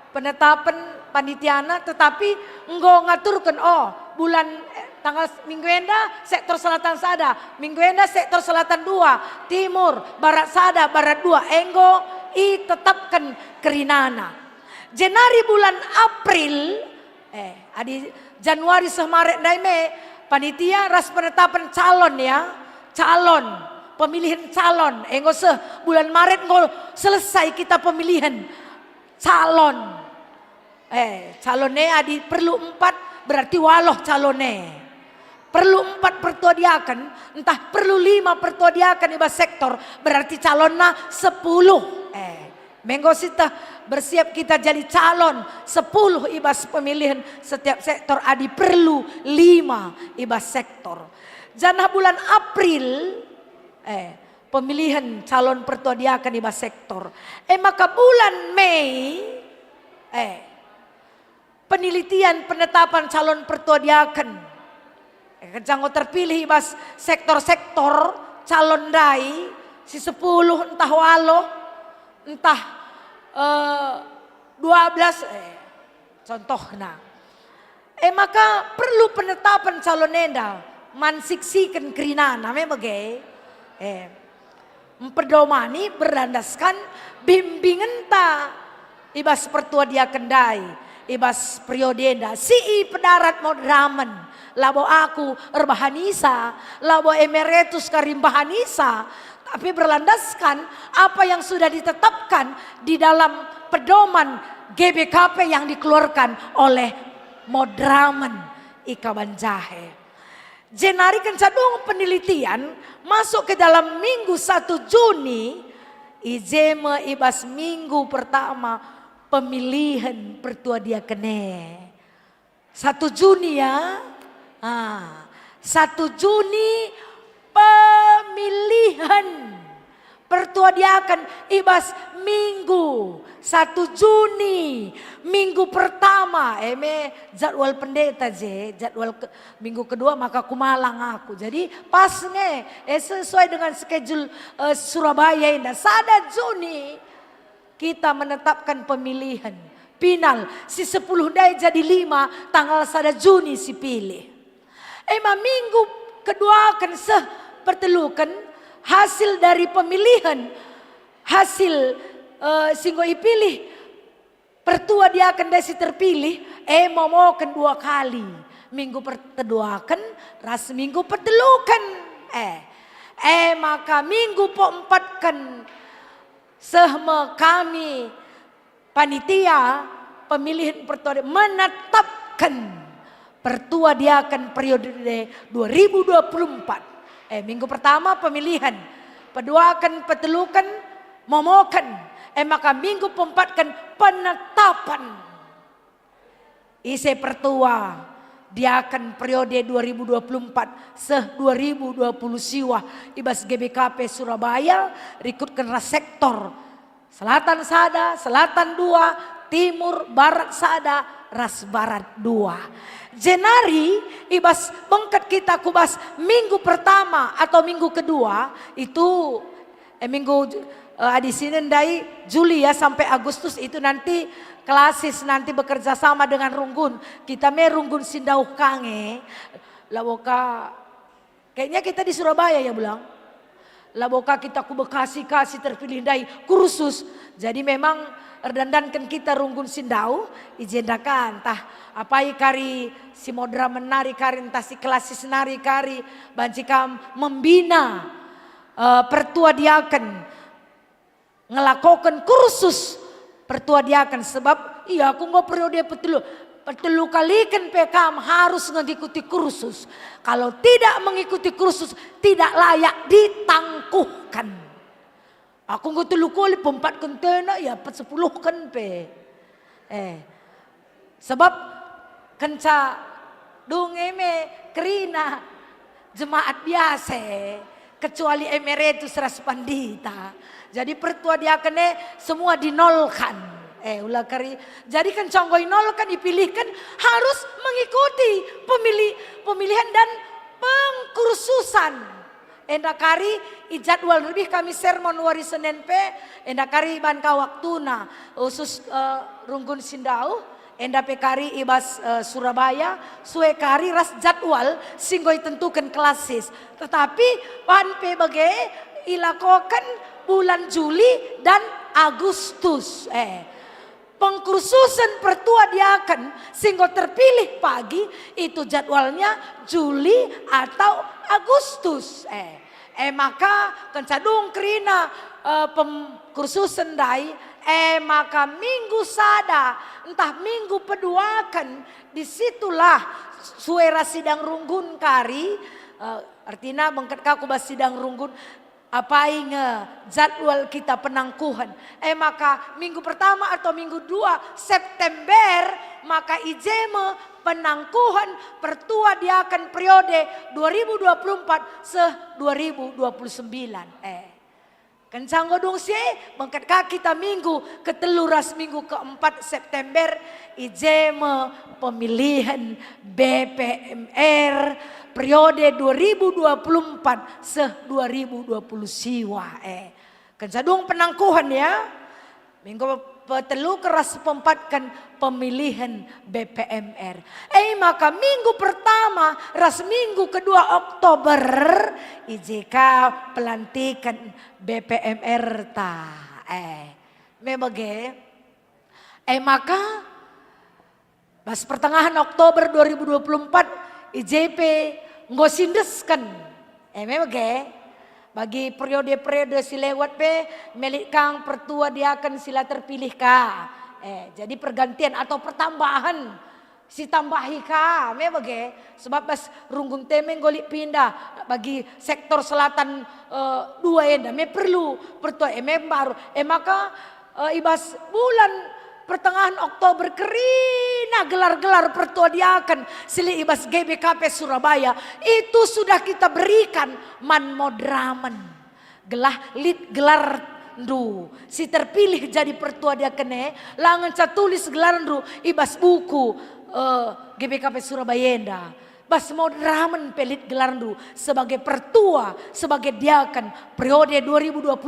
penetapan panitiana tetapi enggo ngaturkan bulan tanggal minggu enda sektor selatan sada, minggu enda sektor selatan 2, timur, barat sada, barat 2 enggo tetapkan kerinana. Januari bulan April adi Januari Maret daime panitia ras penetapan calon ya. Calon, pemilihan calon. Bulan Maret selesai kita pemilihan calon. Calonnya adi perlu 4 berarti waloh calonnya. Perlu 4 pertua diaken, entah perlu 5 pertua diaken ibas sektor berarti calonnya 10. Menggo sita bersiap kita jadi calon 10 ibas pemilihan setiap sektor adi perlu 5 ibas sektor. Janah bulan April pemilihan calon pertua diaken ibas sektor. Maka bulan Mei penelitian penetapan calon pertua diaken. Jangan terpilih ibas sektor-sektor calon dai si 10 entah walo entah 12 contohnya. Maka perlu penetapan calon enda. Mansiksikan kerinana membagai memperdomani berlandaskan bimbingan ta ibas pertua dia kendai ibas periodenda si pedarat modramen labo aku erbahanisa labo emeritus karimbahanisa tapi berlandaskan apa yang sudah ditetapkan di dalam pedoman GBKP yang dikeluarkan oleh modramen Ika Banjahe. Jenari kencadung penelitian masuk ke dalam minggu 1 Juni. Ijeme ibas minggu pertama pemilihan pertua diakene. 1 Juni ya. 1 Juni pemilihan pertua diaken ibas minggu 1 Juni minggu pertama. Jadwal pendeta jadwal minggu kedua maka kumalang aku. Jadi pas sesuai dengan schedule Surabaya ini. 1 Juni kita menetapkan pemilihan final. Si 10 dai jadi 5 tanggal 1 Juni si pilih. Minggu kedua akan pertelukan hasil dari pemilihan. Hasil singgo ipilih pertua dia akan desi terpilih mau 2 kali minggu perteduakan ras minggu pertelukan maka minggu empatkan sehme kami panitia pemilihan pertua menetapkan pertua dia akan periode 2024 minggu pertama pemilihan kedua akan pertelukan momokan maka minggu pempatkan penetapan isi pertua dia akan periode 2024 2020 siwa ibas GBKP Surabaya rikutkan ras sektor selatan sada selatan 2 timur barat sada ras barat 2 Jenari ibas bengket kita kubas minggu pertama atau minggu kedua itu minggu di sini dari Juli ya sampai Agustus itu nanti klasis nanti bekerja sama dengan Runggun. Kita Runggun Sindauh Kange. Laboka kayaknya kita di Surabaya ya bilang. Laboka kita ku Bekasi kasih terpilih dari kursus. Jadi memang erdandankan kita Runggun Sindauh ijendakan tah apai kari si modra menari kari entah si klasis nari kari bancikam membina pertua diaken ngelakukan kursus pertua diaken sebab iya aku nggak periode petelu kali kan PKM harus mengikuti kursus. Kalau tidak mengikuti kursus tidak layak ditangkuhkan. Aku nggak telu kali 4 kontainer ya 10 kan sebab kenca dungeme kerina jemaat biasa kecuali emeritus ras pandita. Jadi pertua diakene semua dinolkan. Ulah kari. Jadi kan conggoi nolkan dipilihkan harus mengikuti pemilihan dan pengkursusan. Endakari jadwal lebih kami sermon wari Senin endakari banka waktuna khusus Runggun Sindauh enda pekari ibas Surabaya suwe kari ras jadwal singgoi tentukan klasis. Tetapi pan bagai ilakokan bulan Juli dan Agustus. Pengkursusan pertua diaken sehingga terpilih pagi itu jadwalnya Juli atau Agustus. Maka kencadung kerina pengkursusan dai maka minggu sada entah minggu peduakan disitulah suara sidang Runggun kari artinya bengket kaku bas sidang Runggun apa jadwal kita penangkuhan. Maka minggu pertama atau minggu 2 September maka ijeme penangkuhan pertua diaken periode 2024 2029. Kencang godong bengket kita minggu keteluras minggu keempat September ijeme pemilihan BPMR periode 2024 2020 siwa. Kencadung penangkuhan ya. Minggu petelu keras pempatkan pemilihan BPMR. Maka minggu pertama ras minggu kedua Oktober IJK pelantikan BPMR ta. Maka pas pertengahan Oktober 2024 IJP ngosindeskan. Bagi periode-periode si lewat milik kang pertua dia akan sila terpilih ka. Jadi pergantian atau pertambahan Si tambahi ka, me bage. Sebab bas runggun temeng golik pindah bagi sektor selatan dua enda. Me perlu pertua baru. Maka ibas bulan pertengahan Oktober kerina gelar-gelar pertua diakan sili ibas GBKP Surabaya. Itu sudah kita berikan man modramen. Gelar ndu si terpilih jadi pertua dia kene langan tulis gelar ndu ibas buku GBKP Surabaya bas modramen pelit gelar ndu sebagai pertua sebagai diakan periode 2024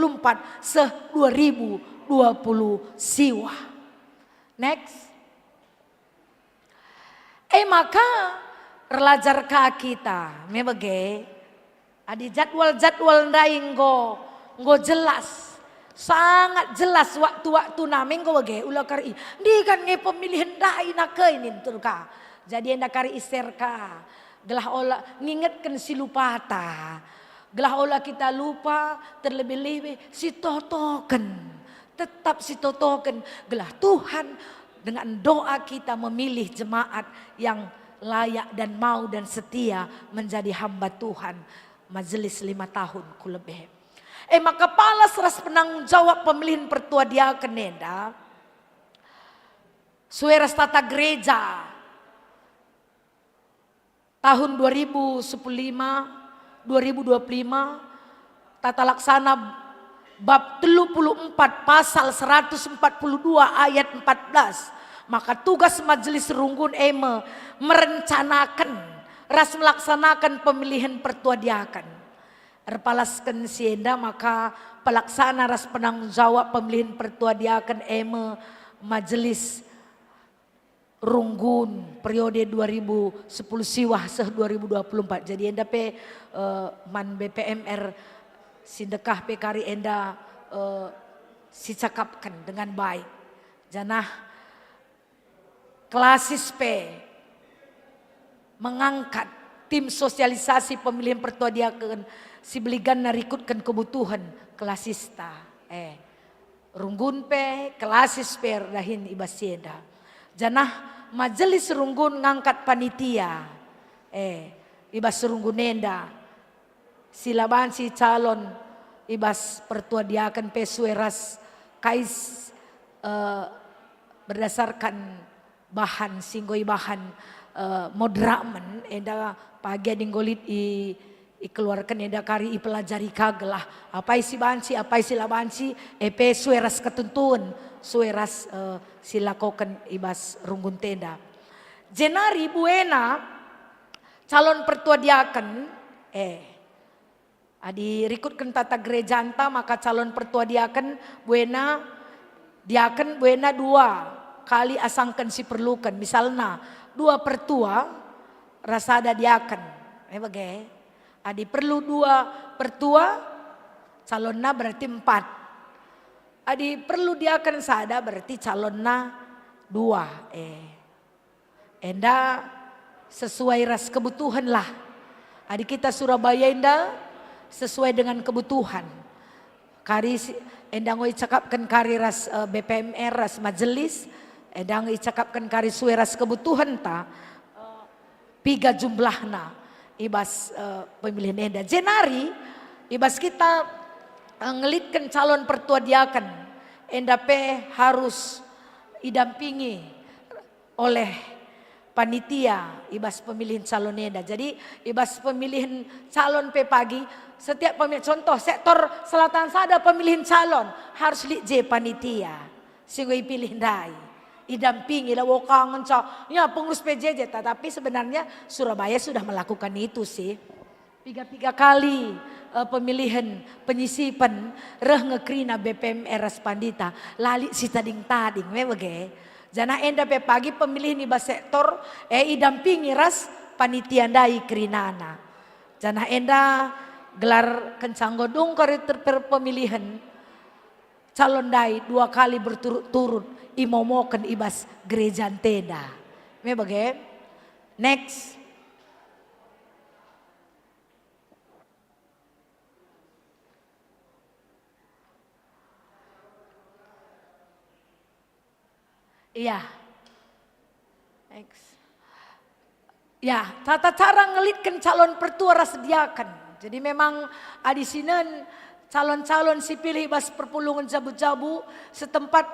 se 2020 siwa. Next. Maka relajar ka kita me bage adi jadwal ndaing go jelas. Sangat jelas waktu-waktu nameng go bage ulah kari. Di kan nge pemilihan dai nak ini tur ka. Jadi enda kari iser ka. Gelah olah ngingetkan si lupata. Gelah olah kita lupa terlebih-lebih si totoken. Tetap si totoken. Gelah Tuhan dengan doa kita memilih jemaat yang layak dan mau dan setia menjadi hamba Tuhan. Majelis 5 tahun ku lebih. Maka kepala seras penanggung jawab pemilihan pertua diaken enda Sueras Tata Gereja tahun 2015 2025 tata laksana bab 34 pasal 142 ayat 14. Maka tugas majelis runggun merencanakan ras melaksanakan pemilihan pertua diaken. Erpalaskan sienda maka pelaksana ras penanggung jawab pemilihan pertua diaken majelis runggun periode 2010 siwah seh 2024. Jadi enda man BPMR sindekah kari enda si cakapkan dengan baik. Janah klasis mengangkat tim sosialisasi pemilihan pertua diaken si beligan narikutkan kebutuhan kelasista. Runggun kelasis dahin ibasieda. Janah majelis runggun ngangkat panitia. Ibas runggun enda. Silaban si calon ibas pertua diaken sueras kais berdasarkan bahan singgoi bahan modramen enda pagi adinggolit keluarkan eda kari pelajari kagelah apa isi banci apa isi labanci sueras ketentuan sueras silakokan ibas runggun tenda. Jenari buena calon pertua diaken adi rikutkan tata gereja anta maka calon pertua diaken buena 2 kali asangkan si perlukan misalnya 2 pertua rasada diaken bagaimana adi perlu 2 pertua, calonna berarti 4. Adi perlu diaken sada berarti calonna 2. Enda sesuai ras kebutuhan lah. Adi kita Surabaya enda sesuai dengan kebutuhan. Kari enda ngoi cakapkan kari ras BPMR ras majelis, enda ngoi cakapkan kari suai ras kebutuhan ta. 3 jumlahna. Ibas pemilihan enda. Jenari ibas kita ngelitkan calon pertua diaken. Enda harus didampingi oleh panitia ibas pemilihan calon enda. Jadi ibas pemilihan calon pagi setiap pemilihan contoh sektor selatan sada pemilihan calon harus j panitia sehingga pilih dai. Didampingi lah wokangan ya pengurus PJJ tapi sebenarnya Surabaya sudah melakukan itu sih 3 kali pemilihan penyisipan reh ngekrina BPMR Raspandita lali si tading bagaimana jana enda pagi pemilihan ibas sektor didampingi ras panitia dai krinana jana enda gelar kencang godong kari pemilihan calon dai 2 kali berturut-turut imomokan ibas gereja tenda. Bagaimana? Next. Iya. Next. Ya, tata cara ngelitkan calon pertua sediakan. Jadi memang adisinan calon-calon sipilih bas perpulungan jabu-jabu setempat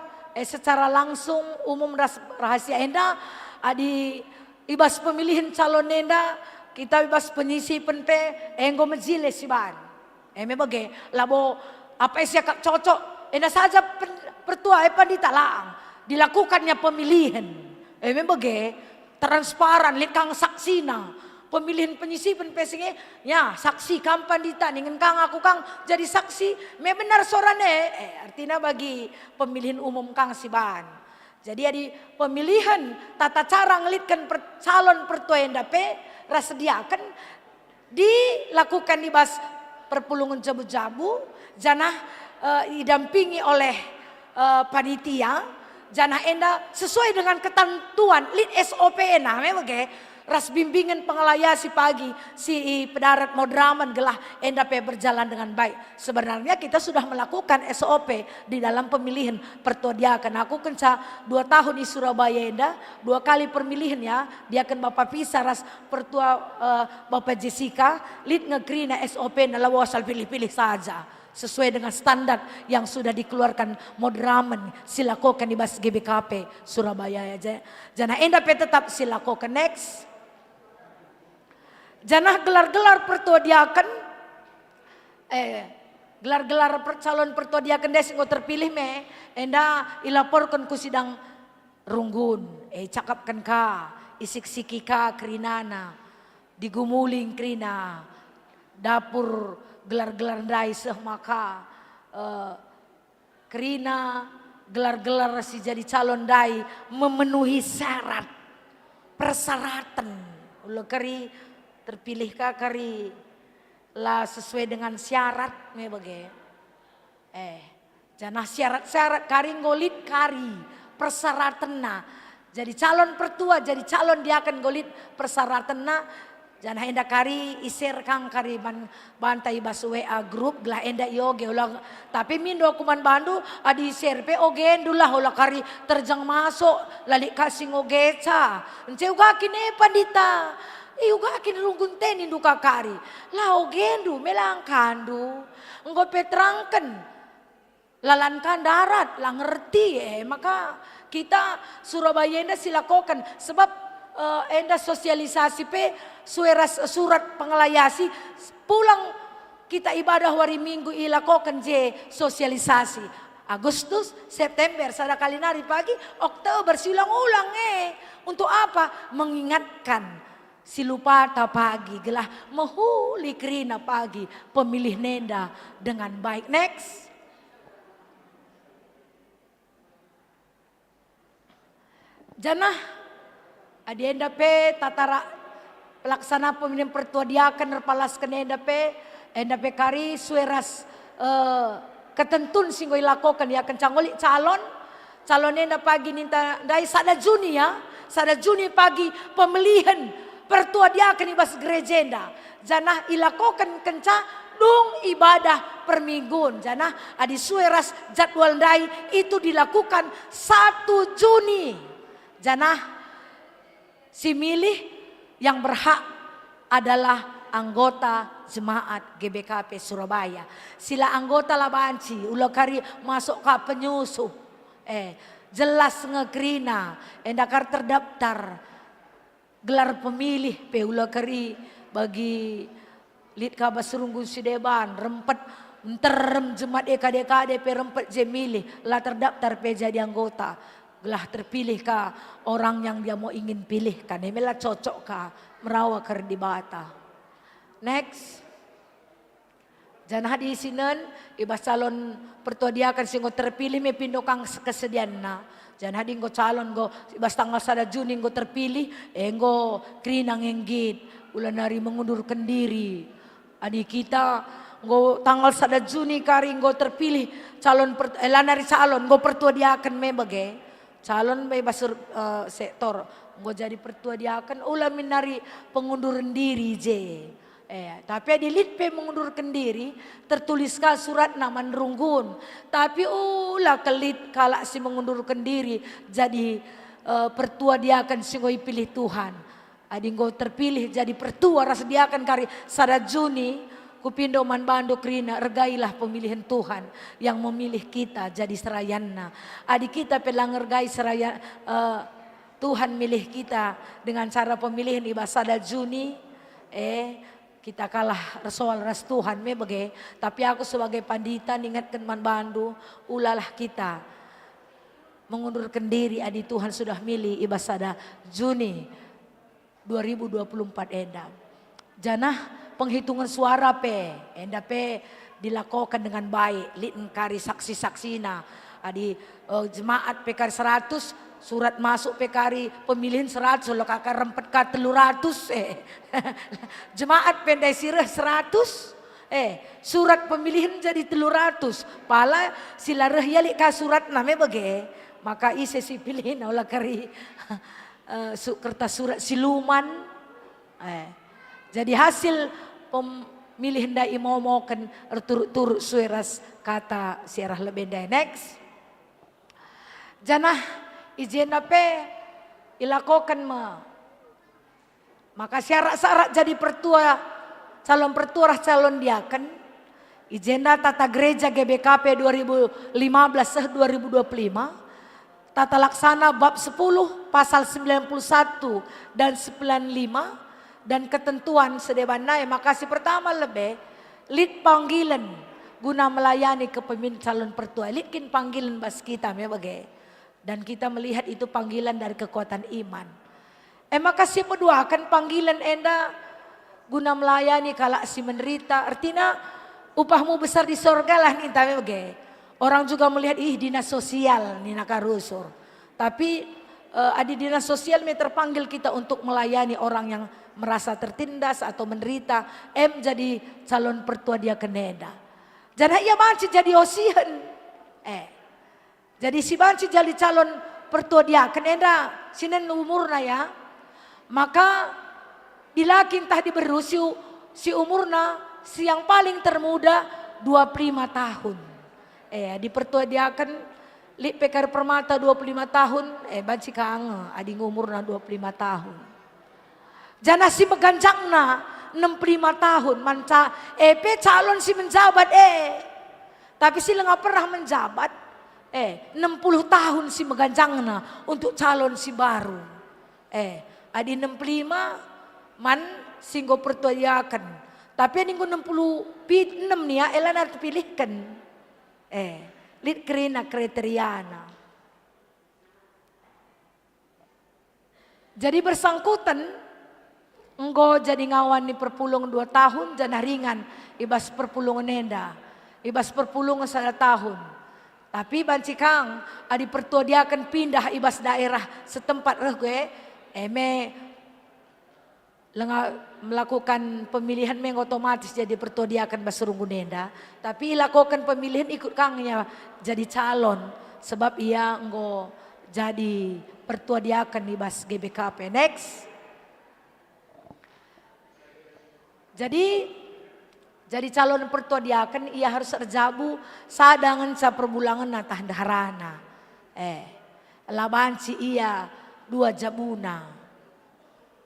secara langsung umum rahasia enda adi ibas pemilihan calon enda kita ibas penyisi penpe enggo mejile siban. Memang labo apa siakap cocok enda saja pertua pandita laang dilakukannya pemilihan. Memang transparan lihat saksina pemilihan penyisipan pesingnya ya saksi kampan dita ningen kang aku kang jadi saksi me benar sorane artinya bagi pemilihan umum kang siban. Jadi di pemilihan tata cara ngelitkan calon pertua endape rasediakan dilakukan di bas perpulungan jabu-jabu janah didampingi oleh panitia janah enda sesuai dengan ketentuan lit SOP nah memang ras bimbingan pengelayasi pagi si pedarat modraman gelah enda pe berjalan dengan baik. Sebenarnya kita sudah melakukan SOP di dalam pemilihan pertua diakan. Aku kenca 2 tahun di Surabaya enda 2 kali pemilihan ya dia akan bapak pisah ras pertua bapak Jessica lit ngegrina SOP nalawa asal pilih-pilih saja. Sesuai dengan standar yang sudah dikeluarkan modramen silakokan di bas GBKP Surabaya ya. Jangan enda pe tetap silakokan next. Janah gelar-gelar pertua diakan gelar-gelar calon pertua diakan des ngo terpilih me enda ilaporkan ku sidang runggun cakapkan ka isik sikika krinana digumuling krina dapur gelar-gelar dai seh maka krina gelar-gelar si jadi calon dai memenuhi syarat persyaratan ulo kari terpilih kari lah sesuai dengan syarat me bage janah syarat-syarat kari ngolit kari persyaratanna jadi calon pertua jadi calon dia akan ngolit persyaratanna janah enda kari isir kang kari bantai bas WA grup gelah enda yoge ulang tapi mindo kuman bandu adi isir pe oge endulah ulah kari terjang masuk lali kasih ngogeca ence uga kine pandita iuga kini runggun teni duka kari lah oge endu melang kandu engko petrangken lalankan darat lah ngerti maka kita Surabaya enda silakokan sebab enda sosialisasi pe surat pengelayasi pulang kita ibadah hari Minggu ilakokan sosialisasi Agustus, September, sada kali nari pagi, Oktober siulang-ulang untuk apa? Mengingatkan silupata pagi gelah mahuli krina pagi pemilih nenda dengan baik. Next. Janah adienda pe tatara pelaksana pemilihan pertua diakan nerpalaskan enda pe kari sueras ketentun singgo ilakokan dia akan cangoli calon enda pagi ninta dai sada Juni ya sada Juni pagi pemilihan pertua diakan ibas gereja enda janah ilakokan kenca dung ibadah permingguan janah adi sueras jadwal dai itu dilakukan 1 Juni janah si milih yang berhak adalah anggota jemaat GBKP Surabaya. Sila anggota labanci ulah kari masuk ke penyusup. Jelas ngegrina endakar terdaftar gelar pemilih pe ulah kari bagi lit ka basurunggun sideban rempet enterem jemaat EKDKD pe rempet jemilih lah terdaftar pe jadi anggota. Gelah terpilih ka orang yang dia mau ingin pilihkan. Emela cocok ka merawa ker di bata. Next. Janah di sinen ibas calon pertua diakan singgo terpilih me pindo kang kesedianna. Janah di calon go ibas tanggal 1 Juni go terpilih enggo krinang enggit ulan hari mengundurkan diri. Adi kita go tanggal 1 Juni kari go terpilih calon lanari calon go pertua diakan me bage. Calon bebas sektor gue jadi pertua diakan ulah minari pengunduran diri tapi di litpe mengundurkan diri tertuliskan surat nama runggun tapi ulah kelit kalak si mengundurkan diri jadi pertua diakan singoi pilih Tuhan Adinggo terpilih jadi pertua ras diakan kari sada Juni. Kupindo man bando krina, regailah pemilihan Tuhan yang memilih kita jadi serayanna. Adi kita pelang regai seraya Tuhan milih kita dengan cara pemilihan ibasada Juni. Kita kalah soal ras Tuhan me bage. Tapi aku sebagai pandita ingatkan man bando, ulalah kita mengundurkan diri. Adi Tuhan sudah milih ibasada Juni 2024 enda. Janah penghitungan suara enda dilakukan dengan baik. Lin kari saksi-saksina. Adi jemaat pekari 100, surat masuk pekari pemilihan 100, lo kakak rempet ka 300 jemaat pendai sirah 100, surat pemilihan jadi 300. Pala sila rehyali ka surat name bage, maka ise si pilihin olah kari kertas surat siluman. Jadi hasil pemilih dai momokan turut-turut sueras kata siarah lebendai. Next. Janah izin apa ilakokan maka syarat-syarat jadi pertua calon pertua calon diaken izin tata gereja GBKP 2015-2025 tata laksana bab 10 pasal 91 dan 95 dan ketentuan sedebanai. Makasih pertama lebih lid panggilan guna melayani kepemimpinan calon pertua. Lidkin panggilan bas kita bagai. Dan kita melihat itu panggilan dari kekuatan iman. Makasih berdoakan panggilan enda guna melayani kala si menderita. Artinya upahmu besar di sorga lah nih bagai. Orang juga melihat dinas sosial nih nakarusur. Tapi di dinas sosial terpanggil kita untuk melayani orang yang merasa tertindas atau menderita. Jadi calon pertua dia keneda. Jadi ia banci jadi osian. Jadi si banci jadi calon pertua dia keneda sinen umurna ya. Maka dilakin tah diberu si umurna si yang paling termuda 25 tahun. Di pertua dia kan li pekar permata 25 tahun. Banci kaang adi umurna 25 tahun. Jana si meganjangna 65 tahun manca calon si menjabat tapi si nggak pernah menjabat 60 tahun si meganjangna untuk calon si baru adi 65 man singgo pertuayakan tapi ninggo 66 nih ya elana terpilihkan lid krina kriteriana. Jadi bersangkutan enggo jadi ngawan di perpulung 2 tahun jana ringan ibas perpulungan nenda ibas perpulungan 1 tahun. Tapi banci kang adi pertua dia akan pindah ibas daerah setempat gue melakukan pemilihan otomatis jadi pertua dia akan basurunggu nenda. Tapi lakukan pemilihan ikut kangnya jadi calon sebab ia enggo jadi pertua dia akan ibas GBKP. Next. Jadi calon pertua diaken ia harus terjabu sadangan sa perbulangan natah daharana. Labanci ia 2 jabuna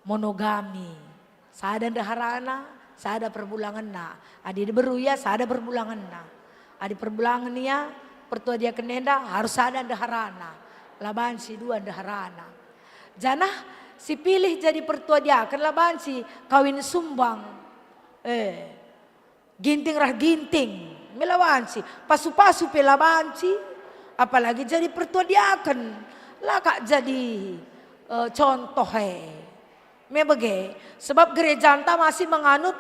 monogami. Sada daharana, sada perbulangan na. Adi beru ya sada perbulangan na. Adi perbulangan ia pertua diaken nenda harus sada daharana. Labanci 2 daharana. Janah si pilih jadi pertua diaken labanci kawin sumbang. Ginting rah ginting melawanci pasu-pasu pelabanci apalagi jadi pertua diaken laka jadi contoh mebege sebab gereja anta masih menganut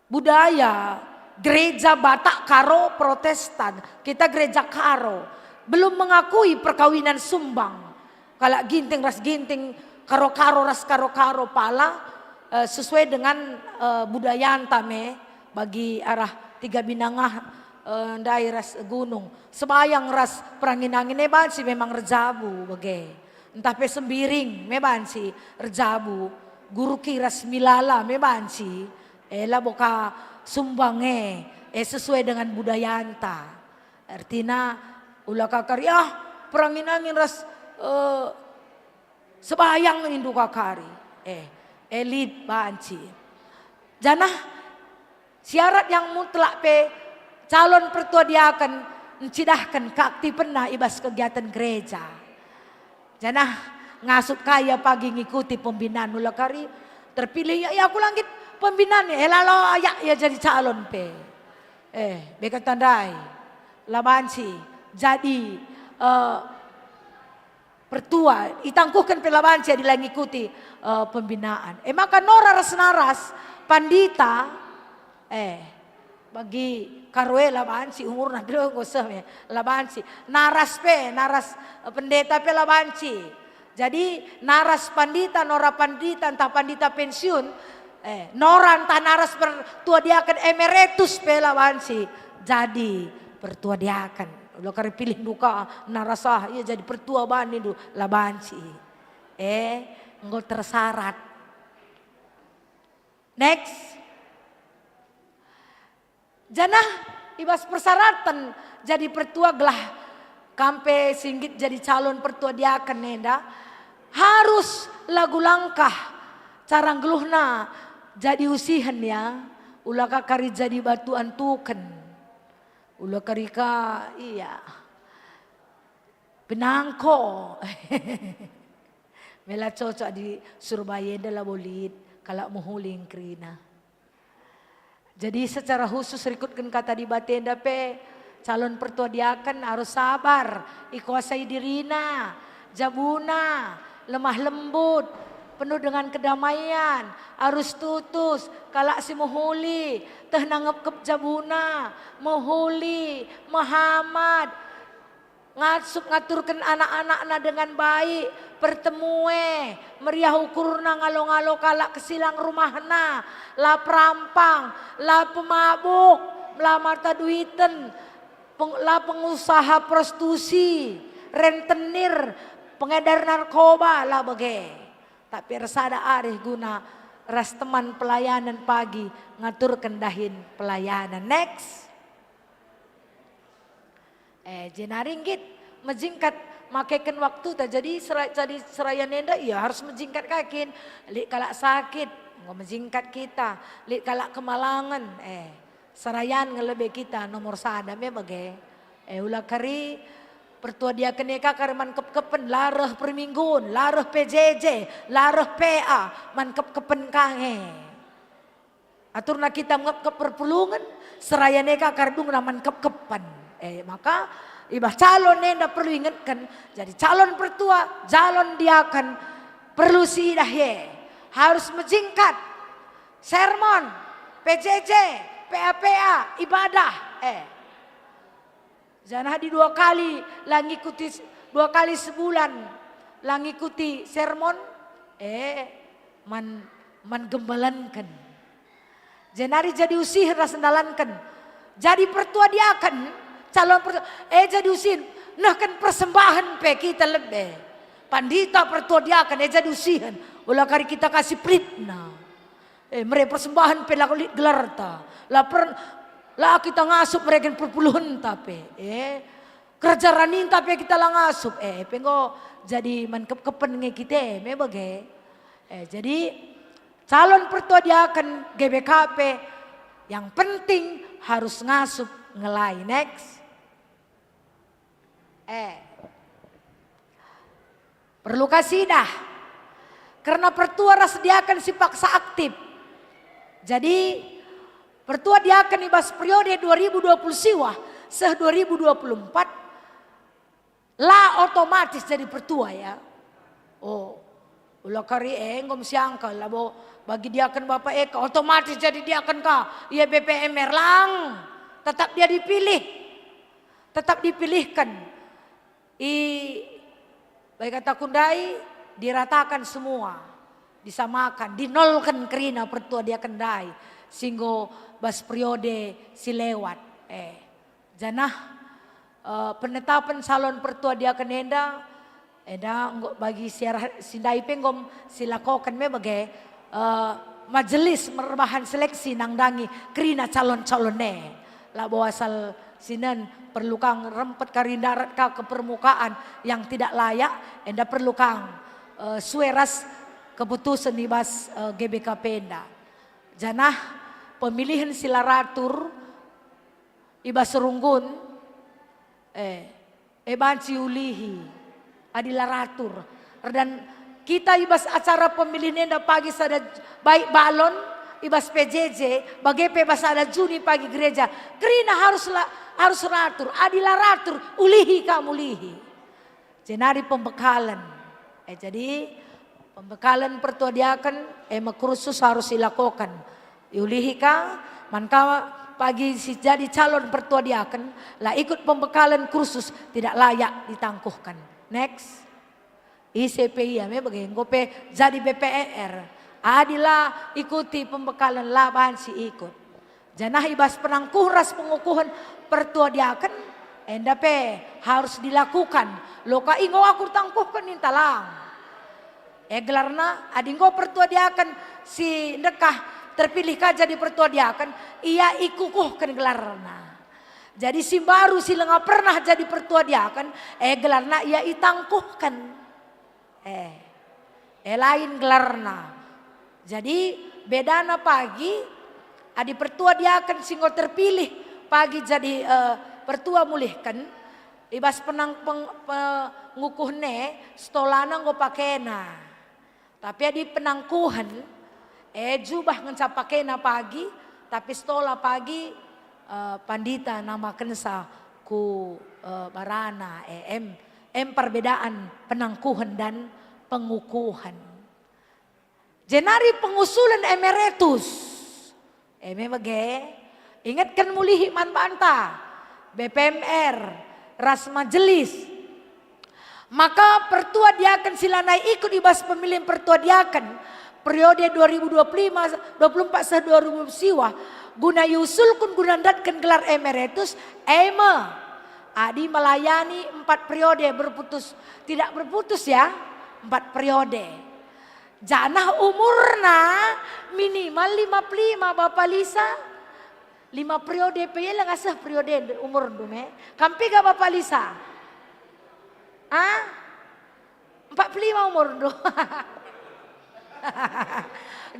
budaya gereja Batak Karo Protestan. Kita gereja Karo belum mengakui perkawinan sumbang. Kalau ginting ras ginting karo-karo ras karo-karo pala sesuai dengan budaya antame bagi arah 3 binangah daerah gunung sebayang ras perangin-angin bansi memang rejabu bage entah pe sembiring mebansi rejabu guru kiras milala mebansi boka sumbange sesuai dengan budaya anta artinya ulah kakari perangin-angin ras sebayang indu kakari elit banci. Janah syarat yang mutlak pe calon pertua diaken mencidahkan keaktifan nah ibas kegiatan gereja. Janah ngasup kaya pagi ngikuti pembinaan nula kari terpilih ya aku langit pembinaan ya lalu ya jadi calon pe. Beka tandai labanci jadi pertua itangkuhkan pe labanci adalah ngikuti pembinaan. Maka nora naras pandita bagi karwe labanci umur nabi ngosem ya labanci naras pendeta pe labanci. Jadi naras pandita nora pandita entah pandita pensiun nora entah naras pertua diaken emeritus pe labanci jadi pertua diaken. Lo kari pilih duka narasah ia jadi pertua bani du labanci. Enggak tersyarat. Next. Janah ibas persyaratan jadi pertua gelah kampe singgit jadi calon pertua diaken nenda harus lagu langkah cara geluhna jadi usihan ya ulah kari jadi batu antuken ulah karika iya penangko mela cocok di Surabaya adalah bolit kalau muhuling krina. Jadi secara khusus rikutkan kata di batenda pe calon pertua diaken harus sabar, ikuasai dirina, jabuna, lemah lembut, penuh dengan kedamaian, harus tutus, kalak si muhuli, teh nangep jabuna, muhuli, Muhammad, ngaturkan anak-anakna dengan baik, pertemue, meriah ukurna ngalo-ngalo kalak kesilang rumahna, la perampang, la pemabuk, la mata duiten, la pengusaha prostitusi, rentenir, pengedar narkoba lah bage. Tapi resada arih guna ras teman pelayanan pagi ngatur kendahin pelayanan. Next. Jenaringgit menjingkat makaikan waktu tak jadi seraya nenda iya harus menjingkat kakin. Lik kalak sakit nggak menjingkat kita. Lik kalak kemalangan serayan ngelebe kita nomor sada me bage. Ulah kari pertua dia keneka karman kep-kepen lareh permingguan, lareh PJJ, lareh PA, man kep-kepen kange. Aturna kita ngep-kep perpulungan, seraya neka kardung naman kep-kepen. Maka ibah calon nenda perlu ingatkan, jadi calon pertua, calon diaken perlu sidah ye. Harus menjingkat, sermon, PJJ, PA, ibadah. Jangan di 2 kali lah ngikuti 2 kali sebulan lah ngikuti sermon man gembalankan. Jangan jadi usih rasendalankan. Jadi pertua diaken calon pertua jadi usih nah kan persembahan pe kita lebih. Pandita pertua diaken jadi usihan. Ulah kari kita kasih pritna. Mereka persembahan pe lah gelar ta. Lah kita ngasup mereka perpuluhan tapi kerja ranin tapi kita lah ngasup penggo jadi menkep-kepen kita me bage jadi calon pertua diaken GBKP yang penting harus ngasup ngelai. Next perlu kasidah karena pertua ras diaken si paksa aktif jadi pertua diaken ibas periode 2020 siwah seh 2024 lah otomatis jadi pertua ya. Ulah kari ngom siangka lah bagi diaken Bapak Eka otomatis jadi diaken ka iya BPMR lang tetap dia dipilih tetap dipilihkan baik kata kundai diratakan semua disamakan dinolkan kerina pertua diaken dai singgo bas periode si lewat janah penetapan calon pertua diaken enda bagi siarah sindai penggom silakokan me bage majelis merbahan seleksi nangdangi kerina calon-calonne lah bawa asal sinan perlu kang rempet karindarat ka ke permukaan yang tidak layak enda perlu kang sueras keputusan ibas GBKP enda. Janah pemilihan silaratur ibas runggun banci ulihi adilaratur dan kita ibas acara pemilihan enda pagi sada baik balon ibas PJJ bagi bebas ada Juni pagi gereja Krina harus ratur adilaratur ulihi kamu lihi jenari pembekalan jadi pembekalan pertua diaken kursus harus dilakukan ulihi ka mankawa pagi si jadi calon pertua diaken lah ikut pembekalan kursus tidak layak ditangkuhkan. Next. ICPI ya bagi ngope jadi BPR. Adilah ikuti pembekalan lah bahan si ikut. Janah ibas penangkuh ras pengukuhan pertua diaken endape harus dilakukan. Loka ingo aku tangkuhkan intalang. Gelarna adinggo pertua diaken si dekah terpilih kaja di pertua diaken ia ikukuhkan gelarna. Jadi si baru si lengah pernah jadi pertua diaken gelarna ia itangkuhkan. Lain gelarna. Jadi bedana pagi adi pertua diaken singgo terpilih pagi jadi pertua mulihkan ibas pengukuhne stolana ngo pakena. Tapi adi penangkuhan jubah ngecapakena pagi tapi stola pagi pandita nama kensa ku barana perbedaan penangkuhan dan pengukuhan. Jenari pengusulan emeritus ingatkan mulihi manbanta BPMR ras majelis maka pertua diaken silanai ikut ibas pemilihan pertua diaken periode 2024 2020 siwa guna yusulkun guna datkan gelar emeritus adi melayani 4 periode tidak berputus ya 4 periode janah umurna minimal 55 Bapak Lisa 5 periode peyela ngasah periode umur dume kampi gak Bapak Lisa 45 umur do.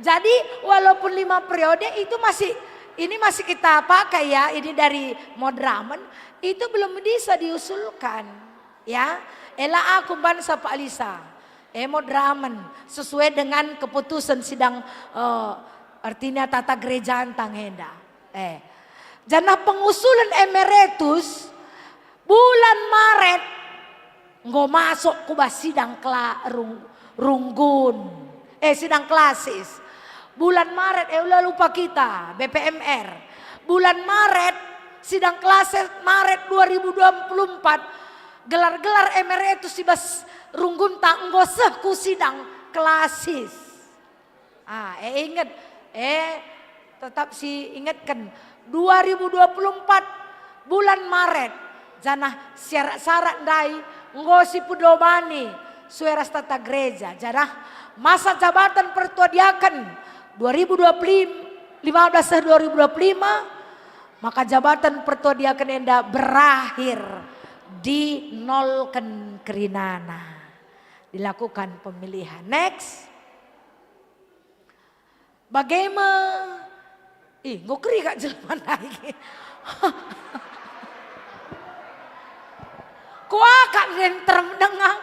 Jadi walaupun 5 periode itu masih kita pakai ya ini dari Modramen itu belum bisa diusulkan ya. Ela aku bansa Pak Lisa Modramen sesuai dengan keputusan sidang artinya tata gereja Tanghenda. Janah pengusulan emeritus bulan Maret nggak masuk kubas sidang runggun. Sidang klasis. Bulan Maret ulah lupa kita BPMR. Bulan Maret sidang klasis Maret 2024 gelar-gelar emeritus ibas runggun tak nggoseh ku sidang klasis. Ingat tetap si ingatkan 2024 bulan Maret janah syarat-syarat dai ngosi pudomani sueras tata gereja janah masa jabatan pertua diaken 2015 2025 maka jabatan pertua diaken enda berakhir di nolkan kerinana dilakukan pemilihan. Next. Bagaimana ngokri kak jelman lagi. Kuakak renterem dengang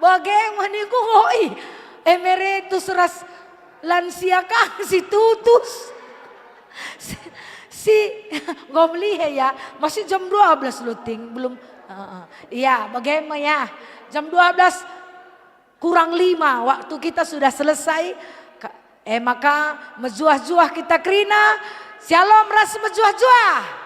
bagaimana ku emeritus ras lansia kah si tutus si ngomli ya masih jam 12 luting belum iya bagaimana ya jam 12 kurang 5 waktu kita sudah selesai maka mejuah-juah kita Krina shalom ras mejuah-juah.